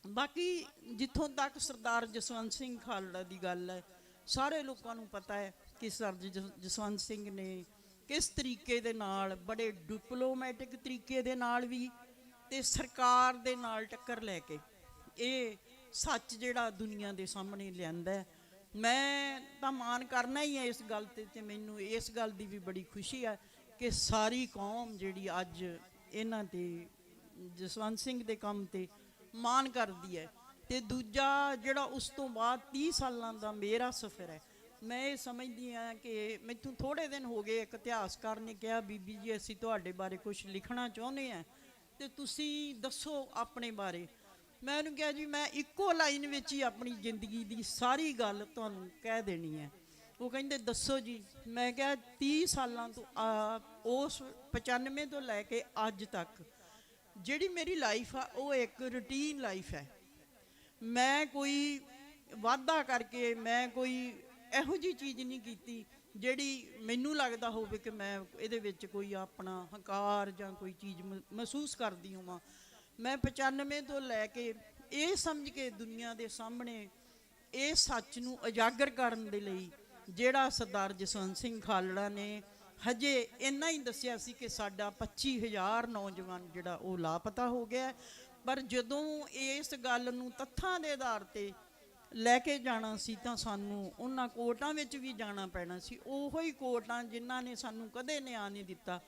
ਬਾਕੀ ਜਿੱਥੋਂ ਤੱਕ ਸਰਦਾਰ ਜਸਵੰਤ ਸਿੰਘ ਖਾਲੜਾ ਦੀ ਗੱਲ ਹੈ, ਸਾਰੇ ਲੋਕਾਂ ਨੂੰ ਪਤਾ ਹੈ ਕਿ ਸਰ ਜਸਵੰਤ ਸਿੰਘ ਨੇ ਕਿਸ ਤਰੀਕੇ ਦੇ ਨਾਲ, ਬੜੇ ਡਿਪਲੋਮੈਟਿਕ ਤਰੀਕੇ ਦੇ ਨਾਲ ਵੀ ਤੇ ਸਰਕਾਰ ਦੇ ਨਾਲ ਟੱਕਰ ਲੈ ਕੇ ਇਹ ਸੱਚ ਜਿਹੜਾ ਦੁਨੀਆ ਦੇ ਸਾਹਮਣੇ ਲਿਆਂਦਾ। ਮੈਂ ਤਾਂ ਮਾਣ ਕਰਨਾ ਹੀ ਹੈ ਇਸ ਗੱਲ ਤੇ ਮੈਨੂੰ ਇਸ ਗੱਲ ਦੀ ਵੀ ਬੜੀ ਖੁਸ਼ੀ ਹੈ ਕਿ ਸਾਰੀ ਕੌਮ ਜਿਹੜੀ ਅੱਜ ਇਹਨਾਂ ਤੇ ਜਸਵੰਤ ਸਿੰਘ ਦੇ ਕੰਮ ਤੇ ਮਾਣ ਕਰਦੀ ਹੈ। ਤੇ ਦੂਜਾ ਜਿਹੜਾ ਉਸ ਤੋਂ ਬਾਅਦ 30 ਸਾਲਾਂ ਦਾ ਮੇਰਾ ਸਫ਼ਰ ਹੈ, ਮੈਂ ਇਹ ਸਮਝਦੀ ਹਾਂ ਕਿ ਮੈਨੂੰ ਥੋੜ੍ਹੇ ਦਿਨ ਹੋ ਗਏ, ਇੱਕ ਇਤਿਹਾਸਕਾਰ ਨੇ ਕਿਹਾ, ਬੀਬੀ ਜੀ ਅਸੀਂ ਤੁਹਾਡੇ ਬਾਰੇ ਕੁਝ ਲਿਖਣਾ ਚਾਹੁੰਦੇ ਹਾਂ ਤੇ ਤੁਸੀਂ ਦੱਸੋ ਆਪਣੇ ਬਾਰੇ। ਮੈਂ ਉਹਨੂੰ ਕਿਹਾ ਜੀ ਮੈਂ ਇੱਕੋ ਲਾਈਨ ਵਿੱਚ ਹੀ ਆਪਣੀ ਜ਼ਿੰਦਗੀ ਦੀ ਸਾਰੀ ਗੱਲ ਤੁਹਾਨੂੰ ਕਹਿ ਦੇਣੀ ਹੈ। ਉਹ ਕਹਿੰਦੇ ਦੱਸੋ ਜੀ। ਮੈਂ ਕਿਹਾ 30 ਸਾਲਾਂ ਤੋਂ ਉਸ 95 ਤੋਂ ਲੈ ਕੇ ਅੱਜ ਤੱਕ ਜਿਹੜੀ ਮੇਰੀ ਲਾਈਫ ਆ ਉਹ ਇੱਕ ਰੂਟੀਨ ਲਾਈਫ ਹੈ। ਮੈਂ ਕੋਈ ਵਾਅਦਾ ਕਰਕੇ, ਮੈਂ ਕੋਈ ਇਹੋ ਜਿਹੀ ਚੀਜ਼ ਨਹੀਂ ਕੀਤੀ ਜਿਹੜੀ ਮੈਨੂੰ ਲੱਗਦਾ ਹੋਵੇ ਕਿ ਮੈਂ ਇਹਦੇ ਵਿੱਚ ਕੋਈ ਆਪਣਾ ਹੰਕਾਰ ਜਾਂ ਕੋਈ ਚੀਜ਼ ਮਹਿਸੂਸ ਕਰਦੀ ਹੋਵਾਂ। ਮੈਂ 95 ਤੋਂ ਲੈ ਕੇ ਇਹ ਸਮਝ ਕੇ ਦੁਨੀਆ ਦੇ ਸਾਹਮਣੇ ਇਹ ਸੱਚ ਨੂੰ ਉਜਾਗਰ ਕਰਨ ਦੇ ਲਈ, ਜਿਹੜਾ ਸਰਦਾਰ ਜਸਵੰਤ ਸਿੰਘ ਖਾਲੜਾ ਨੇ ਹਜੇ ਇੰਨਾ ਹੀ ਦੱਸਿਆ ਸੀ ਕਿ ਸਾਡਾ 25,000 ਨੌਜਵਾਨ ਜਿਹੜਾ ਉਹ ਲਾਪਤਾ ਹੋ ਗਿਆ, ਪਰ ਜਦੋਂ ਇਸ ਗੱਲ ਨੂੰ ਤੱਥਾਂ ਦੇ ਆਧਾਰ ਤੇ ਲੈ ਕੇ ਜਾਣਾ ਸੀ ਤਾਂ ਸਾਨੂੰ ਉਹਨਾਂ ਕੋਰਟਾਂ ਵਿੱਚ ਵੀ ਜਾਣਾ ਪੈਣਾ ਸੀ। ਉਹੋ ਹੀ ਕੋਰਟਾਂ ਜਿਨ੍ਹਾਂ ਨੇ ਸਾਨੂੰ ਕਦੇ ਨਿਆਂ ਨਹੀਂ ਦਿੱਤਾ,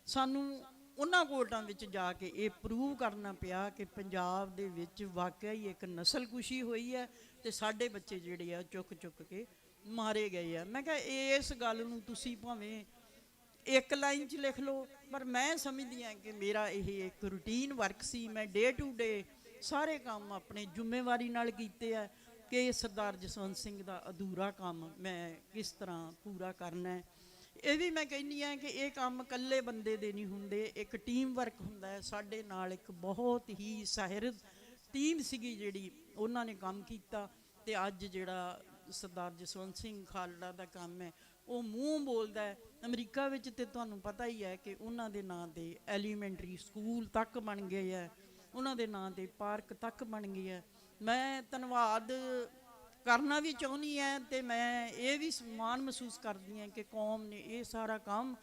ਸਾਨੂੰ ਉਹਨਾਂ ਕੋਰਟਾਂ ਵਿੱਚ ਜਾ ਕੇ ਇਹ ਪ੍ਰੂਵ ਕਰਨਾ ਪਿਆ ਕਿ ਪੰਜਾਬ ਦੇ ਵਿੱਚ ਵਾਕਿਆ ਹੀ ਇੱਕ ਨਸਲਕੁਸ਼ੀ ਹੋਈ ਹੈ ਤੇ ਸਾਡੇ ਬੱਚੇ ਜਿਹੜੇ ਆ ਚੁੱਕ ਚੁੱਕ ਕੇ ਮਾਰੇ ਗਏ ਆ। ਮੈਂ ਕਿਹਾ ਇਸ ਗੱਲ ਨੂੰ ਤੁਸੀਂ ਭਾਵੇਂ ਇੱਕ ਲਾਈਨ 'ਚ ਲਿਖ ਲਓ, ਪਰ ਮੈਂ ਸਮਝਦੀ ਹਾਂ ਕਿ ਮੇਰਾ ਇਹ ਇੱਕ ਰੂਟੀਨ ਵਰਕ ਸੀ। ਮੈਂ ਡੇ ਟੂ ਡੇ ਸਾਰੇ ਕੰਮ ਆਪਣੇ ਜ਼ਿੰਮੇਵਾਰੀ ਨਾਲ ਕੀਤੇ ਆ ਕਿ ਸਰਦਾਰ ਜਸਵੰਤ ਸਿੰਘ ਦਾ ਅਧੂਰਾ ਕੰਮ ਮੈਂ ਕਿਸ ਤਰ੍ਹਾਂ ਪੂਰਾ ਕਰਨਾ ਹੈ। ਇਹ ਵੀ ਮੈਂ ਕਹਿੰਦੀ ਹਾਂ ਕਿ ਇਹ ਕੰਮ ਇਕੱਲੇ ਬੰਦੇ ਦੇ ਨਹੀਂ ਹੁੰਦੇ, ਇੱਕ ਟੀਮ ਵਰਕ ਹੁੰਦਾ ਹੈ। ਸਾਡੇ ਨਾਲ ਇੱਕ ਬਹੁਤ ਹੀ ਸਾਹਿਰਦ ਟੀਮ ਸੀਗੀ ਜਿਹੜੀ ਉਹਨਾਂ ਨੇ ਕੰਮ ਕੀਤਾ ਤੇ ਅੱਜ ਜਿਹੜਾ ਸਰਦਾਰ ਜਸਵੰਤ ਸਿੰਘ ਖਾਲੜਾ ਦਾ ਕੰਮ ਹੈ ਉਹ ਮੂੰਹ ਬੋਲਦਾ ਹੈ। ਅਮਰੀਕਾ ਵਿੱਚ ਤੇ ਤੁਹਾਨੂੰ ਪਤਾ ਹੀ ਹੈ ਕਿ ਉਹਨਾਂ ਦੇ ਨਾਂ ਤੇ ਐਲੀਮੈਂਟਰੀ ਸਕੂਲ ਤੱਕ ਬਣ ਗਏ ਹੈ, ਉਹਨਾਂ ਦੇ ਨਾਂ ਤੇ ਪਾਰਕ ਤੱਕ ਬਣ ਗਏ ਹੈ। ਮੈਂ ਧੰਨਵਾਦ ਕਰਨਾ ਵੀ ਚਾਹੁੰਦੀ ਹਾਂ ਤੇ ਮੈਂ ਇਹ ਵੀ ਮਾਣ ਮਹਿਸੂਸ ਕਰਦੀ ਹਾਂ ਕਿ ਕੌਮ ਨੇ ਇਹ ਸਾਰਾ ਕੰਮ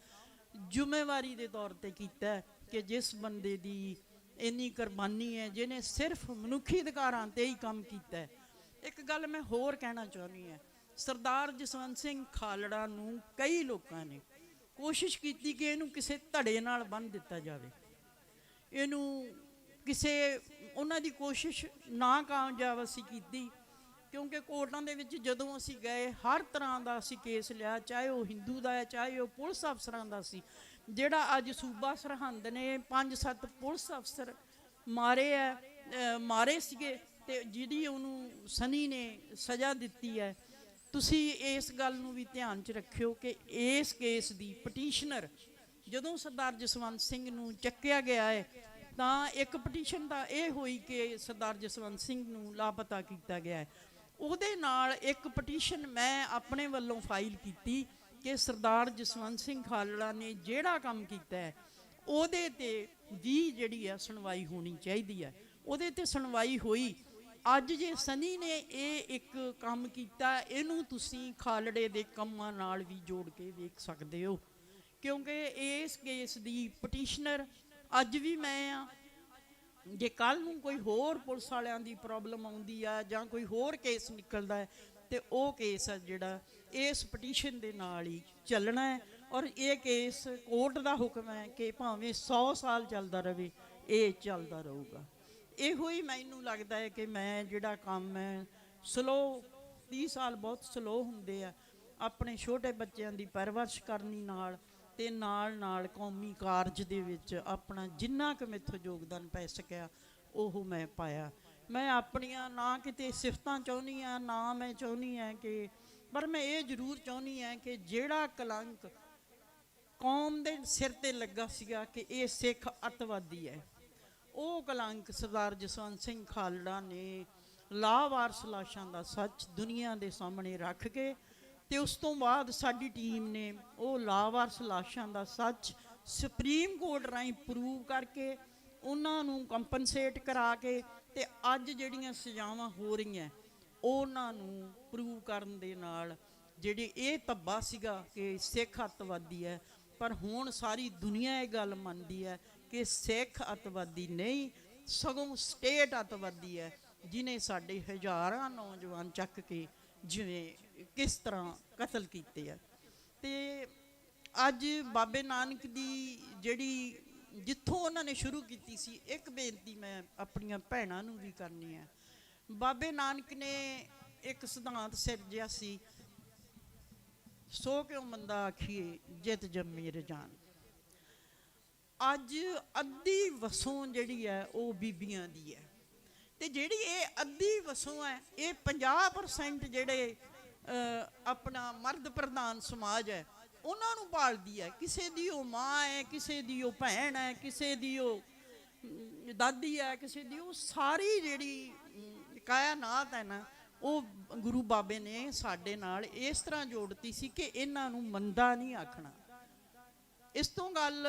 ਜ਼ਿੰਮੇਵਾਰੀ ਦੇ ਤੌਰ ਤੇ ਕੀਤਾ ਕਿ ਜਿਸ ਬੰਦੇ ਦੀ ਇੰਨੀ ਕੁਰਬਾਨੀ ਹੈ, ਜਿਹਨੇ ਸਿਰਫ ਮਨੁੱਖੀ ਅਧਿਕਾਰਾਂ ਤੇ ਹੀ ਕੰਮ ਕੀਤਾ। ਇੱਕ ਗੱਲ ਮੈਂ ਹੋਰ ਕਹਿਣਾ ਚਾਹੁੰਦੀ ਹਾਂ, ਸਰਦਾਰ ਜਸਵੰਤ ਸਿੰਘ ਖਾਲੜਾ ਨੂੰ ਕਈ ਲੋਕਾਂ ਨੇ ਕੋਸ਼ਿਸ਼ ਕੀਤੀ ਕਿ ਇਹਨੂੰ ਕਿਸੇ ਧੜੇ ਨਾਲ ਬੰਨ੍ਹ ਦਿੱਤਾ ਜਾਵੇ, ਇਹਨੂੰ ਕਿਸੇ ਉਹਨਾਂ ਦੀ ਕੋਸ਼ਿਸ਼ ਨਾ ਕਾਮਯਾਬ ਅਸੀਂ ਕੀਤੀ, ਕਿਉਂਕਿ ਕੋਰਟਾਂ ਦੇ ਵਿੱਚ ਜਦੋਂ ਅਸੀਂ ਗਏ ਹਰ ਤਰ੍ਹਾਂ ਦਾ ਅਸੀਂ ਕੇਸ ਲਿਆ, ਚਾਹੇ ਉਹ ਹਿੰਦੂ ਦਾ ਹੈ, ਚਾਹੇ ਉਹ ਪੁਲਿਸ ਅਫਸਰਾਂ ਦਾ ਸੀ। ਜਿਹੜਾ ਅੱਜ ਸੂਬਾ ਸਰਹੰਦ ਨੇ 5-7 ਪੁਲਿਸ ਅਫਸਰ ਮਾਰੇ ਸੀਗੇ ਤੇ ਜਿਹਦੀ ਉਹਨੂੰ ਸਨੀ ਨੇ ਸਜ਼ਾ ਦਿੱਤੀ ਹੈ। ਤੁਸੀਂ ਇਸ ਗੱਲ ਨੂੰ ਵੀ ਧਿਆਨ 'ਚ ਰੱਖਿਓ ਕਿ ਇਸ ਕੇਸ ਦੀ ਪਟੀਸ਼ਨਰ ਜਦੋਂ ਸਰਦਾਰ ਜਸਵੰਤ ਸਿੰਘ ਨੂੰ ਚੱਕਿਆ ਗਿਆ ਹੈ ਤਾਂ ਇੱਕ ਪਟੀਸ਼ਨ ਤਾਂ ਇਹ ਹੋਈ ਕਿ ਸਰਦਾਰ ਜਸਵੰਤ ਸਿੰਘ ਨੂੰ ਲਾਪਤਾ ਕੀਤਾ ਗਿਆ ਹੈ। ਉਹਦੇ ਨਾਲ ਇੱਕ ਪਟੀਸ਼ਨ ਮੈਂ ਆਪਣੇ ਵੱਲੋਂ ਫਾਈਲ ਕੀਤੀ ਕਿ ਸਰਦਾਰ ਜਸਵੰਤ ਸਿੰਘ ਖਾਲੜਾ ਨੇ ਜਿਹੜਾ ਕੰਮ ਕੀਤਾ ਹੈ ਉਹਦੇ ਤੇ ਵੀ ਜਿਹੜੀ ਆ ਸੁਣਵਾਈ ਹੋਣੀ ਚਾਹੀਦੀ ਹੈ। ਉਹਦੇ ਤੇ ਸੁਣਵਾਈ ਹੋਈ। ਅੱਜ ਜੇ ਸਨੀ ਨੇ ਇਹ ਇੱਕ ਕੰਮ ਕੀਤਾ, ਇਹਨੂੰ ਤੁਸੀਂ ਖਾਲੜੇ ਦੇ ਕੰਮਾਂ ਨਾਲ ਵੀ ਜੋੜ ਕੇ ਵੇਖ ਸਕਦੇ ਹੋ, ਕਿਉਂਕਿ ਇਸ ਕੇਸ ਦੀ ਪਟੀਸ਼ਨਰ ਅੱਜ ਵੀ ਮੈਂ ਆ। ਜੇ ਕੱਲ੍ਹ ਨੂੰ ਕੋਈ ਹੋਰ ਪੁਲਿਸ ਵਾਲਿਆਂ ਦੀ ਪ੍ਰੋਬਲਮ ਆਉਂਦੀ ਆ ਜਾਂ ਕੋਈ ਹੋਰ ਕੇਸ ਨਿਕਲਦਾ ਹੈ ਤੇ ਉਹ ਕੇਸ ਆ ਜਿਹੜਾ ਇਸ ਪਟੀਸ਼ਨ ਦੇ ਨਾਲ ਹੀ ਚੱਲਣਾ ਹੈ। ਔਰ ਇਹ ਕੇਸ ਕੋਰਟ ਦਾ ਹੁਕਮ ਹੈ ਕਿ ਭਾਵੇਂ 100 ਸਾਲ ਚੱਲਦਾ ਰਹੇ, ਇਹ ਚੱਲਦਾ ਰਹੂਗਾ। ਇਹੋ ਹੀ ਮੈਨੂੰ ਲੱਗਦਾ ਹੈ ਕਿ ਮੈਂ ਜਿਹੜਾ ਕੰਮ ਹੈ ਸਲੋ, 30 ਸਾਲ ਬਹੁਤ ਸਲੋ ਹੁੰਦੇ ਆ, ਆਪਣੇ ਛੋਟੇ ਬੱਚਿਆਂ ਦੀ ਪਰਵਰਿਸ਼ ਕਰਨੀ ਨਾਲ ਤੇ ਨਾਲ ਕੌਮੀ ਕਾਰਜ ਦੇ ਵਿੱਚ ਆਪਣਾ ਜਿੰਨਾ ਕੁ ਮੈਥੋਂ ਯੋਗਦਾਨ ਪੈ ਸਕਿਆ ਉਹ ਮੈਂ ਪਾਇਆ। ਮੈਂ ਆਪਣੀਆਂ ਨਾ ਕਿਤੇ ਸਿਫਤਾਂ ਚਾਹੁੰਦੀ ਹਾਂ, ਨਾ ਮੈਂ ਚਾਹੁੰਦੀ ਹਾਂ ਕਿ, ਪਰ ਮੈਂ ਇਹ ਜ਼ਰੂਰ ਚਾਹੁੰਦੀ ਹਾਂ ਕਿ ਜਿਹੜਾ ਕਲੰਕ ਕੌਮ ਦੇ ਸਿਰ ਤੇ ਲੱਗਾ ਸੀਗਾ ਕਿ ਇਹ ਸਿੱਖ ਅੱਤਵਾਦੀ ਹੈ, ਉਹ ਕਲੰਕ ਸਰਦਾਰ ਜਸਵੰਤ ਸਿੰਘ ਖਾਲੜਾ ਨੇ ਲਾਵਾਰਸ ਲਾਸ਼ਾਂ ਦਾ ਸੱਚ ਦੁਨੀਆ ਦੇ ਸਾਹਮਣੇ ਰੱਖ ਕੇ, ਤੇ ਉਸ ਤੋਂ ਬਾਅਦ ਸਾਡੀ ਟੀਮ ਨੇ ਉਹ ਲਾਵਾਰਸ ਲਾਸ਼ਾਂ ਦਾ ਸੱਚ ਸੁਪਰੀਮ ਕੋਰਟ ਰਾਹੀਂ ਪ੍ਰੂਵ ਕਰਕੇ ਉਹਨਾਂ ਨੂੰ ਕੰਪਨਸੇਟ ਕਰਾ ਕੇ, ਤੇ ਅੱਜ ਜਿਹੜੀਆਂ ਸਜ਼ਾਵਾਂ ਹੋ ਰਹੀਆਂ ਉਹਨਾਂ ਨੂੰ ਪ੍ਰੂਵ ਕਰਨ ਦੇ ਨਾਲ ਜਿਹੜੀ ਇਹ ਧੱਬਾ ਸੀਗਾ ਕਿ ਸਿੱਖ ਅੱਤਵਾਦੀ ਹੈ, ਪਰ ਹੁਣ ਸਾਰੀ ਦੁਨੀਆ ਇਹ ਗੱਲ ਮੰਨਦੀ ਹੈ ਕਿ ਸਿੱਖ ਅੱਤਵਾਦੀ ਨਹੀਂ, ਸਗੋਂ ਸਟੇਟ ਅੱਤਵਾਦੀ ਹੈ, ਜਿਨੇ ਸਾਡੇ ਹਜ਼ਾਰਾਂ ਨੌਜਵਾਨ ਚੱਕ ਕੇ ਜਿਵੇਂ ਕਿਸ ਤਰ੍ਹਾਂ ਕਤਲ ਕੀਤੇ ਆ। ਤੇ ਅੱਜ ਬਾਬੇ ਨਾਨਕ ਦੀ ਜਿਹੜੀ ਜਿੱਥੋਂ ਉਹਨਾਂ ਨੇ ਸ਼ੁਰੂ ਕੀਤੀ ਸੀ, ਇੱਕ ਬੇਨਤੀ ਮੈਂ ਆਪਣੀਆਂ ਭੈਣਾਂ ਨੂੰ ਵੀ ਕਰਨੀ ਹੈ। ਬਾਬੇ ਨਾਨਕ ਨੇ ਇੱਕ ਸਿਧਾਂਤ ਸਿਰਜਿਆ ਸੀ, ਸੋ ਕਿਉ ਮੰਦਾ ਆਖੀਏ ਜਿਤ ਜੰਮੀ ਰਜਾਨ। ਅੱਜ ਅੱਧੀ ਵਸੋਂ ਜਿਹੜੀ ਹੈ ਉਹ ਬੀਬੀਆਂ ਦੀ ਹੈ, ਤੇ ਜਿਹੜੀ ਇਹ ਅੱਧੀ ਵਸੋਂ ਹੈ ਇਹ 50% ਜਿਹੜੇ ਆਪਣਾ ਮਰਦ ਪ੍ਰਧਾਨ ਸਮਾਜ ਹੈ ਉਹਨਾਂ ਨੂੰ ਪਾਲਦੀ ਹੈ। ਕਿਸੇ ਦੀ ਉਹ ਮਾਂ ਹੈ, ਕਿਸੇ ਦੀ ਉਹ ਭੈਣ ਹੈ, ਕਿਸੇ ਦੀ ਉਹ ਦਾਦੀ ਹੈ, ਕਿਸੇ ਦੀ ਉਹ ਸਾਰੀ ਜਿਹੜੀ ਕਾਇਨਾਤ ਹੈ ਨਾ, ਉਹ ਗੁਰੂ ਬਾਬੇ ਨੇ ਸਾਡੇ ਨਾਲ ਇਸ ਤਰ੍ਹਾਂ ਜੋੜਤੀ ਸੀ ਕਿ ਇਹਨਾਂ ਨੂੰ ਮੰਦਾ ਨਹੀਂ ਆਖਣਾ। ਇਸ ਤੋਂ ਗੱਲ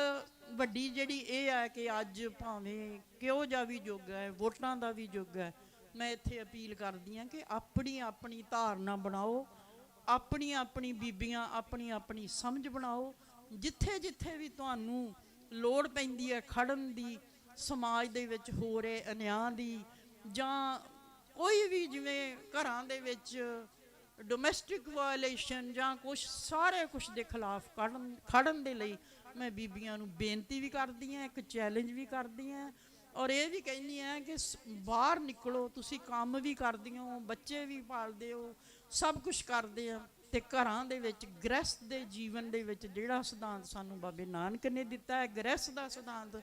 ਵੱਡੀ ਜਿਹੜੀ ਇਹ ਹੈ ਕਿ ਅੱਜ ਭਾਵੇਂ ਕਿਹੋ ਜਿਹਾ ਵੀ ਯੁੱਗ ਹੈ, ਵੋਟਾਂ ਦਾ ਵੀ ਯੁੱਗ ਹੈ, ਮੈਂ ਇੱਥੇ ਅਪੀਲ ਕਰਦੀ ਹਾਂ ਕਿ ਆਪਣੀ ਆਪਣੀ ਧਾਰਨਾ ਬਣਾਓ, ਆਪਣੀ ਆਪਣੀ ਬੀਬੀਆਂ ਆਪਣੀ ਆਪਣੀ ਸਮਝ ਬਣਾਓ। ਜਿੱਥੇ ਜਿੱਥੇ ਵੀ ਤੁਹਾਨੂੰ ਲੋੜ ਪੈਂਦੀ ਹੈ ਖੜਨ ਦੀ, ਸਮਾਜ ਦੇ ਵਿੱਚ ਹੋ ਰਹੇ ਅਨਿਆਂ ਦੀ, ਜਾਂ ਕੋਈ ਵੀ ਜਿਵੇਂ ਘਰਾਂ ਦੇ ਵਿੱਚ ਡੋਮੈਸਟਿਕ ਵਾਇਲੇਸ਼ਨ ਜਾਂ ਕੁਛ, ਸਾਰੇ ਕੁਛ ਦੇ ਖਿਲਾਫ ਖੜਨ ਦੇ ਲਈ ਮੈਂ ਬੀਬੀਆਂ ਨੂੰ ਬੇਨਤੀ ਵੀ ਕਰਦੀ ਹਾਂ, ਇੱਕ ਚੈਲੰਜ ਵੀ ਕਰਦੀ ਹਾਂ, ਔਰ ਇਹ ਵੀ ਕਹਿੰਦੀ ਹਾਂ ਕਿ ਬਾਹਰ ਨਿਕਲੋ, ਤੁਸੀਂ ਕੰਮ ਵੀ ਕਰਦੀ ਹੋ, ਬੱਚੇ ਵੀ ਪਾਲਦੇ ਹੋ, ਸਭ ਕੁਛ ਕਰਦੇ ਆ, ਤੇ ਘਰਾਂ ਦੇ ਵਿੱਚ ਗ੍ਰਹਿਸਥ ਦੇ ਜੀਵਨ ਦੇ ਵਿੱਚ ਜਿਹੜਾ ਸਿਧਾਂਤ ਸਾਨੂੰ ਬਾਬੇ ਨਾਨਕ ਨੇ ਦਿੱਤਾ ਹੈ, ਗ੍ਰਹਿਸਥ ਦਾ ਸਿਧਾਂਤ,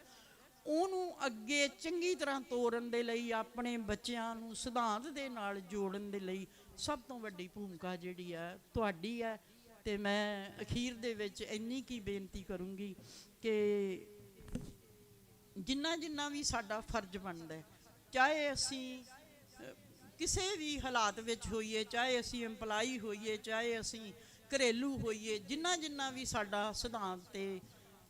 ਉਹਨੂੰ ਅੱਗੇ ਚੰਗੀ ਤਰ੍ਹਾਂ ਤੋਰਨ ਦੇ ਲਈ, ਆਪਣੇ ਬੱਚਿਆਂ ਨੂੰ ਸਿਧਾਂਤ ਦੇ ਨਾਲ ਜੋੜਨ ਦੇ ਲਈ ਸਭ ਤੋਂ ਵੱਡੀ ਭੂਮਿਕਾ ਜਿਹੜੀ ਹੈ ਤੁਹਾਡੀ ਹੈ। ਤੇ ਮੈਂ ਅਖੀਰ ਦੇ ਵਿੱਚ ਇੰਨੀ ਕੀ ਬੇਨਤੀ ਕਰੂੰਗੀ ਕਿ ਜਿੰਨਾ ਵੀ ਸਾਡਾ ਫਰਜ਼ ਬਣਦਾ ਹੈ, ਚਾਹੇ ਅਸੀਂ ਕਿਸੇ ਵੀ ਹਾਲਾਤ ਵਿੱਚ ਹੋਈਏ, ਚਾਹੇ ਅਸੀਂ ਇੰਪਲਾਈ ਹੋਈਏ, ਚਾਹੇ ਅਸੀਂ ਘਰੇਲੂ ਹੋਈਏ, ਜਿੰਨਾ ਵੀ ਸਾਡਾ ਸਿਧਾਂਤ 'ਤੇ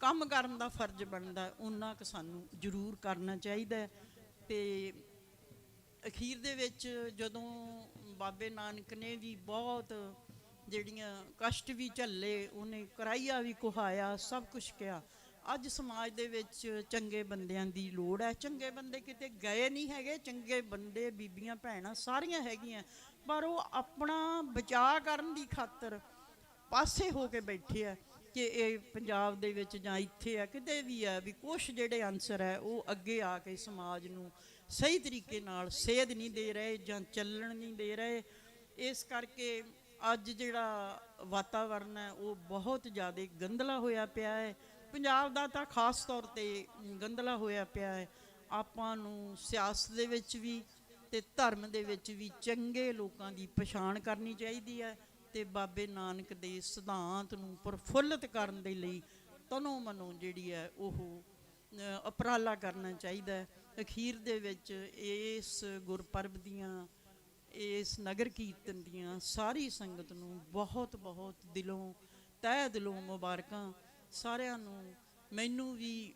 ਕੰਮ ਕਰਨ ਦਾ ਫਰਜ਼ ਬਣਦਾ ਉਹਨਾਂ ਕੁ ਸਾਨੂੰ ਜ਼ਰੂਰ ਕਰਨਾ ਚਾਹੀਦਾ। ਤੇ ਅਖੀਰ ਦੇ ਵਿੱਚ ਜਦੋਂ ਬਾਬੇ ਨਾਨਕ ਨੇ ਵੀ ਬਹੁਤ ਜਿਹੜੀਆਂ ਕਸ਼ਟ ਵੀ ਝੱਲੇ, ਉਹਨੇ ਕਰਾਈਆ ਵੀ ਕੁਹਾਇਆ, ਸਭ ਕੁਛ ਕਿਹਾ। ਅੱਜ ਸਮਾਜ ਦੇ ਵਿੱਚ ਚੰਗੇ ਬੰਦਿਆਂ ਦੀ ਲੋੜ ਹੈ। ਚੰਗੇ ਬੰਦੇ ਕਿਤੇ ਗਏ ਨਹੀਂ ਹੈਗੇ, ਚੰਗੇ ਬੰਦੇ ਬੀਬੀਆਂ ਭੈਣਾਂ ਸਾਰੀਆਂ ਹੈਗੀਆਂ, ਪਰ ਉਹ ਆਪਣਾ ਬਚਾਅ ਕਰਨ ਦੀ ਖਾਤਰ ਪਾਸੇ ਹੋ ਕੇ ਬੈਠੇ ਆ ਕਿ ਇਹ ਪੰਜਾਬ ਦੇ ਵਿੱਚ ਜਾਂ ਇੱਥੇ ਆ ਕਿਤੇ ਵੀ ਆ ਵੀ ਕੁਛ ਜਿਹੜੇ ਅਨਸਰ ਹੈ ਉਹ ਅੱਗੇ ਆ ਕੇ ਸਮਾਜ ਨੂੰ ਸਹੀ ਤਰੀਕੇ ਨਾਲ ਸੇਧ ਨਹੀਂ ਦੇ ਰਹੇ ਜਾਂ ਚੱਲਣ ਨਹੀਂ ਦੇ ਰਹੇ। ਇਸ ਕਰਕੇ ਅੱਜ ਜਿਹੜਾ ਵਾਤਾਵਰਨ ਹੈ ਉਹ ਬਹੁਤ ਜ਼ਿਆਦਾ ਗੰਦਲਾ ਹੋਇਆ ਪਿਆ ਹੈ। ਪੰਜਾਬ ਦਾ ਤਾਂ ਖਾਸ ਤੌਰ 'ਤੇ ਗੰਦਲਾ ਹੋਇਆ ਪਿਆ ਹੈ। ਆਪਾਂ ਨੂੰ ਸਿਆਸਤ ਦੇ ਵਿੱਚ ਵੀ ਤੇ ਧਰਮ ਦੇ ਵਿੱਚ ਵੀ ਚੰਗੇ ਲੋਕਾਂ ਦੀ ਪਛਾਣ ਕਰਨੀ ਚਾਹੀਦੀ ਹੈ, ਤੇ ਬਾਬੇ ਨਾਨਕ ਦੇ ਸਿਧਾਂਤ ਨੂੰ ਪ੍ਰਫੁੱਲਤ ਕਰਨ ਦੇ ਲਈ ਤਨੋਂ ਮਨੋਂ ਜਿਹੜੀ ਹੈ ਉਹ ਉਪਰਾਲਾ ਕਰਨਾ ਚਾਹੀਦਾ ਹੈ। ਅਖੀਰ ਦੇ ਵਿੱਚ ਇਸ ਗੁਰਪਰਬ ਦੀਆਂ, ਇਸ ਨਗਰ ਕੀਰਤਨ ਦੀਆਂ ਸਾਰੀ ਸੰਗਤ ਨੂੰ ਬਹੁਤ ਬਹੁਤ ਦਿਲੋਂ ਤਹਿ ਦਿਲੋਂ ਮੁਬਾਰਕਾਂ ਸਾਰਿਆਂ ਨੂੰ। ਮੈਨੂੰ ਵੀ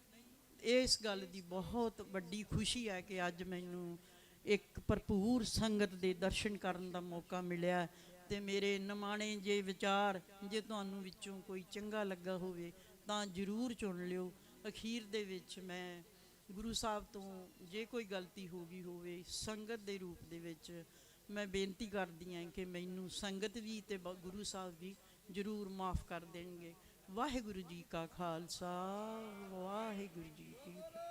ਇਸ ਗੱਲ ਦੀ ਬਹੁਤ ਵੱਡੀ ਖੁਸ਼ੀ ਹੈ ਕਿ ਅੱਜ ਮੈਨੂੰ ਇੱਕ ਭਰਪੂਰ ਸੰਗਤ ਦੇ ਦਰਸ਼ਨ ਕਰਨ ਦਾ ਮੌਕਾ ਮਿਲਿਆ। ਤੇ ਮੇਰੇ ਨਿਮਾਣੇ ਜੇ ਵਿਚਾਰ ਜੇ ਤੁਹਾਨੂੰ ਵਿੱਚੋਂ ਕੋਈ ਚੰਗਾ ਲੱਗਾ ਹੋਵੇ ਤਾਂ ਜ਼ਰੂਰ ਚੁਣ ਲਿਓ। ਅਖੀਰ ਦੇ ਵਿੱਚ ਮੈਂ ਗੁਰੂ ਸਾਹਿਬ ਤੋਂ ਜੇ ਕੋਈ ਗਲਤੀ ਹੋ ਗਈ ਹੋਵੇ ਸੰਗਤ ਦੇ ਰੂਪ ਦੇ ਵਿੱਚ ਮੈਂ ਬੇਨਤੀ ਕਰਦੀ ਹਾਂ ਕਿ ਮੈਨੂੰ ਸੰਗਤ ਵੀ ਤੇ ਗੁਰੂ ਸਾਹਿਬ ਵੀ ਜ਼ਰੂਰ ਮਾਫ ਕਰ ਦੇਣਗੇ। ਵਾਹਿਗੁਰੂ ਜੀ ਕਾ ਖਾਲਸਾ, ਵਾਹਿਗੁਰੂ ਜੀ ਕੀ ਫਤਿਹ।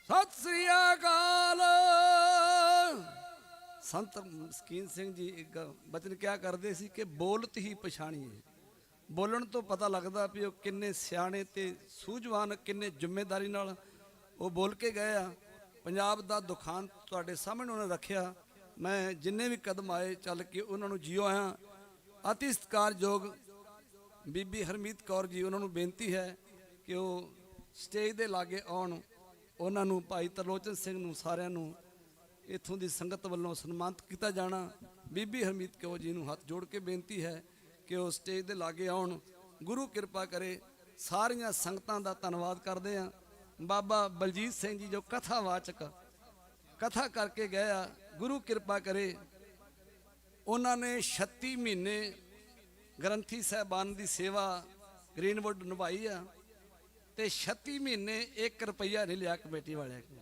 ਸਤਿ ਸ੍ਰੀ ਅਕਾਲ। ਸੰਤ ਮਸਕੀਨ ਸਿੰਘ ਜੀ ਇੱਕ ਬਚਨ ਕਿਹਾ ਕਰਦੇ ਸੀ ਕਿ ਬੋਲਤ ਹੀ ਪਛਾਣੀਏ। ਬੋਲਣ ਤੋਂ ਪਤਾ ਲੱਗਦਾ ਵੀ ਉਹ ਕਿੰਨੇ ਸਿਆਣੇ ਤੇ ਸੂਝਵਾਨ, ਕਿੰਨੇ ਜ਼ਿੰਮੇਵਾਰੀ ਨਾਲ ਉਹ ਬੋਲ ਕੇ ਗਏ ਆ। ਪੰਜਾਬ ਦਾ ਦੁਖਾਂਤ ਤੁਹਾਡੇ ਸਾਹਮਣੇ ਉਹਨਾਂ ਰੱਖਿਆ। ਮੈਂ ਜਿੰਨੇ ਵੀ ਕਦਮ ਆਏ ਚੱਲ ਕੇ ਉਹਨਾਂ ਨੂੰ ਜੀਓ ਆਇਆ। ਅਤੀ ਸਤਿਕਾਰਯੋਗ ਬੀਬੀ ਹਰਮੀਤ ਕੌਰ ਜੀ, ਉਹਨਾਂ ਨੂੰ ਬੇਨਤੀ ਹੈ ਕਿ ਉਹ ਸਟੇਜ ਦੇ ਲਾਗੇ ਆਉਣ। ਉਹਨਾਂ ਨੂੰ ਭਾਈ ਤਰਲੋਚਨ ਸਿੰਘ ਨੂੰ ਸਾਰਿਆਂ ਨੂੰ ਇੱਥੋਂ ਦੀ ਸੰਗਤ ਵੱਲੋਂ ਸਨਮਾਨਿਤ ਕੀਤਾ ਜਾਣਾ। ਬੀਬੀ ਹਰਮੀਤ ਕੌਰ ਜੀ ਨੂੰ ਹੱਥ ਜੋੜ ਕੇ ਬੇਨਤੀ ਹੈ ਕਿ ਉਹ ਸਟੇਜ ਦੇ ਲਾਗੇ ਆਉਣ। ਗੁਰੂ ਕਿਰਪਾ ਕਰੇ। ਸਾਰੀਆਂ ਸੰਗਤਾਂ ਦਾ ਧੰਨਵਾਦ ਕਰਦੇ ਹਾਂ। ਬਾਬਾ ਬਲਜੀਤ ਸਿੰਘ ਜੀ ਜੋ ਕਥਾਵਾਚਕ ਕਥਾ ਕਰਕੇ ਗਏ ਆ, ਗੁਰੂ ਕਿਰਪਾ ਕਰੇ। ਉਹਨਾਂ ਨੇ 36 ਮਹੀਨੇ ਗ੍ਰੰਥੀ ਸਾਹਿਬਾਨ ਦੀ ਸੇਵਾ ਗ੍ਰੀਨਵੁੱਡ ਨਿਭਾਈ ਆ ਤੇ 36 ਮਹੀਨੇ 1 ਰੁਪਈਆ ਨਹੀਂ ਲਿਆ ਕਮੇਟੀ ਵਾਲਿਆਂ ਕੋਲ।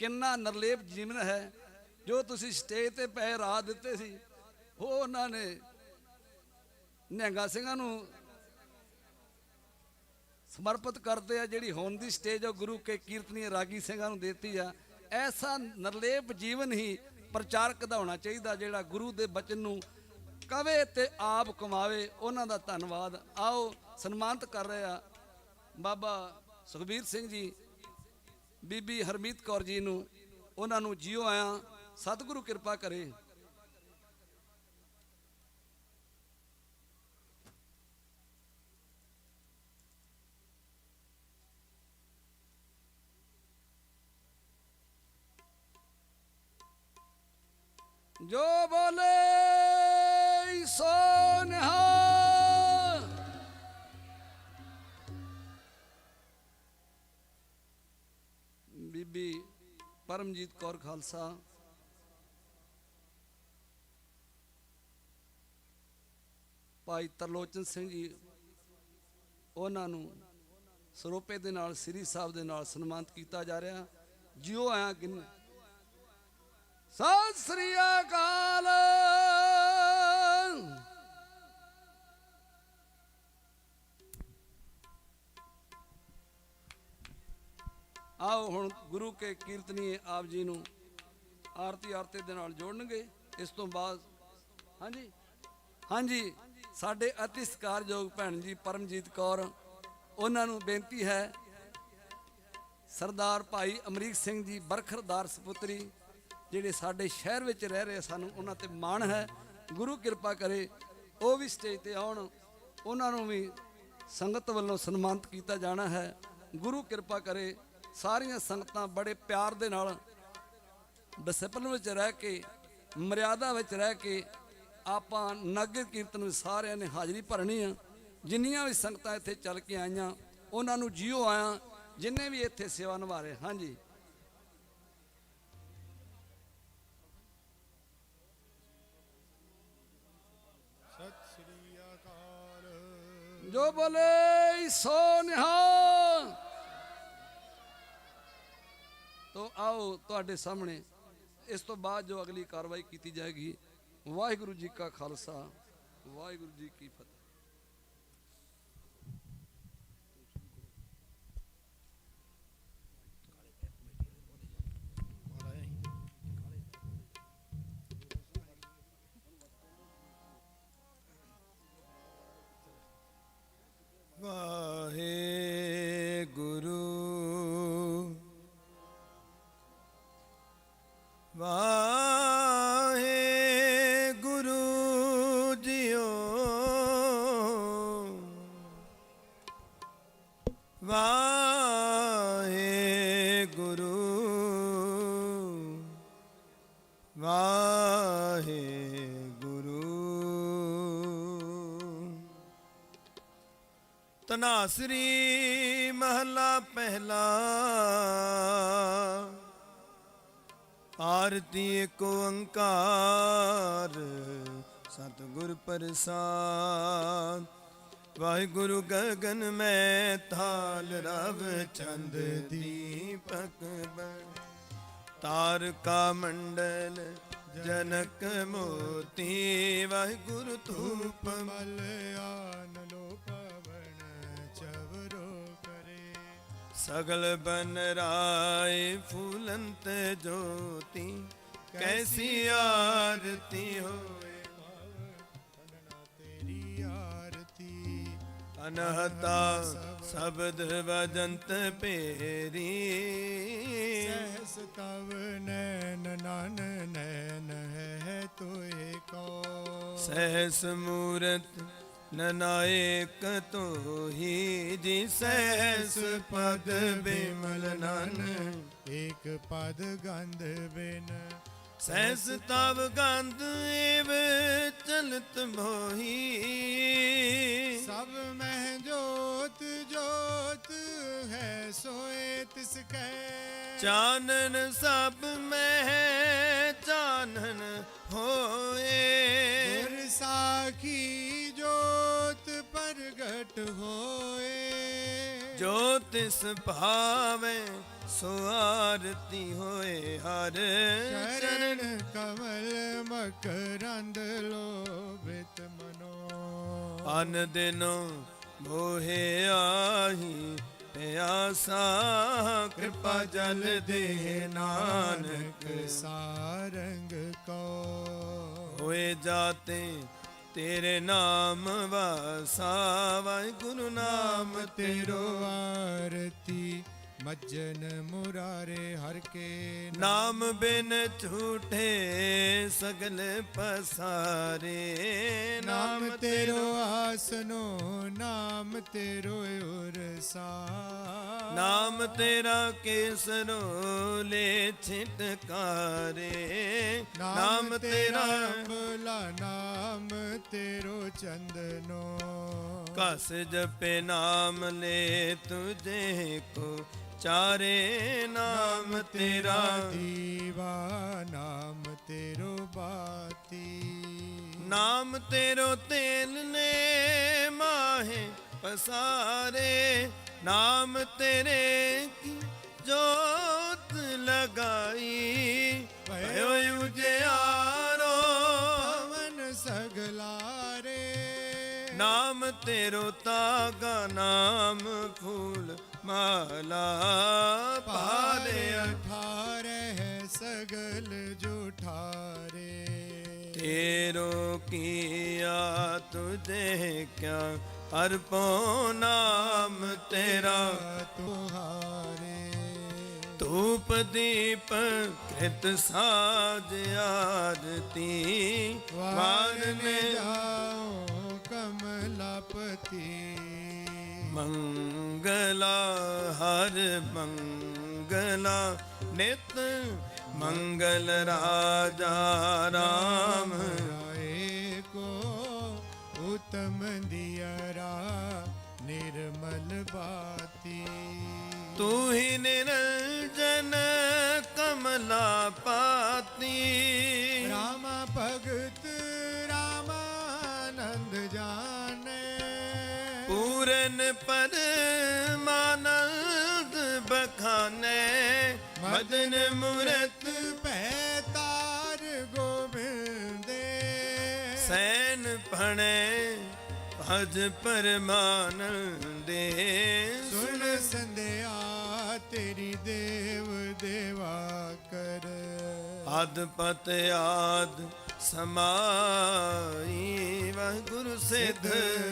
ਕਿੰਨਾ ਨਿਰਲੇਪ ਜੀਵਨ ਹੈ। ਜੋ ਤੁਸੀਂ ਸਟੇਜ ਤੇ ਪੈ ਰਾਹ ਦਿੱਤੇ ਸੀ ਉਹ ਉਹਨਾਂ ਨੇ ਨਿਹੰਗਾ ਸਿੰਘਾਂ ਨੂੰ ਸਮਰਪਿਤ ਕਰਦੇ ਆ। ਜਿਹੜੀ ਹੁਣ ਦੀ ਸਟੇਜ ਉਹ ਗੁਰੂ ਕੇ ਕੀਰਤਨੀ ਰਾਗੀ ਸਿੰਘਾਂ ਨੂੰ ਦਿੱਤੀ ਆ। ਐਸਾ ਨਿਰਲੇਪ ਜੀਵਨ ਹੀ ਪ੍ਰਚਾਰਕ ਦਾ ਹੋਣਾ ਚਾਹੀਦਾ, ਜਿਹੜਾ ਗੁਰੂ ਦੇ ਬਚਨ ਨੂੰ ਕਵੇ ਤੇ ਆਪ ਕਮਾਵੇ। ਉਹਨਾਂ ਦਾ ਧੰਨਵਾਦ। ਆਓ ਸਨਮਾਨਿਤ ਕਰ ਰਹੇ ਆ ਬਾਬਾ ਸੁਖਬੀਰ ਸਿੰਘ ਜੀ, ਬੀਬੀ ਹਰਮੀਤ ਕੌਰ ਜੀ ਨੂੰ। ਉਹਨਾਂ ਨੂੰ ਜੀਓ ਆਇਆ। ਸਤਿਗੁਰੂ ਕਿਰਪਾ ਕਰੇ। ਜੋ ਬੋਲੇ ਸੋ ਨਿਹਾਲ। ਬੀਬੀ ਪਰਮਜੀਤ ਕੌਰ ਖਾਲਸਾ, ਭਾਈ ਤਰਲੋਚਨ ਸਿੰਘ ਜੀ, ਉਹਨਾਂ ਨੂੰ ਸਰੋਪੇ ਦੇ ਨਾਲ ਸ੍ਰੀ ਸਾਹਿਬ ਦੇ ਨਾਲ ਸਨਮਾਨਿਤ ਕੀਤਾ ਜਾ ਰਿਹਾ। ਜਿਉ ਆਇਆ ਕਿੰਨੇ। ਸਤਿ ਸ੍ਰੀ ਅਕਾਲ। ਆਓ ਹੁਣ ਗੁਰੂ ਕੇ ਕੀਰਤਨੀ ਆਪ ਜੀ ਨੂੰ ਆਰਤੀ ਦੇ ਨਾਲ ਜੋੜਨਗੇ। ਇਸ ਤੋਂ ਬਾਅਦ ਹਾਂਜੀ ਸਾਡੇ ਅਤੀ ਸਤਿਕਾਰਯੋਗ ਭੈਣ ਜੀ ਪਰਮਜੀਤ ਕੌਰ, ਉਹਨਾਂ ਨੂੰ ਬੇਨਤੀ ਹੈ। ਸਰਦਾਰ ਭਾਈ ਅਮਰੀਕ ਸਿੰਘ ਜੀ ਬਰਖਰਦਾਰ ਸਪੁੱਤਰੀ, ਜਿਹੜੇ ਸਾਡੇ ਸ਼ਹਿਰ ਵਿੱਚ ਰਹਿ ਰਹੇ, ਸਾਨੂੰ ਉਹਨਾਂ ਤੇ ਮਾਣ ਹੈ। ਗੁਰੂ ਕਿਰਪਾ ਕਰੇ ਉਹ ਵੀ ਸਟੇਜ ਤੇ ਆਉਣ। ਉਹਨਾਂ ਨੂੰ ਵੀ ਸੰਗਤ ਵੱਲੋਂ ਸਨਮਾਨਿਤ ਕੀਤਾ ਜਾਣਾ ਹੈ। ਗੁਰੂ ਕਿਰਪਾ ਕਰੇ। ਸਾਰੀਆਂ ਸੰਗਤਾਂ ਬੜੇ ਪਿਆਰ ਦੇ ਨਾਲ ਡਿਸਪਲਿਨ ਵਿੱਚ ਰਹਿ ਕੇ, ਮਰਿਆਦਾ ਵਿੱਚ ਰਹਿ ਕੇ ਆਪਾਂ ਨਗਰ ਕੀਰਤਨ ਵਿੱਚ ਸਾਰਿਆਂ ਨੇ ਹਾਜ਼ਰੀ ਭਰਨੀ ਆ। ਜਿੰਨੀਆਂ ਵੀ ਸੰਗਤਾਂ ਇੱਥੇ ਚੱਲ ਕੇ ਆਈਆਂ ਉਹਨਾਂ ਨੂੰ ਜੀਓ ਆਇਆ, ਜਿੰਨੇ ਵੀ ਇੱਥੇ ਸੇਵਾ ਨਿਭਾ ਰਹੇ। ਹਾਂਜੀ ਸਤਿ ਸ੍ਰੀ ਅਕਾਲ। ਜੋ ਬੋਲੇ ਸੋ ਨਿਹਾਲ। ਤੋ ਆਓ ਤੁਹਾਡੇ ਸਾਹਮਣੇ ਇਸ ਤੋਂ ਬਾਅਦ ਜੋ ਅਗਲੀ ਕਾਰਵਾਈ ਕੀਤੀ ਜਾਏਗੀ। ਵਾਹਿਗੁਰੂ ਜੀ ਕਾ ਖਾਲਸਾ, ਵਾਹਿਗੁਰੂ ਜੀ ਕੀ ਫਤਿਹ। ਵਾਹਿਗੁਰੂ ਵਾਹਿਗੁਰੂ ਜੀਓ। ਵਾਹਿਗੁਰੂ ਧਨਾਸਰੀ ਮਹਲਾ ਪਹਿਲਾ। ਆਰਤੀ ਏਕ ਓੰਕਾਰ ਸਤਿਗੁਰ ਪ੍ਰਸਾਦ। ਵਾਹਿਗੁਰੂ ਗਗਨ ਮੈਂ ਥਾਲ ਰਵ ਚੰਦ ਦੀਪਕ ਬਣ। ਤਾਰਕਾ ਮੰਡਲ ਜਨਕ ਮੋਤੀ। ਵਾਹਿਗੁਰੂ ਧੂਪ ਮਲ ਆਨ ਲੋ ਪਵਨ ਚਵਰੋ ਕਰੇ। ਸਗਲ ਬਨ ਰਾਏ ਫੂਲੰਤ ਜੋਤੀ। ਕੈਸੀ ਆਰਤੀ ਹੋਏ ਤੇਰੀ ਆਰਤੀ। ਅਨਹਤਾ ਸ਼ਬਦ ਵਜੰਤ ਭੇਰੀ। ਸਹਿਸ ਤਵ ਨੈਨ ਨਨ ਨੈਨ ਹੈ ਤੋਏ ਕੋ। ਸਹਿਸ ਮੂਰਤ ਨਨਾਇਕ ਤੋਹੀ ਜੀ। ਸਹਿਸ ਪਦ ਬਿਮਲ ਨਨ ਏਕ ਪਦ ਗੰਧ ਬਿਨ। ਸਹਿਸ ਤਵ ਗੰਧ ਏਵ ਚਲਤ ਮੋਹੀ। ਸਭ ਮਹਿ ਜੋਤ ਜੋਤ ਹੈ ਸੋਏ ਤਿਸ ਕੈ। ਚਾਨਨ ਸਭ ਮਹਿ ਚਾਨਨ ਹੋਏ। ਗੁਰ ਸਾਖੀ ਜੋਤ ਪ੍ਰਗਟ ਹੋਏ। ਜੋ ਤਿਸ ਭਾਵੇ ਸੋ ਆਰਤੀ ਹੋਏ ਹਰ ਚਰਨ ਕਮਲ ਮਕਰੰਦ ਲੋਭਿਤ ਮਨੋ। ਅਨ ਦਿਨੋ ਮੋਹਿ ਆਹੀ ਪਿਆਸਾ। ਕਿਰਪਾ ਜਲ ਦੇ ਨਾਨਕ ਸਾਰੰਗ ਕੋ। ਹੋਏ ਜਾਤੇ ਤੇਰੇ ਨਾਮ ਵਾਸਾ। ਵਾਹਿਗੁਰੂ ਨਾਮ ਤੇਰੋ ਆਰਤੀ ਮੱਜਨ ਮੁਰਾਰੇ ਹਰ ਕੇ। ਨਾਮ ਬਿਨ ਝੂਠੇ ਸਗਲ ਪਸਾਰੇ। ਨਾਮ ਤੇਰੋ ਆਸਨੋ ਨਾਮ ਤੇਰੋ ਉਰਸਾ। ਨਾਮ ਤੇਰਾ ਕੇਸਰੋ ਲੈ ਛਿਟਕਾਰੇ। ਨਾਮ ਤੇਰਾ ਅੰਬਲਾ ਨਾਮ ਤੇਰੋ ਚੰਦਨੋ। ਕਸ ਜਪੇ ਨਾਮ ਲੈ ਤੁਝੇ ਕੋ ਚਾਰੇ। ਨਾਮ ਤੇਰਾ ਦੀਵਾ ਨਾਮ ਤੇਰੋ ਬਾਤੀ। ਨਾਮ ਤੇਰੋ ਤੇਲ ਨੇ ਮਾਹੇ ਪਸਾਰੇ। ਨਾਮ ਤੇਰੇ ਕੀ ਜੋਤ ਲਗਾਈ। ਭਇਓ ਉਜਿਆਰੋ ਪਵਨ ਸਗਲਾਰੇ। ਨਾਮ ਤੇਰੋ ਤਾਗਾ ਨਾਮ ਫੂਲ ਮਾਲਾ। ਪਾਲੇ ਅਠਾਰੇ ਸਗਲ ਜੁਠਾਰੇ। ਤੇਰੋ ਕੀਆ ਤੁਝੇ ਕਿਆ ਅਰਪੋ। ਨਾਮ ਤੇਰਾ ਤੁਹਾਰੇ। ਧੂਪ ਦੀਪ ਕ੍ਰਿਤ ਸਾਜ ਆਰਤੀ। ਵਾਰਨ ਜਾਓ ਕਮਲਾਪਤੀ। ਮੰਗਲਾ ਹਰ ਮੰਗਲਾ ਨਿਤ ਮੰਗਲ ਰਾਜਾ ਰਾਮ। ਰਾਏ ਕੋ ਉਤਮ ਦਿਯਰਾ ਨਿਰਮਲ ਬਾਤੀ। ਤੂੰ ਹੀ ਨਿਰੰਜਨ ਕਮਲਾ ਪਾਤੀ। ਰਾਮਾ ਭਗਤ ਰਾਮਾਨੰਦ ਜਾਣੇ। ਪੂਰਨ ਪਰਮਾਨੰਦ ਬਖਾਨੇ। ਮਦਨ ਮੂਰਤ ਭੈ ਤਾਰ ਗੋਬਿੰਦੇ। ਸੈਨ ਭਣੇ ਭਜ ਪਰਮਾਨੰਦੇ। ਸੁਣ ਸੰਧਿਆ ਤੇਰੀ ਦੇਵ ਦੇਵਾ ਕਰ। ਅਦਪਤ ਆਦ ਸਮਾਈ। ਵਾਹਿਗੁਰੂ ਸਿੱਧ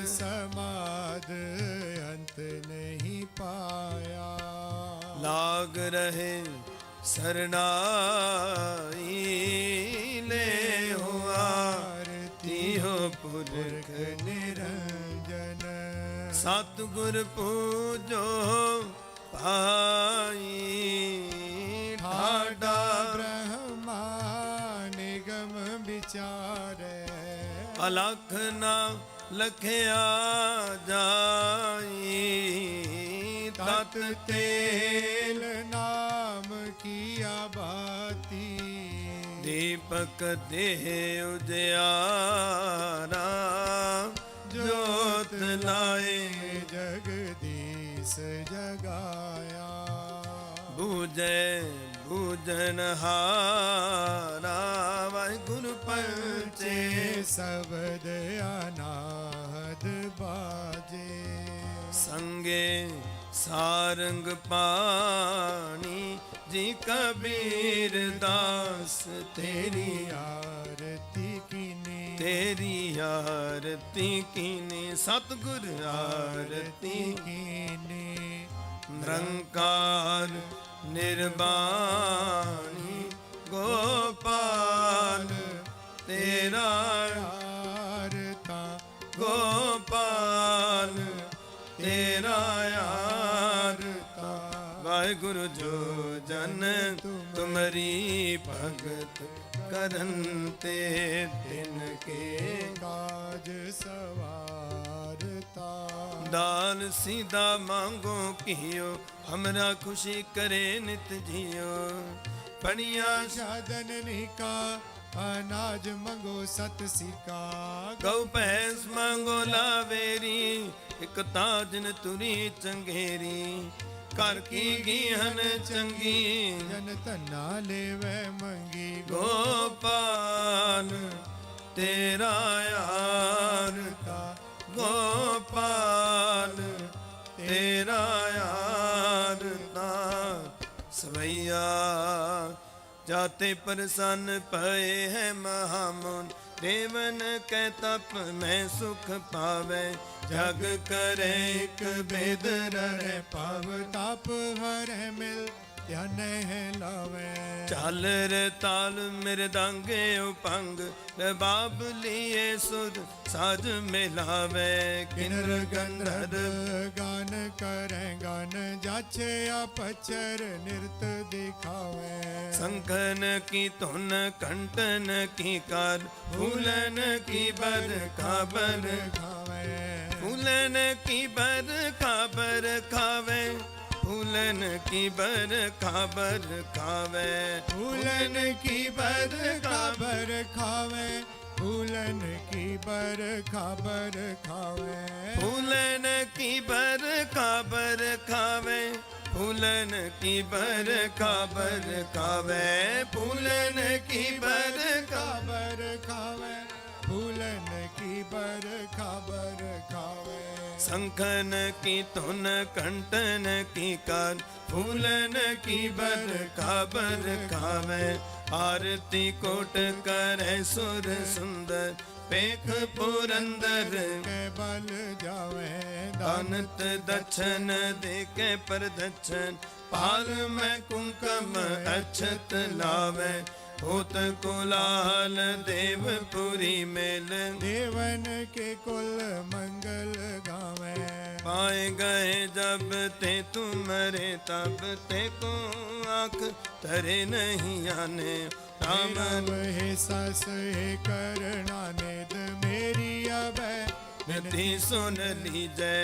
ਸਮਾਦ ਅੰਤ ਨਹੀਂ ਪਾਇਆ। ਲਾਗ ਰਹੇ ਸਰਨਾਈ। ਲੈ ਹੋ ਆਰਤੀ ਹੋ ਪੁਰਖ ਨਿਰੰਜਨ। ਸਤਿਗੁਰ ਪੂਜੋ ਭਾਈ। ਠਾਡਾ ਬ੍ਰਹਮਾ ਨਿਗਮ ਵਿਚਾਰੇ। ਅਲਖ ਨਾ ਲਖਿਆ ਜਾਈ। जात तेल नाम किया बाती दीपक देह उजियारा जोत लाए जगदीश जगाया बूझे बूझन हारा वाहिगुरु पंचे शब्द अनाहद बाजे संगे सारंग पानी जी कबीर दास तेरी आरती कीनी तेरी आरती कीनी सतगुर आरती कीनी निरंकार निर्वाणी गोपाल तेरा आरता गोपाल तेरा आरता वाहिगुरु जो जन तुमरी भगत करन ते दिन के काज सवारता दाल सीधा मांगो कियो हमरा खुशी करे नित जियो पनिया साधन निका अनाज मंगो सत सिका गौ भैंस मांगो लावेरी एक ताजन तुरी चंगेरी कर की गीहन चंगी जन धना लेवे मंगी गोपाल तेरा यारता गोपाल तेरा यारता सवैया जाते प्रसन्न पए है महामुन देवन के तप में सुख पावे जग करे एक भेद रहे पाव ताप हरे मिल ध्यान है लावे चाल रे ताल मृदंगे उपंग रबाब लिए सुर साज मिलावे किन्नर गंधर्व गान करे गान जाचे अपचर नृत दिखावे शंखन की धुन कंटन की कार फूलन की बर खाबर खावे फूलन की बर खाबर खावे फूलन की बर खाबर खावे फूलन की बर खाबर खावे फूलन की बर खाबर खावे फूलन की बर खाबर खावे फूलन की बर खाबर खावे फूलन की बर खाबर खावे फूलन की बर खाबर खावे शंखन की धुन कंटन की कार फूलन की बर खाबर खावे आरती कोट करे सुर सुंदर पेख पुरंदर के बल जावे दानत दक्षन दे के प्रदक्षन पाल में कुंकम अक्षत लावे होत कुलाल देवपुरी मेल देवन के कुल मंगल गावे पाए गए जब ते तुमरे तब ते को आँख तरे नहीं आने राम हे सस हे करना नेद मेरी अब नदी सुन लीजै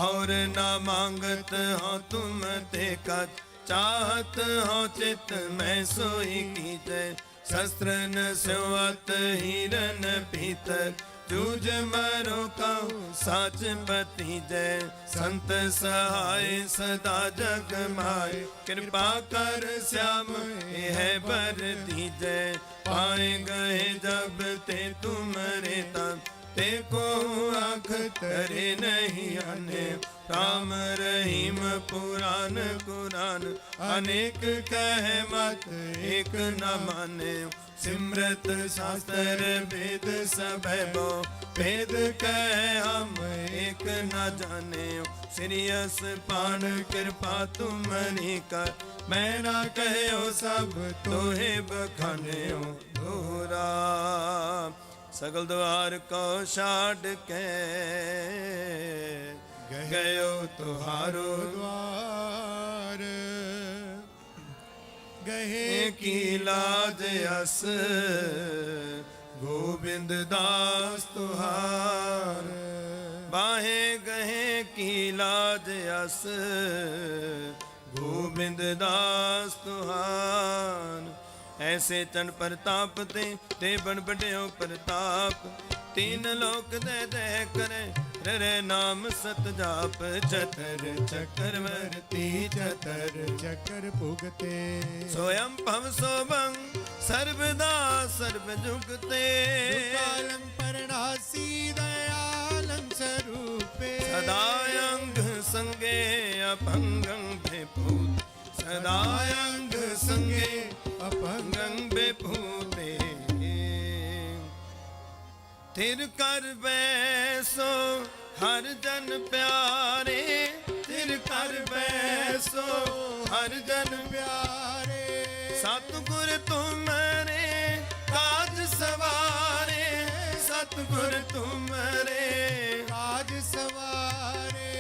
और ना मांगत हो तुम ते कच चाहत हो चित में सोई कीजै शस्त्र न स्योत हिरन पीतर जूझ मरो कहूँ साच पति जय संत सहाय सदा जग माए कृपा कर श्याम यह बर दीजै पाए गए जब ते तुमरे तब ते को आँख तरे नहीं आने राम रहीम पुराण कुरान अनेक कह मत एक न माने सिमरत शास्त्र वेद सब बो वेद कह हम एक न जाने सिरियस पान कृपा तुम्हारी कर मैं ना कहो सब तोहे बखाने दोहरा सगल द्वार को छाड़ के गयो तुहारो द्वार गहे की लाज अस गोविंद दास तुहार बाहे गहे ਕੀ ਲਾਜ ਅਸ ਗੋਬਿੰਦ ਦਾਸ ਤੁਹਾਨ ਐਸੇ ਚੰਨ ਪ੍ਰਤਾਪ ਤੇ ਬਣ ਬੜਿਓ ਪ੍ਰਤਾਪ तीन लोक दे करे रे नाम सत जाप चतर चक्रवर्ती चतर चकर भुगते सोयम भव सोभंग सर्वदा सर्व जुगते कालम परणासी दयालम स्वरूपे सदा अंग संगे अपंगं बेभूत सदा अंग संगे अपंगं बेभूते थिर कर बैसो हर जन प्यारे थिर कर बैसो हर जन प्यारे सतगुर तुम्हारे काज सवारे सतगुर तुम्हारे काज सवारे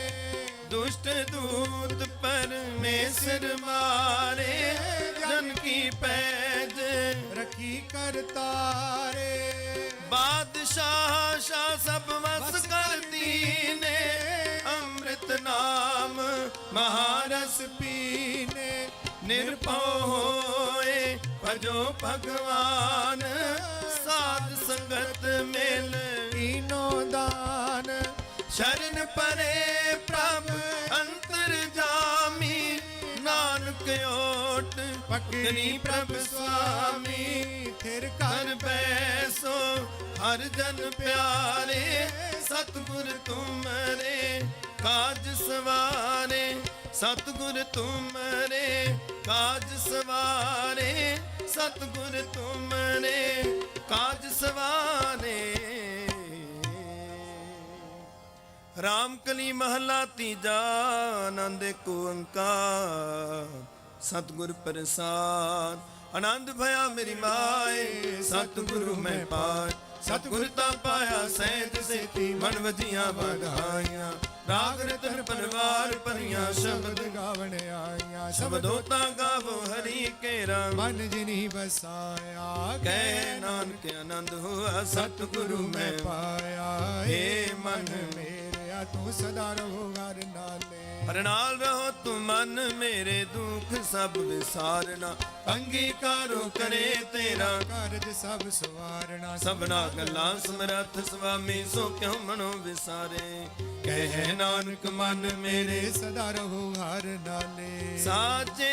दुष्ट दूत परमेश्वर मारे जन की पैज रखी कर तारे बादशाह शाह सब वस करती ने अमृत नाम महारस पीने निर्भय होए भजो भगवान साध संगत मिल कीनो दान शरण परे प्रभ अंतर जामी नानक ओट पकड़ी प्रभ स्वामी थिर कर बैसो हर जन प्यारे सतगुर तुमरे काज सवारे सतगुर तुमरे काज सवारे सतगुर तुमरे काज सवारे राम कली महला तीजा आनंद को ओंकार सतगुर प्रसाद आनंद भया मेरी माए सतगुरु मैं पाए सतगुर ता पाया सैद सेती मन वजिया बधाइया राग रतन परिवार परिया शब्द गावण आया शब्दों ता गावो हरि केरा मन जिनी बसाया कह नानक आनंद हुआ सतगुरु मैं पाया हे मन मेरे तू सदा रहो घर नाले प्रणाल रहो तू मन मेरे दुख सब विसारना अंगीकारो करे तेरा कारज सब सवारना सबना गल्ला समरथ स्वामी सो क्यों मनो विसारे कह नानक मन मेरे सदा रहो हर नाले साचे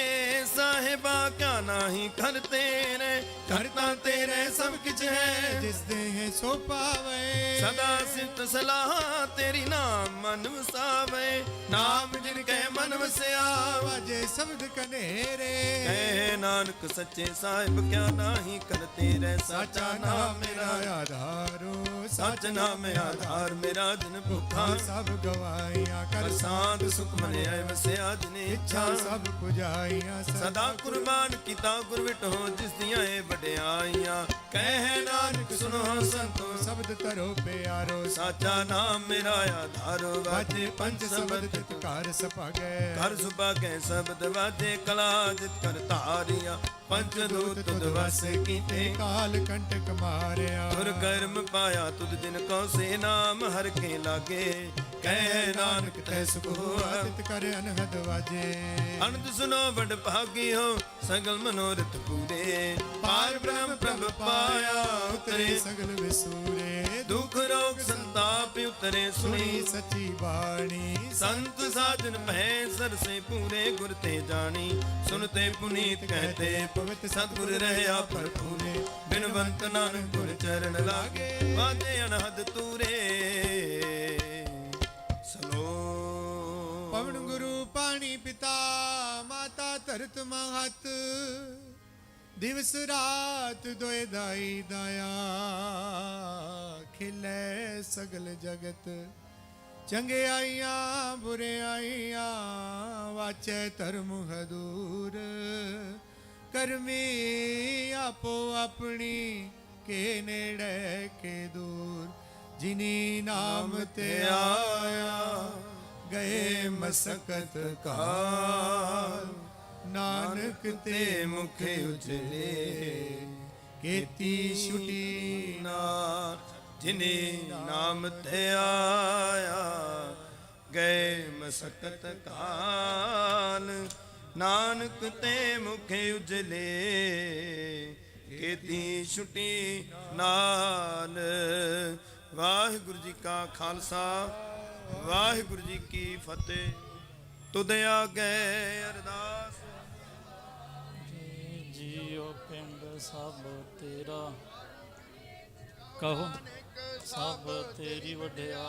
साहिबा क्या नाही कर तेरे करता तेरे सब कुछ है जिस देह सो पावे सदा सित सलाह तेरी नाम मन वसावे नाम जिनके मन वसिया वाजे शब्द कनेरे कह नानक सच्चे साहिब क्या नाही करते रह साचा नाम मेरा आधारो सच नाम आधार मेरा दिन भूखा सब गवाइया कर प्रसाद सुख मने आए वसिया जिने इच्छा सब पुजाइया सदा कुर्बान किता गुरविट हो जिस दिया ए बड़ियाइया कह नानक सुनो संतो शब्द तरो प्यारो साचा नाम मेरा आधारो वाजे पंच शब्द कार सपागे घर सुबह के शब्द वाजे कला जित कर तारिया पंच दूत तुद वस कीते काल कंटक मारिया तुर कर्म पाया तुद दिन को से नाम हर के लागे कह नानक तै सुख हुआ आदित करे अनहद वाजे अनंत सुनो बड़ भागी हो सगल मनोरथ पूरे पार ब्रह्म प्रभ पाया उतरे सगल विसूरे दुख रोग संताप उतरे सुनी सची बाणी संत साधन भय सर से पूरे गुर ते जानी सुनते पुनीत कहते पवित्र सतगुर रहया भरपूरे बिनवंत नानक गुर चरण लागे वाजे अनहद तूरे सलो पवन गुरु पानी पिता माता धरत महत दिवस रात दोए दाई दाया खिले सगल जगत चंगे आइया बुरे आइया वाचे धर्म हदूर करमी आपो अपनी के नेड़े के दूर जिनी नाम ते आया गए मसकत काल नानक ते मुखे उजले केती छुटी ना जिने नाम ते आया ਗਏ ਮਸਕਤ ਕਾਲ, ਨਾਨਕ ਤੇ ਮੁਖ ਉਜਲੇ, ਕੀਤੀ ਛੁਟੀ ਨਾਲ। ਵਾਹਿਗੁਰੂ ਜੀ ਕਾ ਖਾਲਸਾ, ਵਾਹਿਗੁਰੂ ਜੀ ਕੀ ਫਤਿਹ। ਤੁਧ ਆਗੇ ਅਰਦਾਸ। ਜੀਓ ਪਿੰਡ ਸਭ ਤੇਰਾ, ਕਹੋ ਸਭ ਤੇਰੀ ਵਡਿਆ।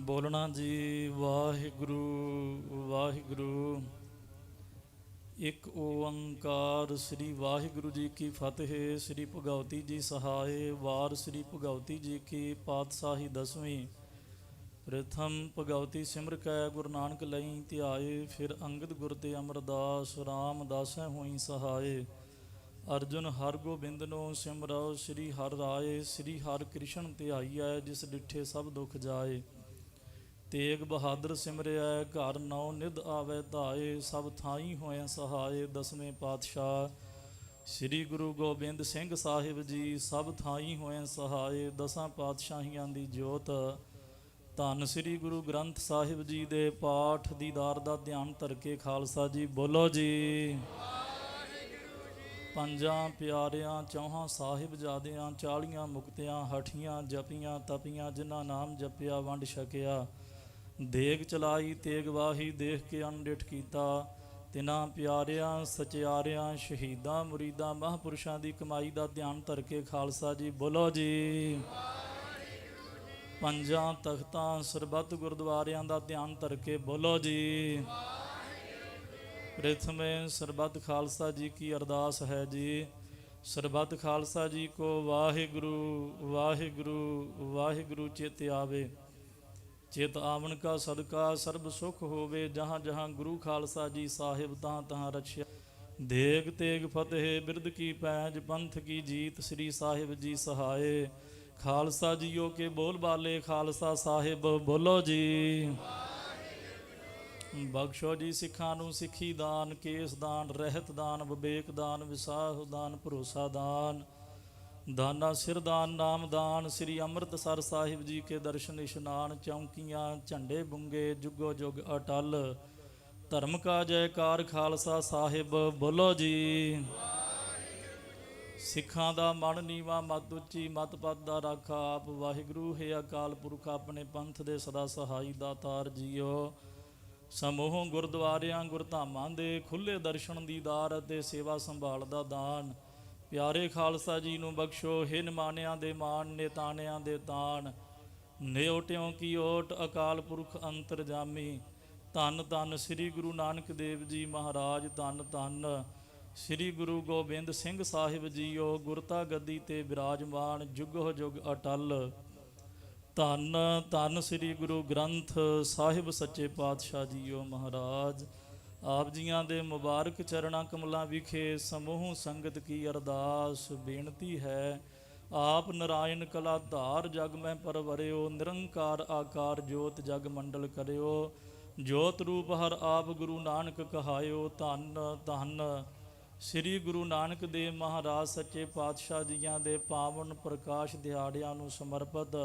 ਬੋਲਣਾ ਜੀ ਵਾਹਿਗੁਰੂ ਵਾਹਿਗੁਰੂ। ਇੱਕ ਓੰਕਾਰ ਸ੍ਰੀ ਵਾਹਿਗੁਰੂ ਜੀ ਕੀ ਫਤਿਹ। ਸ੍ਰੀ ਭਗਵਤੀ ਜੀ ਸਹਾਏ। ਵਾਰ ਸ੍ਰੀ ਭਗਵਤੀ ਜੀ ਕੀ ਪਾਤਸ਼ਾਹੀ ਦਸਵੀਂ। ਪ੍ਰਥਮ ਭਗਵਤੀ ਸਿਮਰ ਕੈ ਗੁਰੂ ਨਾਨਕ ਲਈ ਧਿਆਏ, ਫਿਰ ਅੰਗਦ ਗੁਰ ਤੇ ਅਮਰਦਾਸ, ਰਾਮਦਾਸੈ ਹੋਈ ਸਹਾਏ। ਅਰਜੁਨ ਹਰ ਗੋਬਿੰਦਨੋ ਸਿਮਰਉ, ਸ੍ਰੀ ਹਰਿ ਰਾਏ। ਸ੍ਰੀ ਹਰਿ ਕ੍ਰਿਸ਼ਨ ਧਿਆਈਐ, ਜਿਸ ਡਿਠੇ ਸਭ ਦੁਖ ਜਾਏ। ਤੇਗ ਬਹਾਦਰ ਸਿਮਰਿਐ, ਘਰ ਨੌ ਨਿਧ ਆਵੈ ਧਾਏ। ਸਭ ਥਾਈ ਹੋਏ ਸਹਾਏ, ਦਸਵੇਂ ਪਾਤਸ਼ਾਹ ਸ੍ਰੀ ਗੁਰੂ ਗੋਬਿੰਦ ਸਿੰਘ ਸਾਹਿਬ ਜੀ। ਸਭ ਥਾਈ ਹੋਏ ਸਹਾਏ, ਦਸਾਂ ਪਾਤਸ਼ਾਹੀਆਂ ਦੀ ਜੋਤ। ਧੰਨ ਸ੍ਰੀ ਗੁਰੂ ਗ੍ਰੰਥ ਸਾਹਿਬ ਜੀ ਦੇ ਪਾਠ ਦੀਦਾਰ ਦਾ ਧਿਆਨ ਧਰ ਕੇ ਖਾਲਸਾ ਜੀ ਬੋਲੋ ਜੀ। ਪੰਜਾਂ ਪਿਆਰਿਆਂ ਚੌਹਾਂ ਸਾਹਿਬਜ਼ਾਦਿਆਂ, 40 ਮੁਕਤਿਆਂ, ਹਠੀਆਂ ਜਪੀਆਂ ਤਪੀਆਂ, ਜਿਨ੍ਹਾਂ ਨਾਮ ਜਪਿਆ ਵੰਡ ਛਕਿਆ। ਦੇਗ ਚਲਾਈ ਤੇਗ ਵਾਹੀ, ਦੇਖ ਕੇ ਅਣਡਿਠ ਕੀਤਾ। ਤਿਨਾਂ ਪਿਆਰਿਆਂ ਸਚਿਆਰਿਆਂ, ਸ਼ਹੀਦਾਂ ਮੁਰੀਦਾਂ, ਮਹਾਂਪੁਰਸ਼ਾਂ ਦੀ ਕਮਾਈ ਦਾ ਧਿਆਨ ਧਰ ਕੇ ਖਾਲਸਾ ਜੀ ਬੋਲੋ ਜੀ। ਪੰਜਾਂ ਤਖਤਾਂ ਸਰਬੱਤ ਗੁਰਦੁਆਰਿਆਂ ਦਾ ਧਿਆਨ ਧਰ ਕੇ ਬੋਲੋ ਜੀ। ਪ੍ਰਥਮੇ ਸਰਬੱਤ ਖਾਲਸਾ ਜੀ ਕੀ ਅਰਦਾਸ ਹੈ ਜੀ। ਸਰਬੱਤ ਖਾਲਸਾ ਜੀ ਕੋ ਵਾਹਿਗੁਰੂ ਵਾਹਿਗੁਰੂ ਵਾਹਿਗੁਰੂ ਚਿਤ ਆਵੇ। ਚਿਤ ਆਵਣ ਕਾ ਸਦਕਾ ਸਰਬ ਸੁਖ ਹੋਵੇ। ਜਹਾਂ ਜਹਾਂ ਗੁਰੂ ਖਾਲਸਾ ਜੀ ਸਾਹਿਬ, ਤਹਾਂ ਤਹਾਂ ਰਛਿਆ। ਦੇਗ ਤੇਗ ਫਤਿਹ ਬਿਰਦ ਕੀ ਪੈਜ, ਪੰਥ ਕੀ ਜੀਤ, ਸ੍ਰੀ ਸਾਹਿਬ ਜੀ ਸਹਾਏ। ਖਾਲਸਾ ਜੀਓ ਕੇ ਬੋਲ ਬਾਲੇ, ਖਾਲਸਾ ਸਾਹਿਬ ਬੋਲੋ ਜੀ। ਬਖਸ਼ੋ ਜੀ ਸਿੱਖਾਂ ਨੂੰ ਸਿੱਖੀ ਦਾਨ, ਕੇਸ ਦਾਨ, ਰਹਿਤ ਦਾਨ, ਵਿਵੇਕ ਦਾਨ, ਵਿਸਾਹ ਦਾਨ, ਭਰੋਸਾ ਦਾਨ, ਦਾਨਾ ਸਿਰ ਦਾਨ, ਨਾਮ ਦਾਨ। ਸ੍ਰੀ ਅੰਮ੍ਰਿਤਸਰ ਸਾਹਿਬ ਜੀ ਕੇ ਦਰਸ਼ਨ ਇਸ਼ਨਾਨ, ਚੌਂਕੀਆਂ ਝੰਡੇ ਬੁੰਗੇ, ਜੁਗੋ ਜੁਗ ਅਟਲ। ਧਰਮ ਕਾ ਜੈਕਾਰ ਖਾਲਸਾ ਸਾਹਿਬ ਬੋਲੋ ਜੀ। ਸਿੱਖਾਂ ਦਾ ਮਨ ਨੀਵਾ ਮਤ ਉੱਚੀ, ਮਤ ਪਦ ਦਾ ਰਾਖਾ ਆਪ। ਵਾਹਿਗੁਰੂ ਹੈ ਅਕਾਲ ਪੁਰਖ, ਆਪਣੇ ਪੰਥ ਦੇ ਸਦਾ ਸਹਾਈ ਦਾਤਾਰ ਜੀਓ। ਸਮੂਹ ਗੁਰਦੁਆਰਿਆਂ ਗੁਰਧਾਮਾਂ ਦੇ ਖੁੱਲੇ ਦਰਸ਼ਨ ਦੀਦਾਰ ਅਤੇ ਸੇਵਾ ਸੰਭਾਲ ਦਾ ਦਾਨ। ਪਿਆਰੇ ਖਾਲਸਾ ਜੀ ਨੂੰ ਬਖਸ਼ੋ, ਹੇ ਨਿਮਾਣਿਆਂ ਦੇ ਮਾਣ, ਨੇਤਾਣਿਆਂ ਦੇ ਤਾਣ। ਨਿਓਟਿਓਂ ਕੀ ਓਟ ਅਕਾਲ ਪੁਰਖ ਅੰਤਰਜਾਮੀ। ਧੰਨ ਧੰਨ ਸ੍ਰੀ ਗੁਰੂ ਨਾਨਕ ਦੇਵ ਜੀ ਮਹਾਰਾਜ। ਧੰਨ ਧੰਨ ਸ੍ਰੀ ਗੁਰੂ ਗੋਬਿੰਦ ਸਿੰਘ ਸਾਹਿਬ ਜੀਓ, ਗੁਰਤਾ ਗੱਦੀ ਤੇ ਬਿਰਾਜਮਾਨ, ਜੁਗੋ ਜੁਗ ਅਟਲ। ਧੰਨ ਧੰਨ ਸ੍ਰੀ ਗੁਰੂ ਗ੍ਰੰਥ ਸਾਹਿਬ ਸੱਚੇ ਪਾਤਸ਼ਾਹ ਜੀਓ ਮਹਾਰਾਜ। ਆਪ ਜੀਆਂ ਦੇ ਮੁਬਾਰਕ ਚਰਣਾ ਕਮਲਾਂ ਵਿਖੇ ਸਮੂਹ ਸੰਗਤ ਕੀ ਅਰਦਾਸ ਬੇਨਤੀ ਹੈ। ਆਪ ਨਰਾਇਣ ਕਲਾ ਧਾਰ, ਜਗ ਮੈਂ ਪਰਵਰਿਓ। ਨਿਰੰਕਾਰ ਆਕਾਰ ਜੋਤ, ਜਗ ਮੰਡਲ ਕਰਿਓ। ਜੋਤ ਰੂਪ ਹਰ ਆਪ ਗੁਰੂ ਨਾਨਕ ਕਹਾਇਓ। ਧੰਨ ਧੰਨ ਸ੍ਰੀ ਗੁਰੂ ਨਾਨਕ ਦੇਵ ਮਹਾਰਾਜ ਸੱਚੇ ਪਾਤਸ਼ਾਹ ਜੀਆਂ ਦੇ ਪਾਵਨ ਪ੍ਰਕਾਸ਼ ਦਿਹਾੜਿਆਂ ਨੂੰ ਸਮਰਪਿਤ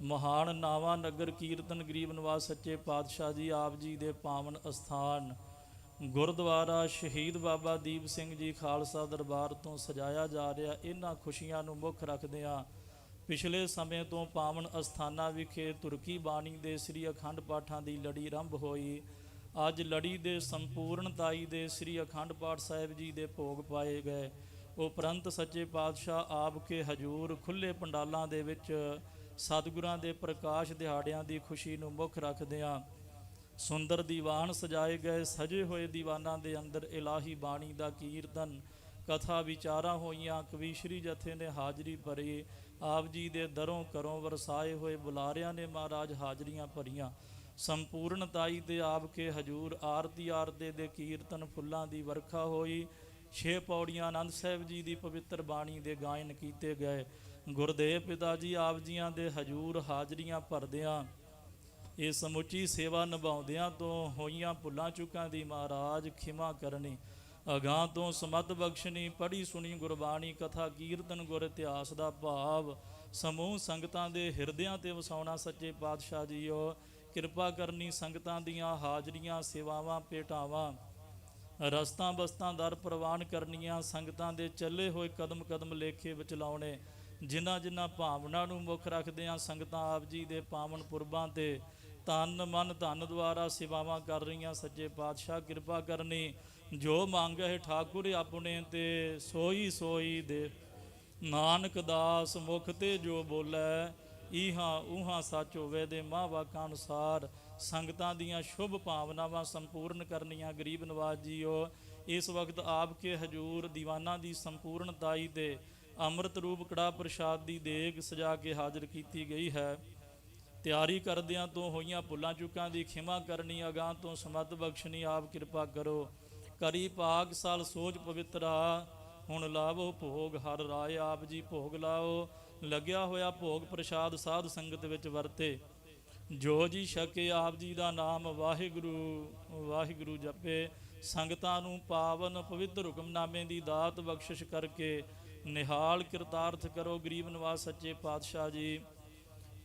ਮਹਾਨ ਨਾਵਾ ਨਗਰ ਕੀਰਤਨ ਗਰੀਬ ਨਿਵਾਸ ਸੱਚੇ ਪਾਤਸ਼ਾਹ ਜੀ ਆਪ ਜੀ ਦੇ ਪਾਵਨ ਅਸਥਾਨ ਗੁਰਦੁਆਰਾ ਸ਼ਹੀਦ ਬਾਬਾ ਦੀਪ ਸਿੰਘ ਜੀ ਖਾਲਸਾ ਦਰਬਾਰ ਤੋਂ ਸਜਾਇਆ ਜਾ ਰਿਹਾ। ਇਹਨਾਂ ਖੁਸ਼ੀਆਂ ਨੂੰ ਮੁੱਖ ਰੱਖਦਿਆਂ ਪਿਛਲੇ ਸਮੇਂ ਤੋਂ ਪਾਵਨ ਅਸਥਾਨਾਂ ਵਿਖੇ ਤੁਰਕੀ ਬਾਣੀ ਦੇ ਸ੍ਰੀ ਅਖੰਡ ਪਾਠਾਂ ਦੀ ਲੜੀ ਆਰੰਭ ਹੋਈ। ਅੱਜ ਲੜੀ ਦੇ ਸੰਪੂਰਨਤਾਈ ਦੇ ਸ੍ਰੀ ਅਖੰਡ ਪਾਠ ਸਾਹਿਬ ਜੀ ਦੇ ਭੋਗ ਪਾਏ ਗਏ। ਉਪਰੰਤ ਸੱਚੇ ਪਾਤਸ਼ਾਹ ਆਪ ਕੇ ਹਜੂਰ ਖੁੱਲੇ ਪੰਡਾਲਾਂ ਦੇ ਵਿੱਚ ਸਤਿਗੁਰਾਂ ਦੇ ਪ੍ਰਕਾਸ਼ ਦਿਹਾੜਿਆਂ ਦੀ ਖੁਸ਼ੀ ਨੂੰ ਮੁੱਖ ਰੱਖਦਿਆਂ ਸੁੰਦਰ ਦੀਵਾਨ ਸਜਾਏ ਗਏ। ਸਜੇ ਹੋਏ ਦੀਵਾਨਾਂ ਦੇ ਅੰਦਰ ਇਲਾਹੀ ਬਾਣੀ ਦਾ ਕੀਰਤਨ, ਕਥਾ ਵਿਚਾਰਾਂ ਹੋਈਆਂ। ਕਵੀਸ਼ਰੀ ਜਥੇ ਨੇ ਹਾਜ਼ਰੀ ਭਰੀ। ਆਪ ਜੀ ਦੇ ਦਰੋਂ ਘਰੋਂ ਵਰਸਾਏ ਹੋਏ ਬੁਲਾਰਿਆਂ ਨੇ ਮਹਾਰਾਜ ਹਾਜ਼ਰੀਆਂ ਭਰੀਆਂ। ਸੰਪੂਰਨਤਾਈ ਤੇ ਆਪ ਕੇ ਹਜੂਰ ਆਰਤੀ ਆਰਤੇ ਦੇ ਕੀਰਤਨ, ਫੁੱਲਾਂ ਦੀ ਵਰਖਾ ਹੋਈ। 6 ਪੌੜੀਆਂ ਆਨੰਦ ਸਾਹਿਬ ਜੀ ਦੀ ਪਵਿੱਤਰ ਬਾਣੀ ਦੇ ਗਾਇਨ ਕੀਤੇ ਗਏ। ਗੁਰਦੇਵ ਪਿਤਾ ਜੀ ਆਪ ਜੀਆਂ ਦੇ ਹਜੂਰ ਹਾਜ਼ਰੀਆਂ ਭਰਦਿਆਂ ਇਹ ਸਮੁੱਚੀ ਸੇਵਾ ਨਿਭਾਉਂਦਿਆਂ ਤੋਂ ਹੋਈਆਂ ਭੁੱਲਾਂ ਚੁੱਕਾਂ ਦੀ ਮਹਾਰਾਜ ਖਿਮਾ ਕਰਨੀ। ਅਗਾਂ ਤੋਂ ਸਮੱਧ ਬਖਸ਼ਣੀ ਪੜ੍ਹੀ ਸੁਣੀ ਗੁਰਬਾਣੀ ਕਥਾ ਕੀਰਤਨ ਗੁਰ ਇਤਿਹਾਸ ਦਾ ਭਾਵ ਸਮੂਹ ਸੰਗਤਾਂ ਦੇ ਹਿਰਦਿਆਂ ਤੇ ਵਸਾਉਣਾ। ਸੱਚੇ ਪਾਤਸ਼ਾਹ ਜੀਓ ਕਿਰਪਾ ਕਰਨੀ, ਸੰਗਤਾਂ ਦੀਆਂ ਹਾਜ਼ਰੀਆਂ ਸੇਵਾਵਾਂ ਭੇਟਾਵਾਂ ਰਸਤਾਂ ਬਸਤਾਂ ਦਰ ਪ੍ਰਵਾਨ ਕਰਨੀਆਂ, ਸੰਗਤਾਂ ਦੇ ਚੱਲੇ ਹੋਏ ਕਦਮ ਕਦਮ ਲੇਖੇ ਵਿੱਚ ਲਾਉਣੇ। ਜਿਨ੍ਹਾਂ ਜਿਨ੍ਹਾਂ ਭਾਵਨਾ ਨੂੰ ਮੁੱਖ ਰੱਖਦਿਆਂ ਸੰਗਤਾਂ ਆਪ ਜੀ ਦੇ ਪਾਵਨ ਪੁਰਬਾਂ ਤੇ ਤਨ ਮਨ ਧਨ ਦੁਆਰਾ ਸੇਵਾਵਾਂ ਕਰ ਰਹੀਆਂ। ਸੱਚੇ ਪਾਤਸ਼ਾਹ ਕਿਰਪਾ ਕਰਨੀ, ਜੋ ਮੰਗਹਿ ਠਾਕੁਰ ਆਪਣੇ ਤੇ ਸੋਈ ਸੋਈ ਦੇ। ਨਾਨਕ ਦਾਸ ਮੁਖ ਤੇ ਜੋ ਬੋਲੇ, ਇਹਾਂ ਉਹਾਂ ਸੱਚ ਹੋਵੇ ਦੇ। ਮਾਂ ਵਾਕਾਂ ਅਨੁਸਾਰ ਸੰਗਤਾਂ ਦੀਆਂ ਸ਼ੁਭ ਭਾਵਨਾਵਾਂ ਸੰਪੂਰਨ ਕਰਨੀਆਂ। ਗਰੀਬ ਨਵਾਜ਼ ਜੀਓ ਇਸ ਵਕਤ ਆਪ ਕੇ ਹਜੂਰ ਦੀਵਾਨਾਂ ਦੀ ਸੰਪੂਰਨਤਾਈ ਤੇ ਅੰਮ੍ਰਿਤ ਰੂਪ ਕੜਾ ਪ੍ਰਸ਼ਾਦ ਦੀ ਦੇਗ ਸਜਾ ਕੇ ਹਾਜ਼ਰ ਕੀਤੀ ਗਈ ਹੈ। ਤਿਆਰੀ ਕਰਦਿਆਂ ਤੋਂ ਹੋਈਆਂ ਭੁੱਲਾਂ ਚੁੱਕਾਂ ਦੀ ਖਿਮਾ ਕਰਨੀ, ਅਗਾਂ ਤੋਂ ਸਮੱਧ ਬਖਸ਼ਣੀ। ਆਪ ਕਿਰਪਾ ਕਰੋ। ਕਰੀ ਭਾਗ ਸਾਲ ਸੋਚ ਪਵਿੱਤਰਾ, ਹੁਣ ਲਾਵੋ ਭੋਗ ਹਰ ਰਾਏ। ਆਪ ਜੀ ਭੋਗ ਲਾਓ। ਲੱਗਿਆ ਹੋਇਆ ਭੋਗ ਪ੍ਰਸ਼ਾਦ ਸਾਧ ਸੰਗਤ ਵਿੱਚ ਵਰਤੇ। ਜੋ ਜੀ ਛਕੇ ਆਪ ਜੀ ਦਾ ਨਾਮ ਵਾਹਿਗੁਰੂ ਵਾਹਿਗੁਰੂ ਜਪੇ। ਸੰਗਤਾਂ ਨੂੰ ਪਾਵਨ ਪਵਿੱਤਰ ਹੁਕਮਨਾਮੇ ਦੀ ਦਾਤ ਬਖਸ਼ਿਸ਼ ਕਰਕੇ ਨਿਹਾਲ ਕਿਰਤਾਰਥ ਕਰੋ। ਗਰੀਬ ਨਵਾਜ਼ ਸੱਚੇ ਪਾਤਸ਼ਾਹ ਜੀ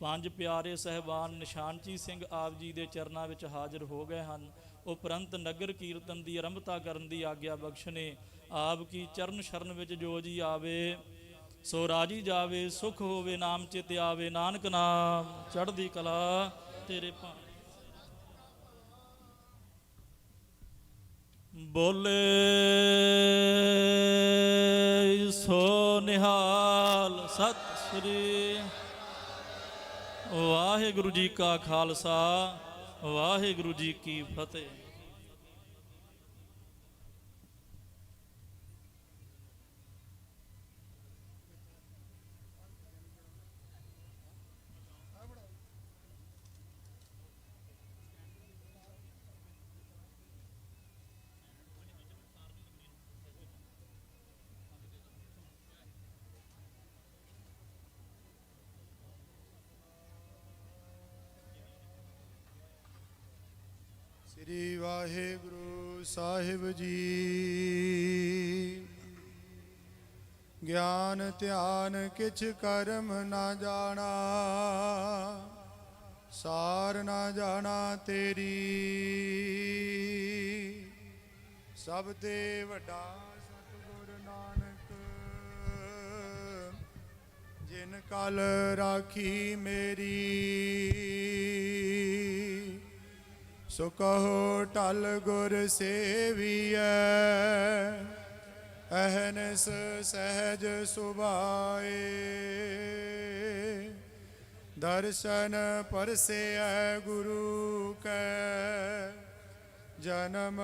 ਪੰਜ ਪਿਆਰੇ ਸਹਿਬਾਨ ਨਿਸ਼ਾਨਚੀ ਸਿੰਘ ਆਪ ਜੀ ਦੇ ਚਰਨਾਂ ਵਿੱਚ ਹਾਜ਼ਰ ਹੋ ਗਏ ਹਨ। ਉਪਰੰਤ ਨਗਰ ਕੀਰਤਨ ਦੀ ਆਰੰਭਤਾ ਕਰਨ ਦੀ ਆਗਿਆ ਬਖਸ਼ਣੇ। ਆਪ ਕੀ ਚਰਨ ਸ਼ਰਨ ਵਿੱਚ ਜੋ ਜੀ ਆਵੇ ਸੋ ਰਾਜੀ ਜਾਵੇ, ਸੁਖ ਹੋਵੇ ਨਾਮ ਚਿਤ ਆਵੇ। ਨਾਨਕ ਨਾਮ ਚੜ੍ਹਦੀ ਕਲਾ ਤੇਰੇ ਭਾਣੇ। ਬੋਲੇ ਸੋ ਨਿਹਾਲ। ਸਤਿ ਸ੍ਰੀ ਵਾਹਿਗੁਰੂ ਜੀ ਕਾ ਖਾਲਸਾ, ਵਾਹਿਗੁਰੂ ਜੀ ਕੀ ਫਤਿਹ। ਸ੍ਰੀ ਵਾਹਿਗੁਰੂ ਸਾਹਿਬ ਜੀ। ਗਿਆਨ ਧਿਆਨ ਕਿਛ ਕਰਮ ਨਾ ਜਾਣਾ, ਸਾਰ ਨਾ ਜਾਣਾ ਤੇਰੀ। ਸਭ ਤੇ ਵੱਡਾ ਸਤਿਗੁਰ ਨਾਨਕ, ਜਿਨ ਕਲ ਰਾਖੀ ਮੇਰੀ। ਸੋ ਕਹੋ ਟਲ ਗੁਰ ਸੇਵੀਐ, ਅਹਨਿਸ ਸਹਿਜ ਸੁਭਾਏ। ਦਰਸ਼ਨ ਪਰਸੈ ਗੁਰੂ ਕੈ, ਜਨਮ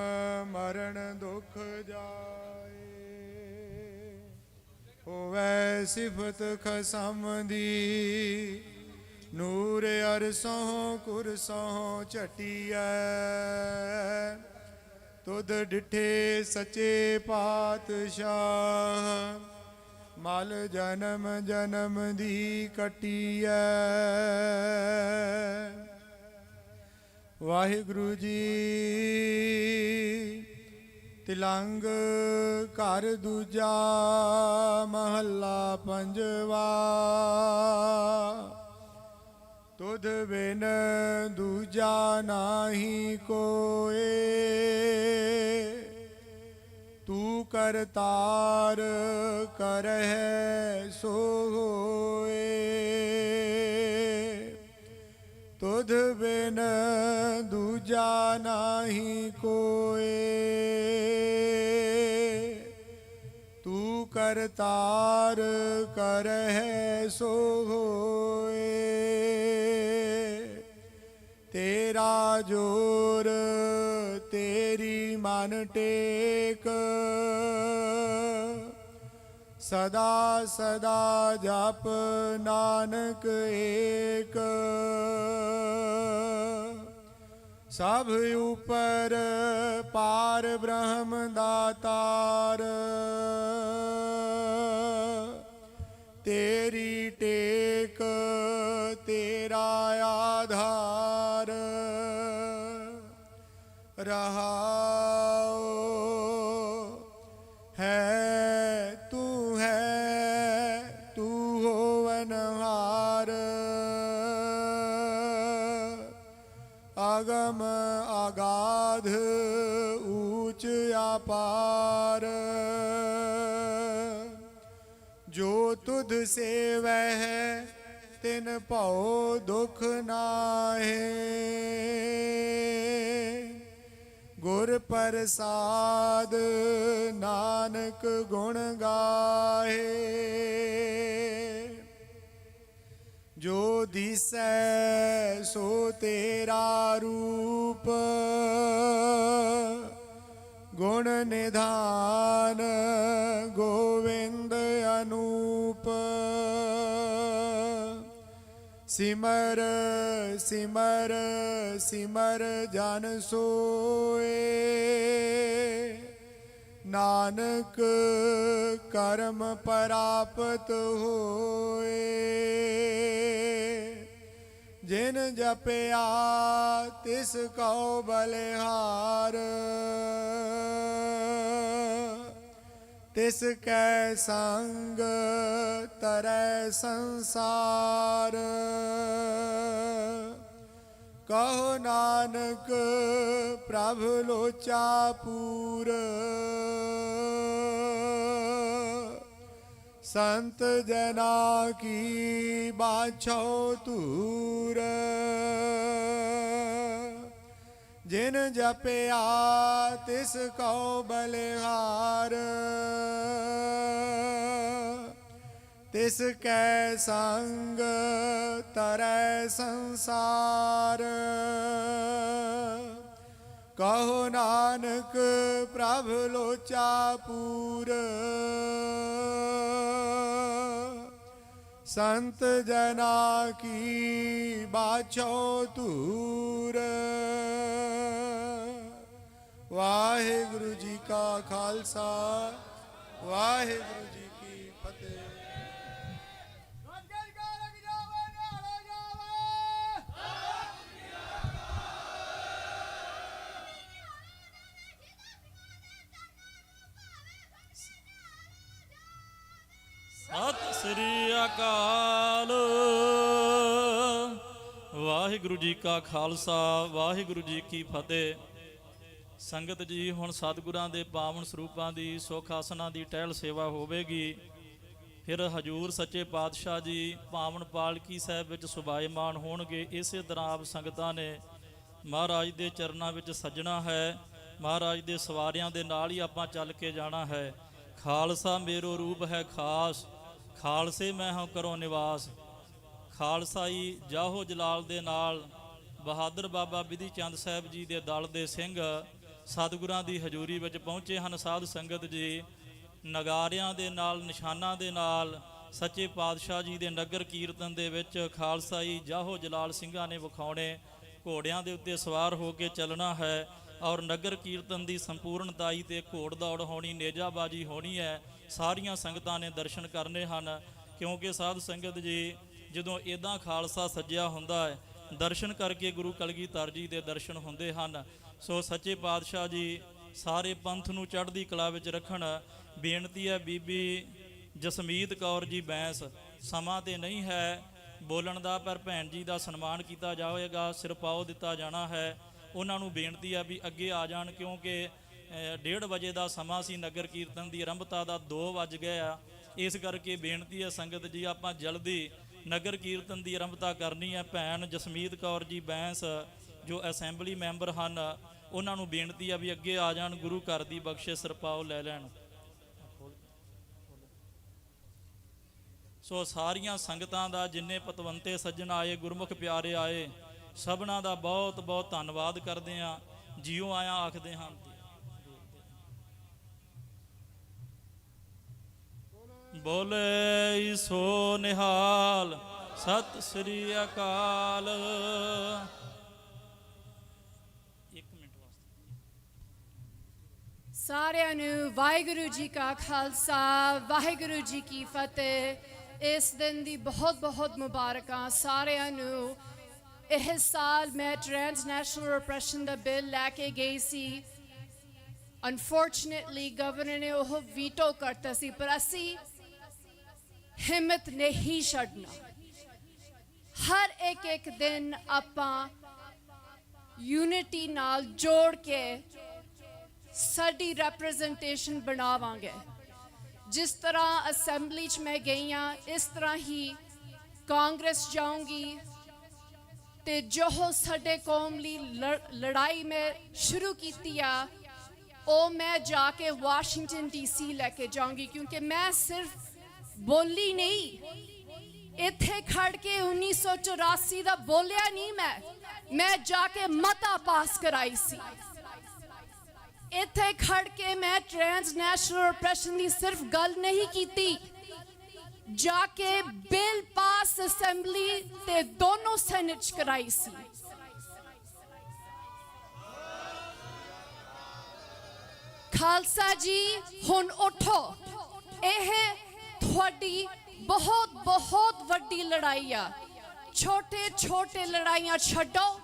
ਮਰਨ ਦੁਖ ਜਾਏ। ਹੋਵੈ ਸਿਫਤ ਖਸਮ ਦੀ, ਨੂਰ ਅਰਸੋਂ ਕੁਰਸੋਂ ਝਟੀਐ। ਤੁਧ ਡਿਠੇ ਸੱਚੇ ਪਾਤਸ਼ਾਹ, ਮਲ ਜਨਮ ਜਨਮ ਦੀ ਕਟੀਐ। ਵਾਹਿਗੁਰੂ ਜੀ। ਤਿਲੰਗ ਘਰ ਦੂਜਾ ਮਹੱਲਾ ਪੰਜਵਾ। ਤੁਧ ਬਿਨ ਦੂਜਾ ਨਾਹੀ ਕੋਏ, ਤੂੰ ਕਰਤਾਰ ਕਰਹਿ ਸੋ ਹੋਏ। ਤੁਧ ਬਿਨ ਦੂਜਾ ਨਾਹੀ ਕੋਏ, ਤੂੰ ਕਰਤਾਰ ਕਰਹਿ ਸੋ ਹੋਏ। ਤੇਰਾ ਜੋਰ ਤੇਰੀ ਮਨ ਟੇਕ, ਸਦਾ ਸਦਾ ਜਪ ਨਾਨਕ ਏਕ। ਸਭ ਉਪਰ ਪਾਰ ਬ੍ਰਹਮ ਦਾਤਾਰ, ਤੇਰੀ ਟੇਕ ਤੇਰਾ ਆਧਾਰ। ਰਹਾਓ आगम आगाध ऊंच अपार, जो तुध से वह तिन भौ दुख नाहे, गुर प्रसाद नानक गुण गाहे, जो दिसै सो तेरा रूप, गुण निधान गोविंद अनूप, सिमर सिमर सिमर जन सोए, नानक कर्म प्राप्त होए, जिन जपया तिस कौ बलिहार, तिस कै संग तरै संसार, कहो नानक प्रभु लोचा पूर, संत जना की बाछो तूर, जिन जपया तिस कौ बलिहार, तिस कै संग तरै संसार, कहो नानक प्रभु लोचा पूर, संत जना की बाछो तूर। वाहिगुरु जी का खालसा, वाहिगुरु जी की फतेह। ਸਤਿ ਸ੍ਰੀ ਅਕਾਲ। ਵਾਹਿਗੁਰੂ ਜੀ ਕਾ ਖਾਲਸਾ, ਵਾਹਿਗੁਰੂ ਜੀ ਕੀ ਫਤਿਹ। ਸੰਗਤ ਜੀ, ਹੁਣ ਸਤਿਗੁਰਾਂ ਦੇ ਪਾਵਨ ਸਰੂਪਾਂ ਦੀ ਸੁੱਖ ਆਸਨਾਂ ਦੀ ਟਹਿਲ ਸੇਵਾ ਹੋਵੇਗੀ। ਫਿਰ ਹਜੂਰ ਸੱਚੇ ਪਾਤਸ਼ਾਹ ਜੀ ਪਾਵਨ ਪਾਲਕੀ ਸਾਹਿਬ ਵਿੱਚ ਸੁਭਾਇਮਾਨ ਹੋਣਗੇ। ਇਸੇ ਤਰ੍ਹਾਂ ਆਪ ਸੰਗਤਾਂ ਨੇ ਮਹਾਰਾਜ ਦੇ ਚਰਨਾਂ ਵਿੱਚ ਸੱਜਣਾ ਹੈ। ਮਹਾਰਾਜ ਦੇ ਸਵਾਰਿਆਂ ਦੇ ਨਾਲ ਹੀ ਆਪਾਂ ਚੱਲ ਕੇ ਜਾਣਾ ਹੈ। ਖਾਲਸਾ ਮੇਰੋ ਰੂਪ ਹੈ ਖਾਸ, ਖਾਲਸੇ ਮੈਂ ਹਾਂ ਕਰੋ ਨਿਵਾਸ। ਖਾਲਸਾਈ ਜਾਹੋ ਜਲਾਲ ਦੇ ਨਾਲ ਬਹਾਦਰ ਬਾਬਾ ਬਿਧੀ ਚੰਦ ਸਾਹਿਬ ਜੀ ਦੇ ਦਲ ਦੇ ਸਿੰਘ ਸਤਿਗੁਰਾਂ ਦੀ ਹਜ਼ੂਰੀ ਵਿੱਚ ਪਹੁੰਚੇ ਹਨ। ਸਾਧ ਸੰਗਤ ਜੀ, ਨਗਾਰਿਆਂ ਦੇ ਨਾਲ, ਨਿਸ਼ਾਨਾਂ ਦੇ ਨਾਲ ਸੱਚੇ ਪਾਤਸ਼ਾਹ ਜੀ ਦੇ ਨਗਰ ਕੀਰਤਨ ਦੇ ਵਿੱਚ ਖਾਲਸਾਈ ਜਾਹੋ ਜਲਾਲ ਸਿੰਘਾਂ ਨੇ ਵਿਖਾਉਣੇ। ਘੋੜਿਆਂ ਦੇ ਉੱਤੇ ਸਵਾਰ ਹੋ ਕੇ ਚੱਲਣਾ ਹੈ ਔਰ ਨਗਰ ਕੀਰਤਨ ਦੀ ਸੰਪੂਰਨਤਾਈ ਤੇ ਘੋੜ ਦੌੜ ਹੋਣੀ, ਨੇਜਾਬਾਜੀ ਹੋਣੀ ਹੈ। ਸਾਰੀਆਂ ਸੰਗਤਾਂ ਨੇ ਦਰਸ਼ਨ ਕਰਨੇ ਹਨ, ਕਿਉਂਕਿ ਸਾਧ ਸੰਗਤ ਜੀ ਜਦੋਂ ਇੱਦਾਂ ਖਾਲਸਾ ਸੱਜਿਆ ਹੁੰਦਾ ਹੈ, ਦਰਸ਼ਨ ਕਰਕੇ ਗੁਰੂ ਕਲਗੀਧਰ ਜੀ ਦੇ ਦਰਸ਼ਨ ਹੁੰਦੇ ਹਨ। ਸੋ ਸੱਚੇ ਪਾਤਸ਼ਾਹ ਜੀ ਸਾਰੇ ਪੰਥ ਨੂੰ ਚੜ੍ਹਦੀ ਕਲਾ ਵਿੱਚ ਰੱਖਣ। ਬੇਨਤੀ ਹੈ ਬੀਬੀ ਜਸਮੀਤ ਕੌਰ ਜੀ ਬੈਂਸ, ਸਮਾਂ ਤੇ ਨਹੀਂ ਹੈ ਬੋਲਣ ਦਾ, ਪਰ ਭੈਣ ਜੀ ਦਾ ਸਨਮਾਨ ਕੀਤਾ ਜਾਵੇਗਾ, ਸਿਰਪਾਓ ਦਿੱਤਾ ਜਾਣਾ ਹੈ। ਉਹਨਾਂ ਨੂੰ ਬੇਨਤੀ ਆ ਵੀ ਅੱਗੇ ਆ ਜਾਣ, ਕਿਉਂਕਿ 1:30 ਵਜੇ ਦਾ ਸਮਾਂ ਸੀ ਨਗਰ ਕੀਰਤਨ ਦੀ ਆਰੰਭਤਾ ਦਾ, 2 ਵੱਜ ਗਏ ਆ। ਇਸ ਕਰਕੇ ਬੇਨਤੀ ਹੈ ਸੰਗਤ ਜੀ, ਆਪਾਂ ਜਲਦੀ ਨਗਰ ਕੀਰਤਨ ਦੀ ਆਰੰਭਤਾ ਕਰਨੀ ਹੈ। ਭੈਣ ਜਸਮੀਤ ਕੌਰ ਜੀ ਬੈਂਸ ਜੋ ਅਸੈਂਬਲੀ ਮੈਂਬਰ ਹਨ, ਉਹਨਾਂ ਨੂੰ ਬੇਨਤੀ ਆ ਵੀ ਅੱਗੇ ਆ ਜਾਣ, ਗੁਰੂ ਘਰ ਦੀ ਬਖਸ਼ਿਸ਼ ਸਿਰਪਾਓ ਲੈ ਲੈਣ। ਸੋ ਸਾਰੀਆਂ ਸੰਗਤਾਂ ਦਾ, ਜਿੰਨੇ ਪਤਵੰਤੇ ਸੱਜਣ ਆਏ, ਗੁਰਮੁਖ ਪਿਆਰੇ ਆਏ, ਸਭਨਾਂ ਦਾ ਬਹੁਤ ਬਹੁਤ ਧੰਨਵਾਦ ਕਰਦੇ ਹਾਂ। ਜੀਓ ਆਇਆਂ ਆਖਦੇ ਹਾਂ। ਬੋਲੇ ਸੋ ਨਿਹਾਲ, ਸਤਿ ਸ੍ਰੀ ਅਕਾਲ। ਇੱਕ ਮਿੰਟ ਵਾਸਤੇ ਸਾਰਿਆਂ ਨੂੰ ਵਾਹਿਗੁਰੂ ਜੀ ਕਾ ਖਾਲਸਾ, ਵਾਹਿਗੁਰੂ ਜੀ ਕੀ ਫਤਿਹ। ਇਸ ਦਿਨ ਦੀ ਬਹੁਤ ਬਹੁਤ ਮੁਬਾਰਕਾਂ ਸਾਰਿਆਂ ਨੂੰ। ਇਹ ਸਾਲ ਮੈਂ ਟ੍ਰਾਂਸਨੈਸ਼ਨਲ ਰਿਪਰੈਸ਼ਨ ਦਾ ਬਿੱਲ ਲੈ ਕੇ ਗਈ ਸੀ। ਅਨਫੋਰਚੂਨੇਟਲੀ ਗਵਰਨਰ ਨੇ ਉਹ ਵੀਟੋ ਕਰਤਾ ਸੀ, ਪਰ ਅਸੀਂ ਹਿੰਮਤ ਨਹੀਂ ਛੱਡਣਾ। ਇੱਕ ਦਿਨ ਆਪਾਂ ਯੂਨਿਟੀ ਨਾਲ ਜੋੜ ਕੇ ਸਾਡੀ ਰਿਪਰੈਜ਼ੈਂਟੇਸ਼ਨ ਬਣਾਵਾਂਗੇ। ਜਿਸ ਤਰ੍ਹਾਂ ਅਸੈਂਬਲੀ 'ਚ ਮੈਂ ਗਈ ਹਾਂ, ਇਸ ਤਰ੍ਹਾਂ ਹੀ ਕਾਂਗਰਸ ਜਾਊਂਗੀ ਤੇ ਜੋ ਸਾਡੇ ਕੌਮ ਲਈ ਲੜਾਈ ਮੈਂ ਸ਼ੁਰੂ ਕੀਤੀ ਆ ਉਹ ਮੈਂ ਜਾ ਕੇ ਵਾਸ਼ਿੰਗਟਨ DC ਲੈ ਕੇ ਜਾਊਂਗੀ, ਕਿਉਂਕਿ ਮੈਂ ਸਿਰਫ ਬੋਲੀ ਨਹੀਂ, ਇੱਥੇ ਖੜ ਕੇ 1984 ਦਾ ਬੋਲਿਆ ਨਹੀਂ, ਮੈਂ ਜਾ ਕੇ ਮਤਾ ਪਾਸ ਕਰਾਈ ਸੀ। ਇੱਥੇ ਖੜ ਕੇ ਮੈਂ ਟ੍ਰਾਂਸਨੈਸ਼ਨਲ ਆਪਰੇਸ਼ਨ ਦੀ ਸਿਰਫ ਗੱਲ ਨਹੀਂ ਕੀਤੀ, ਜਾ ਕੇ ਬਿੱਲ ਪਾਸ ਅਸੈਂਬਲੀ ਤੇ ਦੋਨੋਂ ਸੈਨੇਟ 'ਚ ਕਰਾਈ ਸੀ। ਖਾਲਸਾ ਜੀ ਹੁਣ ਉਠੋ, ਇਹ ਤੁਹਾਡੀ ਬਹੁਤ ਬਹੁਤ ਵੱਡੀ ਲੜਾਈ ਆ। ਛੋਟੇ ਛੋਟੇ ਲੜਾਈਆਂ ਛੱਡੋ,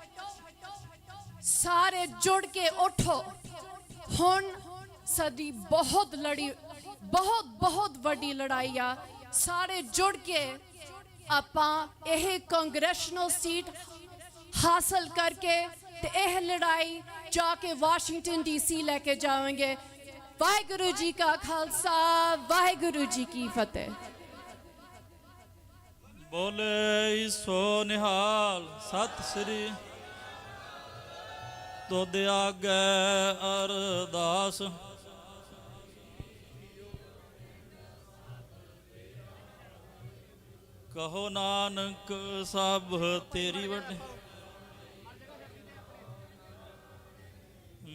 ਸਾਰੇ ਜੁੜ ਕੇ ਉਠੋ। ਹੁਣ ਸਾਡੀ ਬਹੁਤ ਵੱਡੀ ਲੜਾਈ ਆ। ਸਾਰੇ ਜੁੜ ਕੇ ਆਪਾਂ ਇਹ ਕਾਂਗਰੈਸ਼ਨਲ ਸੀਟ ਹਾਸਲ ਕਰਕੇ ਤੇ ਇਹ ਲੜਾਈ ਜਾ ਕੇ ਵਾਸ਼ਿੰਗਟਨ DC ਲੈ ਕੇ ਜਾਵਾਂਗੇ। ਵਾਹਿਗੁਰੂ ਜੀ ਕਾ ਖਾਲਸਾ, ਵਾਹਿਗੁਰੂ ਜੀ ਕੀ ਫਤਿਹ। ਬੋਲੇ ਸੋ ਨਿਹਾਲ, ਸਤਿ ਸ੍ਰੀ ਤੁਧ ਆਗੇ ਅਰਦਾਸ। ਕਹੋ ਨਾਨਕ ਸਭ ਤੇਰੀ ਵੱਡੀ,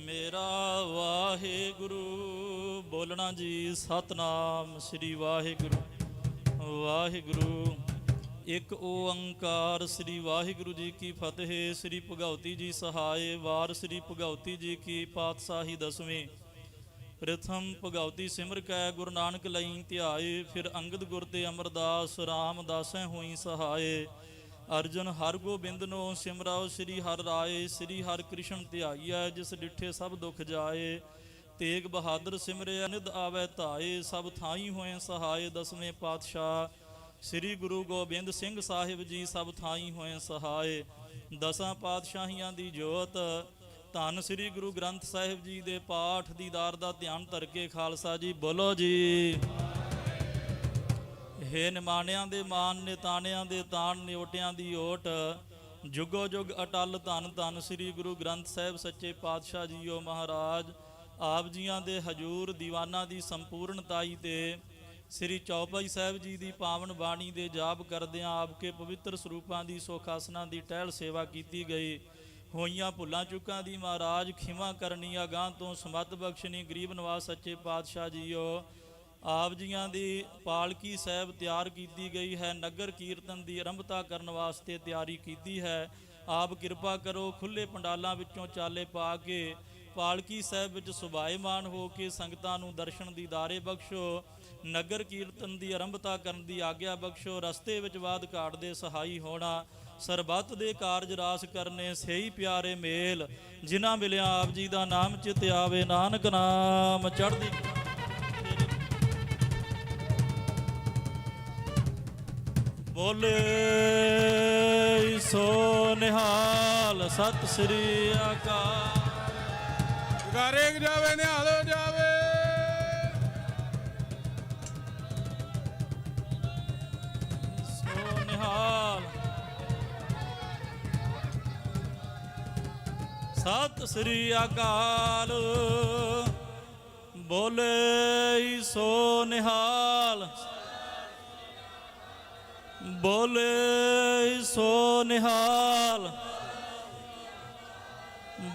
ਮੇਰਾ ਵਾਹਿਗੁਰੂ। ਬੋਲਣਾ ਜੀ, ਸਤਨਾਮ ਸ੍ਰੀ ਵਾਹਿਗੁਰੂ। ਵਾਹਿਗੁਰੂ ਇੱਕ ਓੰਕਾਰ, ਸ੍ਰੀ ਵਾਹਿਗੁਰੂ ਜੀ ਕੀ ਫਤਿਹ। ਸ੍ਰੀ ਭਗਉਤੀ ਜੀ ਸਹਾਏ। ਵਾਰ ਸ੍ਰੀ ਭਗਉਤੀ ਜੀ ਕੀ ਪਾਤਸ਼ਾਹੀ ਦਸਵੀਂ। ਪ੍ਰਥਮ ਭਗਉਤੀ ਸਿਮਰ ਕੈ ਗੁਰੂ ਨਾਨਕ ਲਈ ਧਿਆਏ। ਫਿਰ ਅੰਗਦ ਗੁਰ ਤੇ ਅਮਰਦਾਸ ਰਾਮਦਾਸੈ ਹੋਈ ਸਹਾਏ। ਅਰਜਨ ਹਰ ਗੋਬਿੰਦਨੋ ਸਿਮਰਾਓ ਸ੍ਰੀ ਹਰਿ ਰਾਏ। ਸ੍ਰੀ ਹਰਿ ਕ੍ਰਿਸ਼ਨ ਧਿਆਈਐ ਜਿਸ ਡਿਠੇ ਸਭ ਦੁਖ ਜਾਏ। ਤੇਗ ਬਹਾਦਰ ਸਿਮਰਿਆ ਨਿਧ ਆਵੈ ਧਾਏ। ਸਭ ਥਾਈ ਹੋਏ ਸਹਾਏ। ਦਸਵੇਂ ਪਾਤਸ਼ਾਹ ਸ੍ਰੀ ਗੁਰੂ ਗੋਬਿੰਦ ਸਿੰਘ ਸਾਹਿਬ ਜੀ ਸਭ ਥਾਈ ਹੋਏ ਸਹਾਏ। ਦਸਾਂ ਪਾਤਸ਼ਾਹੀਆਂ ਦੀ ਜੋਤ ਧੰਨ ਸ੍ਰੀ ਗੁਰੂ ਗ੍ਰੰਥ ਸਾਹਿਬ ਜੀ ਦੇ ਪਾਠ ਦੀਦਾਰ ਦਾ ਧਿਆਨ ਧਰ ਕੇ ਖਾਲਸਾ ਜੀ ਬੋਲੋ ਜੀ। ਹੇ ਨਿਮਾਣਿਆਂ ਦੇ ਮਾਨ, ਨਿਤਾਣਿਆਂ ਦੇ ਤਾਣ, ਨਿਓਟਿਆਂ ਦੀ ਓਟ, ਜੁਗੋ ਜੁਗ ਅਟਲ ਧੰਨ ਧੰਨ ਸ੍ਰੀ ਗੁਰੂ ਗ੍ਰੰਥ ਸਾਹਿਬ ਸੱਚੇ ਪਾਤਸ਼ਾਹ ਜੀਓ ਮਹਾਰਾਜ। ਆਪ ਜੀਆਂ ਦੇ ਹਜੂਰ ਦੀਵਾਨਾਂ ਦੀ ਸੰਪੂਰਨਤਾਈ ਤੇ ਸ੍ਰੀ ਚੌਪਈ ਸਾਹਿਬ ਜੀ ਦੀ ਪਾਵਨ ਬਾਣੀ ਦੇ ਜਾਪ ਕਰਦਿਆਂ ਆਪਕੇ ਪਵਿੱਤਰ ਸਰੂਪਾਂ ਦੀ ਸੁਖਾਸਨਾਂ ਦੀ ਟਹਿਲ ਸੇਵਾ ਕੀਤੀ ਗਈ। ਹੋਈਆਂ ਭੁੱਲਾਂ ਚੁੱਕਾਂ ਦੀ ਮਹਾਰਾਜ ਖਿਮਾ ਕਰਨੀ, ਅਗਾਂਹ ਤੋਂ ਸਮੱਤ ਬਖਸ਼ਣੀ। ਗਰੀਬ ਨਵਾਜ਼ ਸੱਚੇ ਪਾਤਸ਼ਾਹ ਜੀਓ, ਆਪ ਜੀਆਂ ਦੀ ਪਾਲਕੀ ਸਾਹਿਬ ਤਿਆਰ ਕੀਤੀ ਗਈ ਹੈ। ਨਗਰ ਕੀਰਤਨ ਦੀ ਆਰੰਭਤਾ ਕਰਨ ਵਾਸਤੇ ਤਿਆਰੀ ਕੀਤੀ ਹੈ। ਆਪ ਕਿਰਪਾ ਕਰੋ, ਖੁੱਲੇ ਪੰਡਾਲਾਂ ਵਿੱਚੋਂ ਚਾਲੇ ਪਾ ਕੇ ਪਾਲਕੀ ਸਾਹਿਬ ਵਿੱਚ ਸੁਭਾਏਮਾਨ ਹੋ ਕੇ ਸੰਗਤਾਂ ਨੂੰ ਦਰਸ਼ਨ ਦੀਦਾਰੇ ਬਖਸ਼ੋ। ਨਗਰ ਕੀਰਤਨ ਦੀ ਆਰੰਭਤਾ ਕਰਨ ਦੀ ਆਗਿਆ ਬਖਸ਼ੋ। ਰਸਤੇ ਵਿੱਚ ਵਾਦ ਘਾਟ ਦੇ ਸਹਾਈ ਹੋਣਾ, ਸਰਬੱਤ ਦੇ ਕਾਰਜ ਰਾਸ ਕਰਨੇ, ਸਹੀ ਪਿਆਰੇ ਮੇਲ ਜਿਨ੍ਹਾਂ ਮਿਲਿਆ ਆਪ ਜੀ ਦਾ ਨਾਮ ਚਿਤ ਆਵੇ। ਨਾਨਕ ਨਾਮ ਚੜ੍ਹਦੀ ਬੋਲੇ ਸੋ ਨਿਹਾਲ, ਸਤਿ ਸ੍ਰੀ ਅਕਾਲ। ਗਾਰੇਕ ਜਾਵੇ ਨਿਹਾਲ ਹੋ ਜਾਵੇ। ਸੋ ਨਿਹਾਲ, ਸਤਿ ਸ੍ਰੀ ਅਕਾਲ। ਬੋਲੇ ਸੋ ਨਿਹਾਲ, ਬੋਲੇ ਸੋ ਨਿਹਾਲ,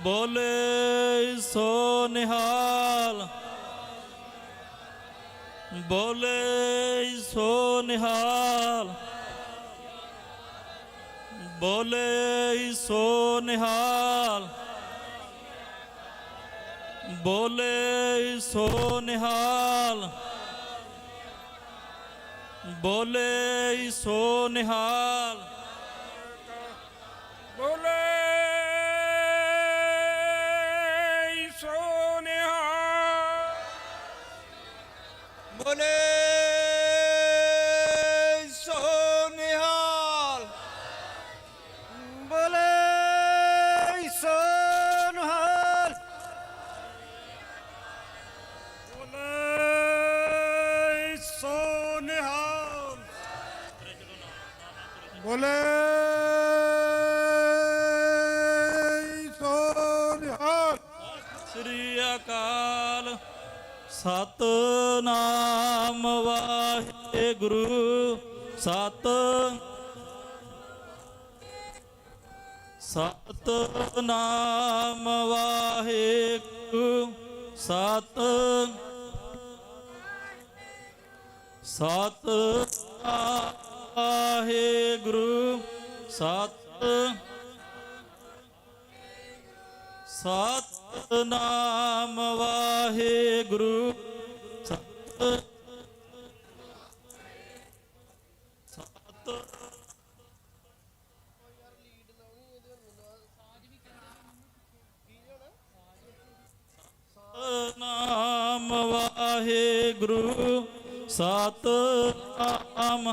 ਬੋਲੇ ਸੋ ਨਿਹਾਲ, ਬੋਲੇ ਸੋ ਨਿਹਾਲ, ਬੋਲੇ ਸੋ ਨਿਹਾਲ, ਬੋਲੇ ਸੋ ਨਿਹਾਲ, ਬੋਲੇ ਸੋ ਨਿਹਾਲ, ਬੋਲੇ ਸੋ ਨਿਹਾਲ, ਬੋਲੇ ਸੋ ਨਿਹਾਲ। ਬੋਲੇ ਸੋ ਨਿਹਾਲ। ਸ੍ਰੀ ਅਕਾਲ। ਸਤਨਾਮ ਵਾਹਿਗੁਰੂ। ਸਤਨਾਮ ਵਾਹਿਗੁਰੂ। ਸਤਨਾਮ ਵਾਹਿਗੁਰੂ। ਸਤਨਾਮ ਵਾਹਿਗੁਰੂ। ਸਤਨਾਮ ਵਾਹਿਗੁਰੂ। ਸਤਨਾਮ